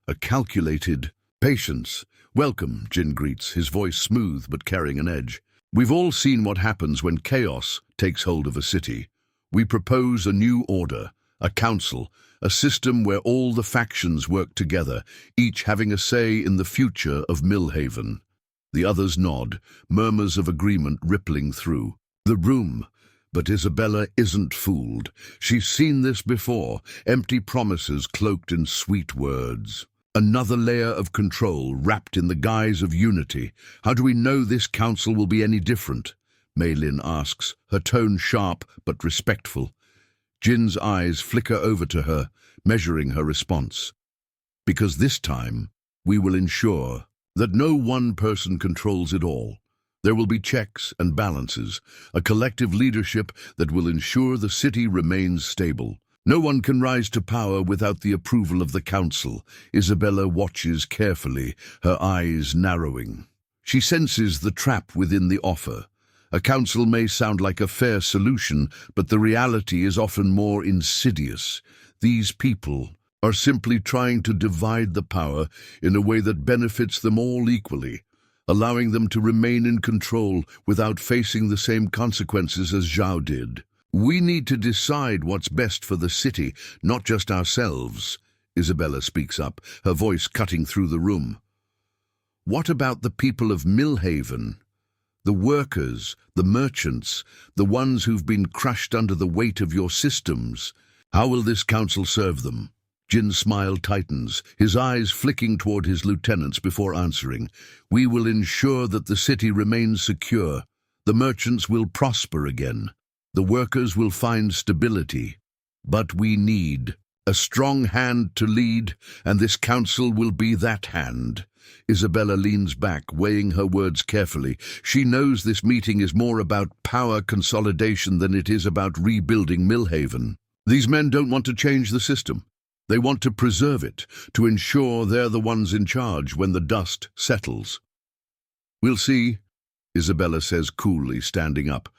a calculated patience. Welcome, Jin greets, his voice smooth but carrying an edge. We've all seen what happens when chaos takes hold of a city. We propose a new order, a council, a system where all the factions work together, each having a say in the future of Millhaven. The others nod, murmurs of agreement rippling through the room. But Isabella isn't fooled. She's seen this before, empty promises cloaked in sweet words. Another layer of control wrapped in the guise of unity. How do we know this council will be any different? Mei Lin asks, her tone sharp but respectful. Jin's eyes flicker over to her, measuring her response. Because this time, we will ensure that no one person controls it all. There will be checks and balances, a collective leadership that will ensure the city remains stable. No one can rise to power without the approval of the council. Isabella watches carefully, her eyes narrowing. She senses the trap within the offer. A council may sound like a fair solution, but the reality is often more insidious. These people are simply trying to divide the power in a way that benefits them all equally, allowing them to remain in control without facing the same consequences as Zhao did. We need to decide what's best for the city, not just ourselves. Isabella speaks up, her voice cutting through the room. What about the people of Millhaven? The workers, the merchants, the ones who've been crushed under the weight of your systems. How will this council serve them? Jin's smile tightens, his eyes flicking toward his lieutenants before answering. We will ensure that the city remains secure. The merchants will prosper again. The workers will find stability. But we need a strong hand to lead, and this council will be that hand. Isabella leans back, weighing her words carefully. She knows this meeting is more about power consolidation than it is about rebuilding Millhaven. These men don't want to change the system. They want to preserve it, to ensure they're the ones in charge when the dust settles. We'll see, Isabella says coolly, standing up.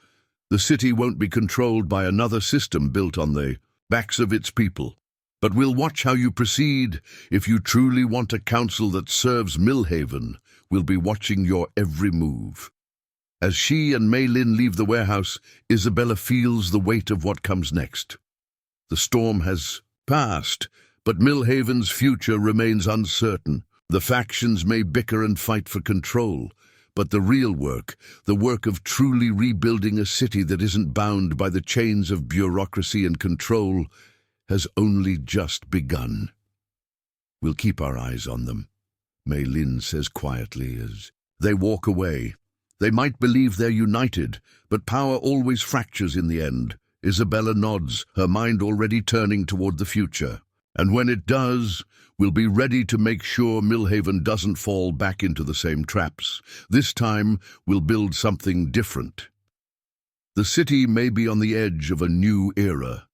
The city won't be controlled by another system built on the backs of its people. But we'll watch how you proceed. If you truly want a council that serves Millhaven, we'll be watching your every move. As she and Mei Lin leave the warehouse, Isabella feels the weight of what comes next. The storm has passed, but Millhaven's future remains uncertain. The factions may bicker and fight for control, but the real work, the work of truly rebuilding a city that isn't bound by the chains of bureaucracy and control, has only just begun. We'll keep our eyes on them, Mei Lin says quietly as they walk away. They might believe they're united, but power always fractures in the end. Isabella nods, her mind already turning toward the future. And when it does, we'll be ready to make sure Millhaven doesn't fall back into the same traps. This time, we'll build something different. The city may be on the edge of a new era,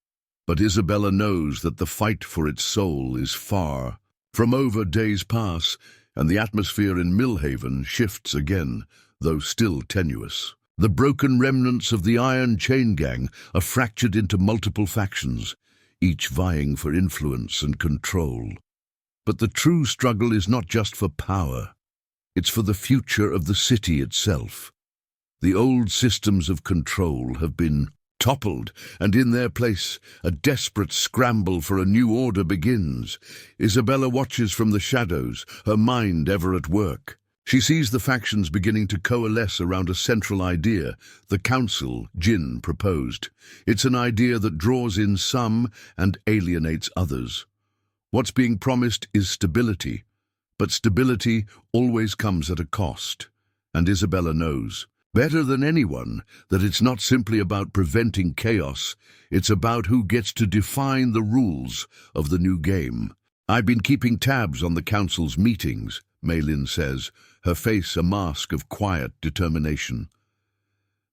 But Isabella knows that the fight for its soul is far from over. Days pass, and the atmosphere in Millhaven shifts again, though still tenuous. The broken remnants of the Iron Chain Gang are fractured into multiple factions, each vying for influence and control. But the true struggle is not just for power. It's for the future of the city itself. The old systems of control have been toppled, and in their place, a desperate scramble for a new order begins. Isabella watches from the shadows, her mind ever at work. She sees the factions beginning to coalesce around a central idea, the council Jin proposed. It's an idea that draws in some and alienates others. What's being promised is stability, but stability always comes at a cost. And Isabella knows, better than anyone, that it's not simply about preventing chaos, it's about who gets to define the rules of the new game. I've been keeping tabs on the council's meetings, Maylin says, her face a mask of quiet determination.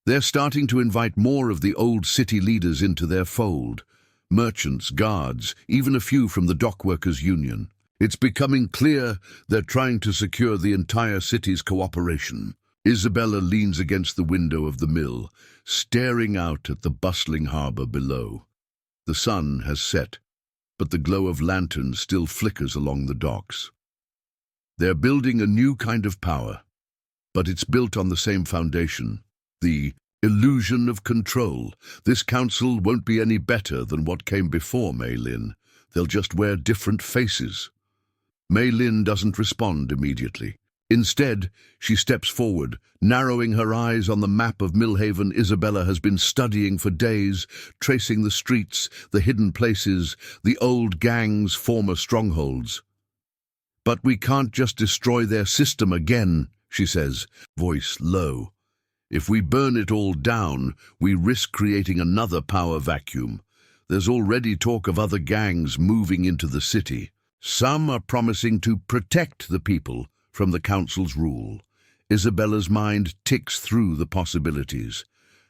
They're starting to invite more of the old city leaders into their fold. Merchants, guards, even a few from the dockworkers' union. It's becoming clear they're trying to secure the entire city's cooperation. Isabella leans against the window of the mill, staring out at the bustling harbour below. The sun has set, but the glow of lanterns still flickers along the docks. They're building a new kind of power, but it's built on the same foundation, the illusion of control. This council won't be any better than what came before, Maylin. They'll just wear different faces. Maylin doesn't respond immediately. Instead, she steps forward, narrowing her eyes on the map of Millhaven Isabella has been studying for days, tracing the streets, the hidden places, the old gang's former strongholds. But we can't just destroy their system again, she says, voice low. If we burn it all down, we risk creating another power vacuum. There's already talk of other gangs moving into the city. Some are promising to protect the people from the council's rule. Isabella's mind ticks through the possibilities.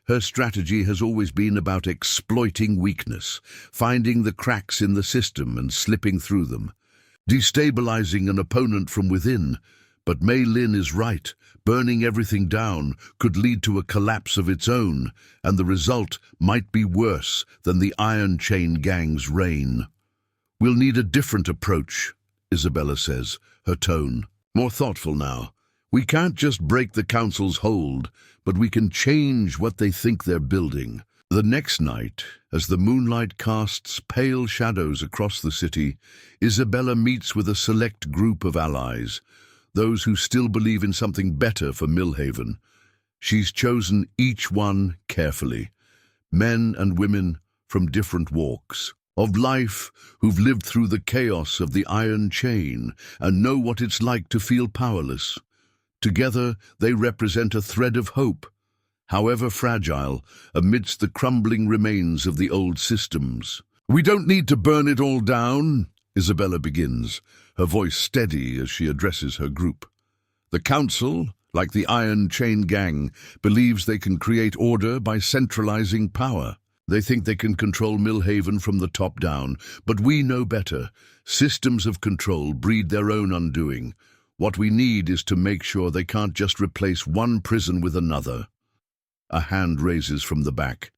Her strategy has always been about exploiting weakness, finding the cracks in the system and slipping through them, destabilizing an opponent from within. But Maylin is right. Burning everything down could lead to a collapse of its own, and the result might be worse than the Iron Chain Gang's reign. We'll need a different approach, Isabella says, her tone more thoughtful now. We can't just break the council's hold, but we can change what they think they're building. The next night, as the moonlight casts pale shadows across the city, Isabella meets with a select group of allies, those who still believe in something better for Millhaven. She's chosen each one carefully, men and women from different walks of life who've lived through the chaos of the Iron Chain and know what it's like to feel powerless. Together, they represent a thread of hope, however fragile, amidst the crumbling remains of the old systems. We don't need to burn it all down, Isabella begins, her voice steady as she addresses her group. The council, like the Iron Chain Gang, believes they can create order by centralizing power. They think they can control Millhaven from the top down, but we know better. Systems of control breed their own undoing. What we need is to make sure they can't just replace one prison with another. A hand raises from the back.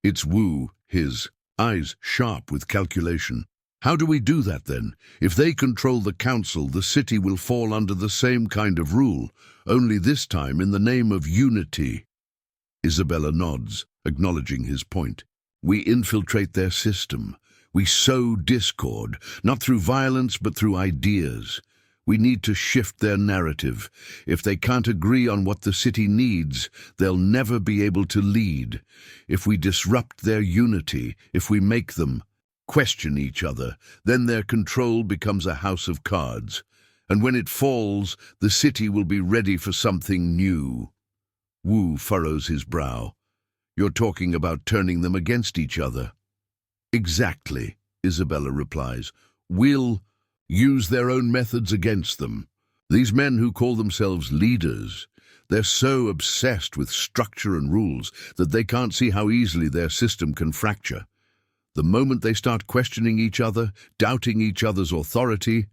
It's Wu, his eyes sharp with calculation. How do we do that then? If they control the council, the city will fall under the same kind of rule, only this time in the name of unity. Isabella nods, acknowledging his point. We infiltrate their system. We sow discord, not through violence but through ideas. We need to shift their narrative. If they can't agree on what the city needs, they'll never be able to lead. If we disrupt their unity, if we make them question each other, then their control becomes a house of cards. And when it falls, the city will be ready for something new. Wu furrows his brow. You're talking about turning them against each other. Exactly, Isabella replies. We'll use their own methods against them. These men who call themselves leaders, they're so obsessed with structure and rules that they can't see how easily their system can fracture. The moment they start questioning each other, doubting each other's authority,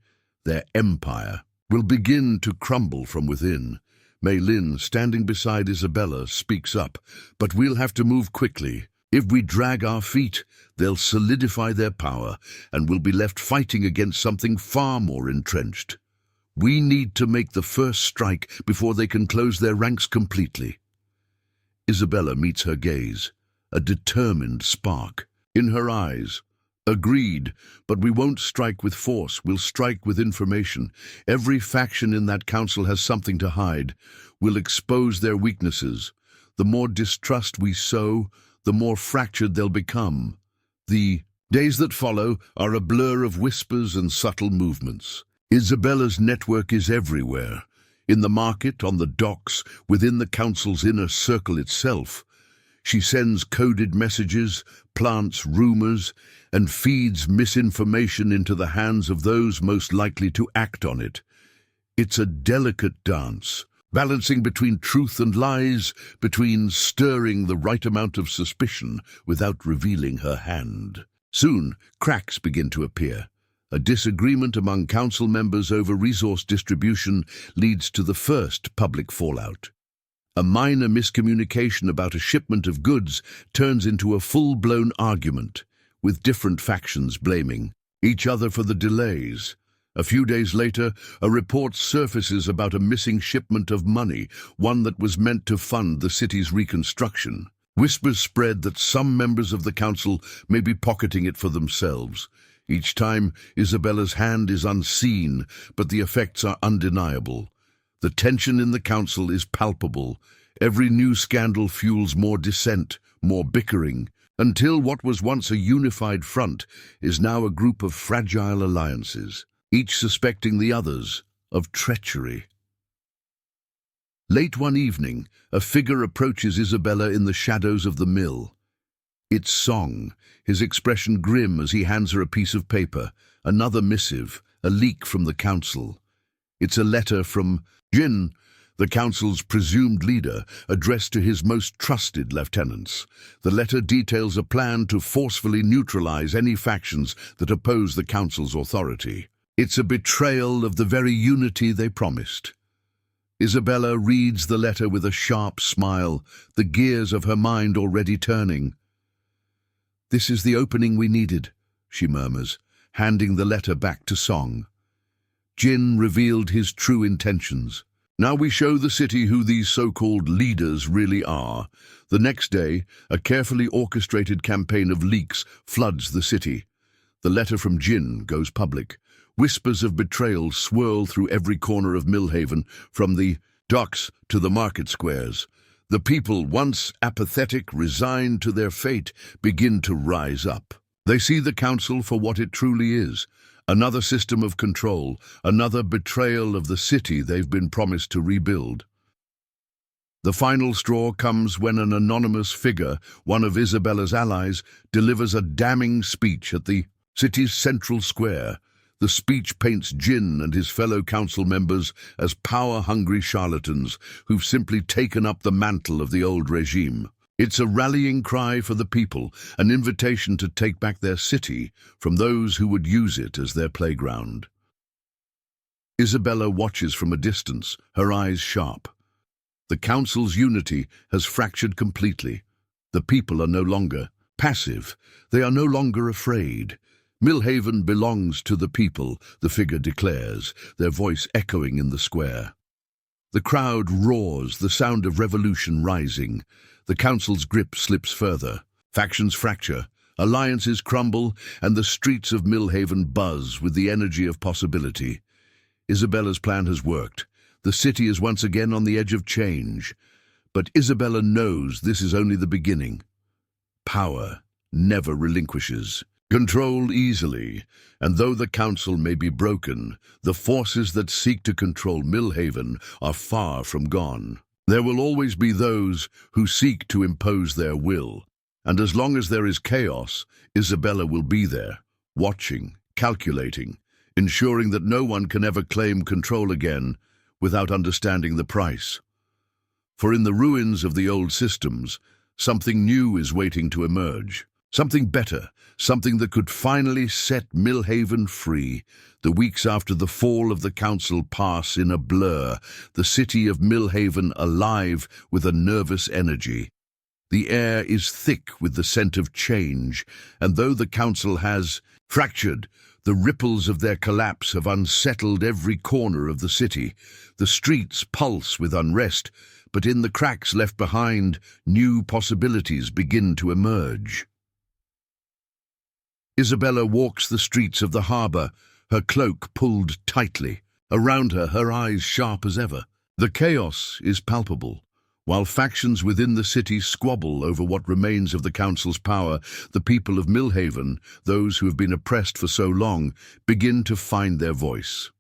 their empire will begin to crumble from within. Mei Lin, standing beside Isabella, speaks up, "But we'll have to move quickly. If we drag our feet, they'll solidify their power, and we'll be left fighting against something far more entrenched. We need to make the first strike before they can close their ranks completely." Isabella meets her gaze, a determined spark in her eyes. "Agreed, but we won't strike with force, we'll strike with information. Every faction in that council has something to hide. We'll expose their weaknesses. The more distrust we sow, the more fractured they'll become." The days that follow are a blur of whispers and subtle movements. Isabella's network is everywhere. In the market, on the docks, within the council's inner circle itself. She sends coded messages, plants rumors, and feeds misinformation into the hands of those most likely to act on it. It's a delicate dance, balancing between truth and lies, between stirring the right amount of suspicion without revealing her hand. Soon, cracks begin to appear. A disagreement among council members over resource distribution leads to the first public fallout. A minor miscommunication about a shipment of goods turns into a full-blown argument, with different factions blaming each other for the delays. A few days later, a report surfaces about a missing shipment of money, one that was meant to fund the city's reconstruction. Whispers spread that some members of the council may be pocketing it for themselves. Each time, Isabella's hand is unseen, but the effects are undeniable. The tension in the council is palpable. Every new scandal fuels more dissent, more bickering, until what was once a unified front is now a group of fragile alliances, each suspecting the others of treachery. Late one evening, a figure approaches Isabella in the shadows of the mill. It's Song, his expression grim as he hands her a piece of paper, another missive, a leak from the council. It's a letter from Jin, the council's presumed leader, addressed to his most trusted lieutenants. The letter details a plan to forcefully neutralize any factions that oppose the council's authority. It's a betrayal of the very unity they promised. Isabella reads the letter with a sharp smile, the gears of her mind already turning. "This is the opening we needed," she murmurs, handing the letter back to Song. Jin revealed his true intentions. "Now we show the city who these so-called leaders really are." The next day, a carefully orchestrated campaign of leaks floods the city. The letter from Jin goes public. Whispers of betrayal swirl through every corner of Millhaven, from the docks to the market squares. The people, once apathetic, resigned to their fate, begin to rise up. They see the council for what it truly is, another system of control, another betrayal of the city they've been promised to rebuild. The final straw comes when an anonymous figure, one of Isabella's allies, delivers a damning speech at the city's central square. The speech paints Jin and his fellow council members as power-hungry charlatans who've simply taken up the mantle of the old regime. It's a rallying cry for the people, an invitation to take back their city from those who would use it as their playground. Isabella watches from a distance, her eyes sharp. The council's unity has fractured completely. The people are no longer passive. They are no longer afraid. Millhaven belongs to the people, the figure declares, their voice echoing in the square. The crowd roars, the sound of revolution rising. The council's grip slips further. Factions fracture, alliances crumble, and the streets of Millhaven buzz with the energy of possibility. Isabella's plan has worked. The city is once again on the edge of change. But Isabella knows this is only the beginning. Power never relinquishes. Control easily, and though the council may be broken, the forces that seek to control Millhaven are far from gone. There will always be those who seek to impose their will, and as long as there is chaos, Isabella will be there, watching, calculating, ensuring that no one can ever claim control again without understanding the price. For in the ruins of the old systems, something new is waiting to emerge. Something better, something that could finally set Millhaven free. The weeks after the fall of the council pass in a blur, the city of Millhaven alive with a nervous energy. The air is thick with the scent of change, and though the council has fractured, the ripples of their collapse have unsettled every corner of the city. The streets pulse with unrest, but in the cracks left behind, new possibilities begin to emerge. Isabella walks the streets of the harbour, her cloak pulled tightly. Around her, her eyes sharp as ever. The chaos is palpable. While factions within the city squabble over what remains of the council's power, the people of Millhaven, those who have been oppressed for so long, begin to find their voice.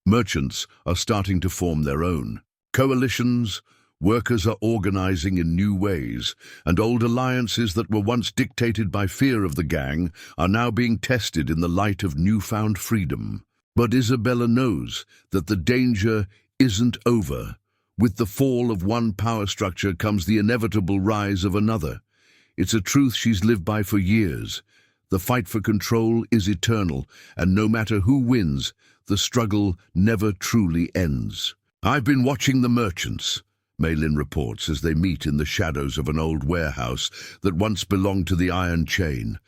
Merchants are starting to form their own. Coalitions, workers are organizing in new ways, and old alliances that were once dictated by fear of the gang are now being tested in the light of newfound freedom. But Isabella knows that the danger isn't over. With the fall of one power structure comes the inevitable rise of another. It's a truth she's lived by for years. The fight for control is eternal, and no matter who wins, the struggle never truly ends. "I've been watching the merchants," Maylin reports as they meet in the shadows of an old warehouse that once belonged to the Iron Chain.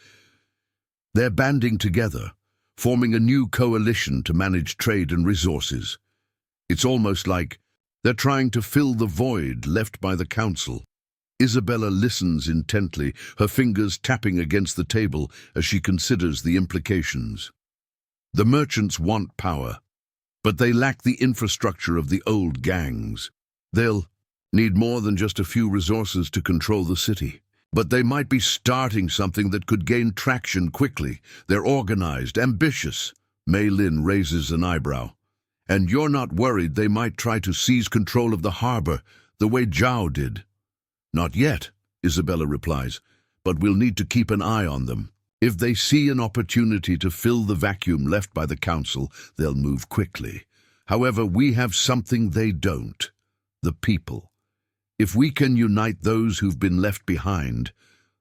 They're banding together, forming a new coalition to manage trade and resources. It's almost like they're trying to fill the void left by the council. Isabella listens intently, her fingers tapping against the table as she considers the implications. The merchants want power, but they lack the infrastructure of the old gangs. They'll need more than just a few resources to control the city. But they might be starting something that could gain traction quickly. They're organized, ambitious. Maylin raises an eyebrow. "And you're not worried they might try to seize control of the harbor, the way Zhao did?" "Not yet," Isabella replies, "but we'll need to keep an eye on them. If they see an opportunity to fill the vacuum left by the council, they'll move quickly. However, we have something they don't: the people. If we can unite those who've been left behind,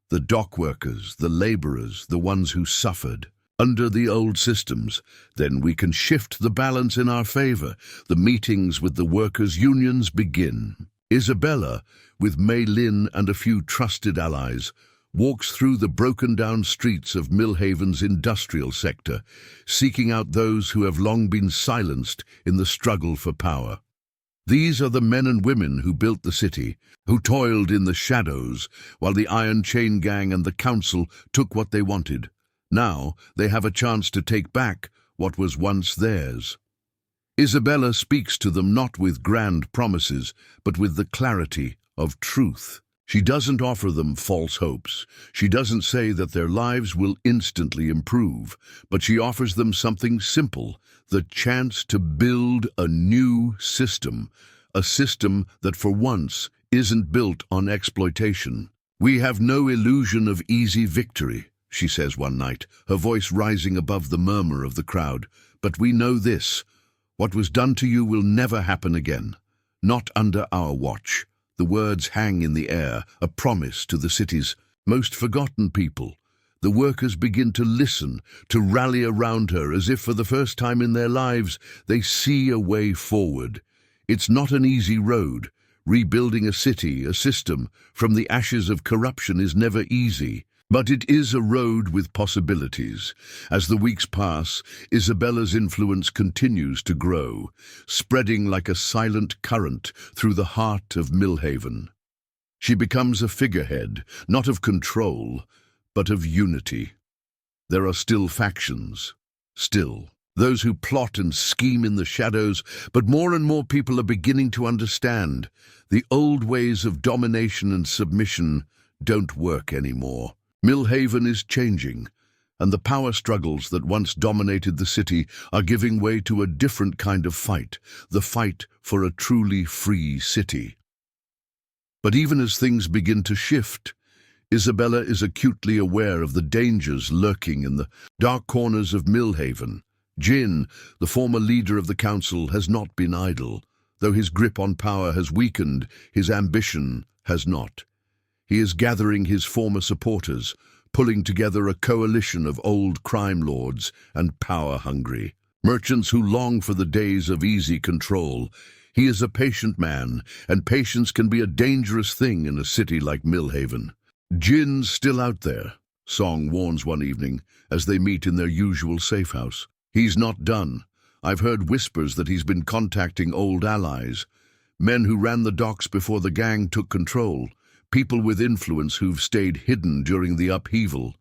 the dock workers, the laborers, the ones who suffered under the old systems, then we can shift the balance in our favor. The meetings with the workers' unions begin." Isabella, with Maylin and a few trusted allies, walks through the broken-down streets of Millhaven's industrial sector, seeking out those who have long been silenced in the struggle for power. These are the men and women who built the city, who toiled in the shadows while the Iron Chain Gang and the council took what they wanted. Now they have a chance to take back what was once theirs. Isabella speaks to them not with grand promises, but with the clarity of truth. She doesn't offer them false hopes. She doesn't say that their lives will instantly improve, but she offers them something simple: the chance to build a new system, a system that for once isn't built on exploitation. "We have no illusion of easy victory," she says one night, her voice rising above the murmur of the crowd. "But we know this: what was done to you will never happen again. Not under our watch." The words hang in the air, a promise to the city's most forgotten people. The workers begin to listen, to rally around her as if for the first time in their lives they see a way forward. It's not an easy road. Rebuilding a city, a system, from the ashes of corruption is never easy. But it is a road with possibilities. As the weeks pass, Isabella's influence continues to grow, spreading like a silent current through the heart of Millhaven. She becomes a figurehead, not of control, but of unity. There are still factions, still those who plot and scheme in the shadows, but more and more people are beginning to understand the old ways of domination and submission don't work anymore. Millhaven is changing, and the power struggles that once dominated the city are giving way to a different kind of fight, the fight for a truly free city. But even as things begin to shift, Isabella is acutely aware of the dangers lurking in the dark corners of Millhaven. Jin, the former leader of the council, has not been idle. Though his grip on power has weakened, his ambition has not. He is gathering his former supporters, pulling together a coalition of old crime lords and power-hungry merchants who long for the days of easy control. He is a patient man, and patience can be a dangerous thing in a city like Millhaven. "Jin's still out there," Song warns one evening as they meet in their usual safe house. "He's not done. I've heard whispers that he's been contacting old allies, men who ran the docks before the gang took control, people with influence who've stayed hidden during the upheaval."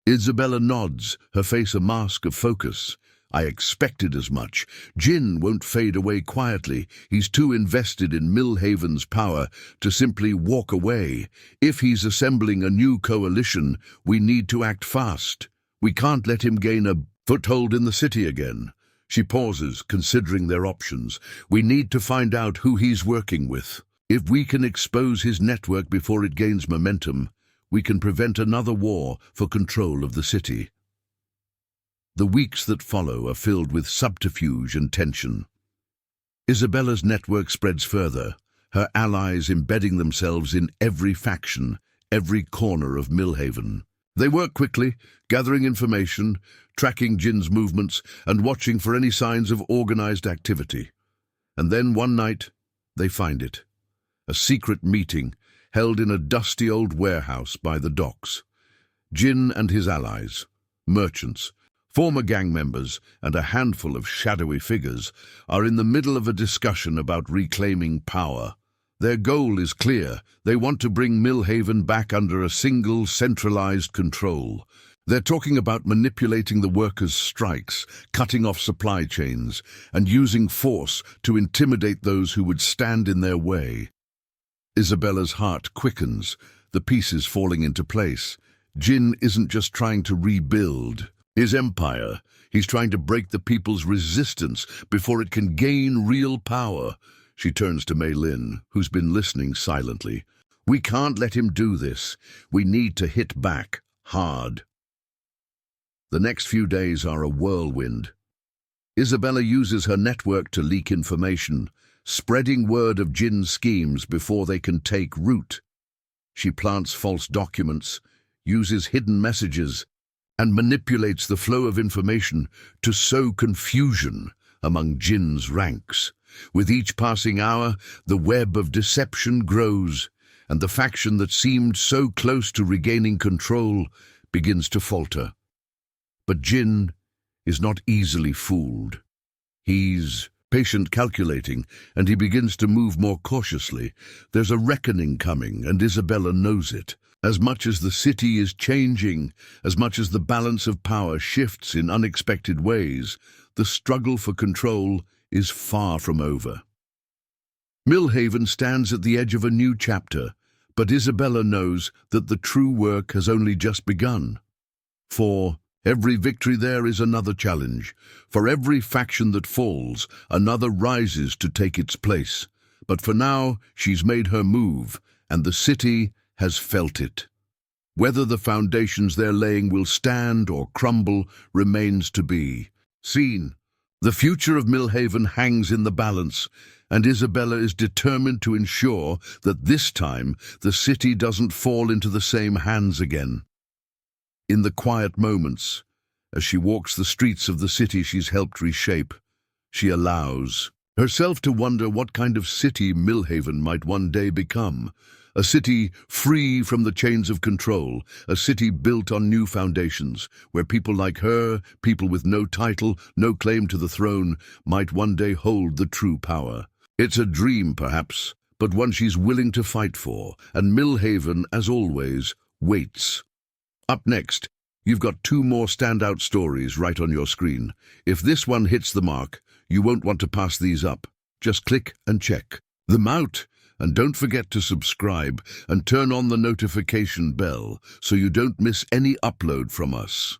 Isabella nods, her face a mask of focus. "I expected as much. Jin won't fade away quietly. He's too invested in Millhaven's power to simply walk away. If he's assembling a new coalition, we need to act fast. We can't let him gain a foothold in the city again." She pauses, considering their options. "We need to find out who he's working with. If we can expose his network before it gains momentum, we can prevent another war for control of the city." The weeks that follow are filled with subterfuge and tension. Isabella's network spreads further, her allies embedding themselves in every faction, every corner of Millhaven. They work quickly, gathering information, tracking Jin's movements, and watching for any signs of organized activity. And then one night, they find it. A secret meeting held in a dusty old warehouse by the docks. Jin and his allies, merchants, former gang members, and a handful of shadowy figures are in the middle of a discussion about reclaiming power. Their goal is clear. They want to bring Millhaven back under a single, centralized control. They're talking about manipulating the workers' strikes, cutting off supply chains, and using force to intimidate those who would stand in their way. Isabella's heart quickens, the pieces falling into place. Jin isn't just trying to rebuild his empire. He's trying to break the people's resistance before it can gain real power. She turns to Mei Lin, who's been listening silently. "We can't let him do this. We need to hit back, hard." The next few days are a whirlwind. Isabella uses her network to leak information, spreading word of Jin's schemes before they can take root. She plants false documents, uses hidden messages, and manipulates the flow of information to sow confusion among Jin's ranks. With each passing hour, the web of deception grows, and the faction that seemed so close to regaining control begins to falter. But Jin is not easily fooled. He's patient, calculating, and he begins to move more cautiously. There's a reckoning coming, and Isabella knows it. As much as the city is changing, as much as the balance of power shifts in unexpected ways, the struggle for control is far from over. Millhaven stands at the edge of a new chapter, but Isabella knows that the true work has only just begun. For every victory there is another challenge. For every faction that falls, another rises to take its place. But for now, she's made her move, and the city has felt it. Whether the foundations they're laying will stand or crumble remains to be seen. The future of Millhaven hangs in the balance, and Isabella is determined to ensure that this time the city doesn't fall into the same hands again. In the quiet moments, as she walks the streets of the city she's helped reshape, she allows herself to wonder what kind of city Millhaven might one day become. A city free from the chains of control, a city built on new foundations, where people like her, people with no title, no claim to the throne, might one day hold the true power. It's a dream, perhaps, but one she's willing to fight for, and Millhaven, as always, waits. Up next, you've got two more standout stories right on your screen. If this one hits the mark, you won't want to pass these up. Just click and check them out. And don't forget to subscribe and turn on the notification bell so you don't miss any upload from us.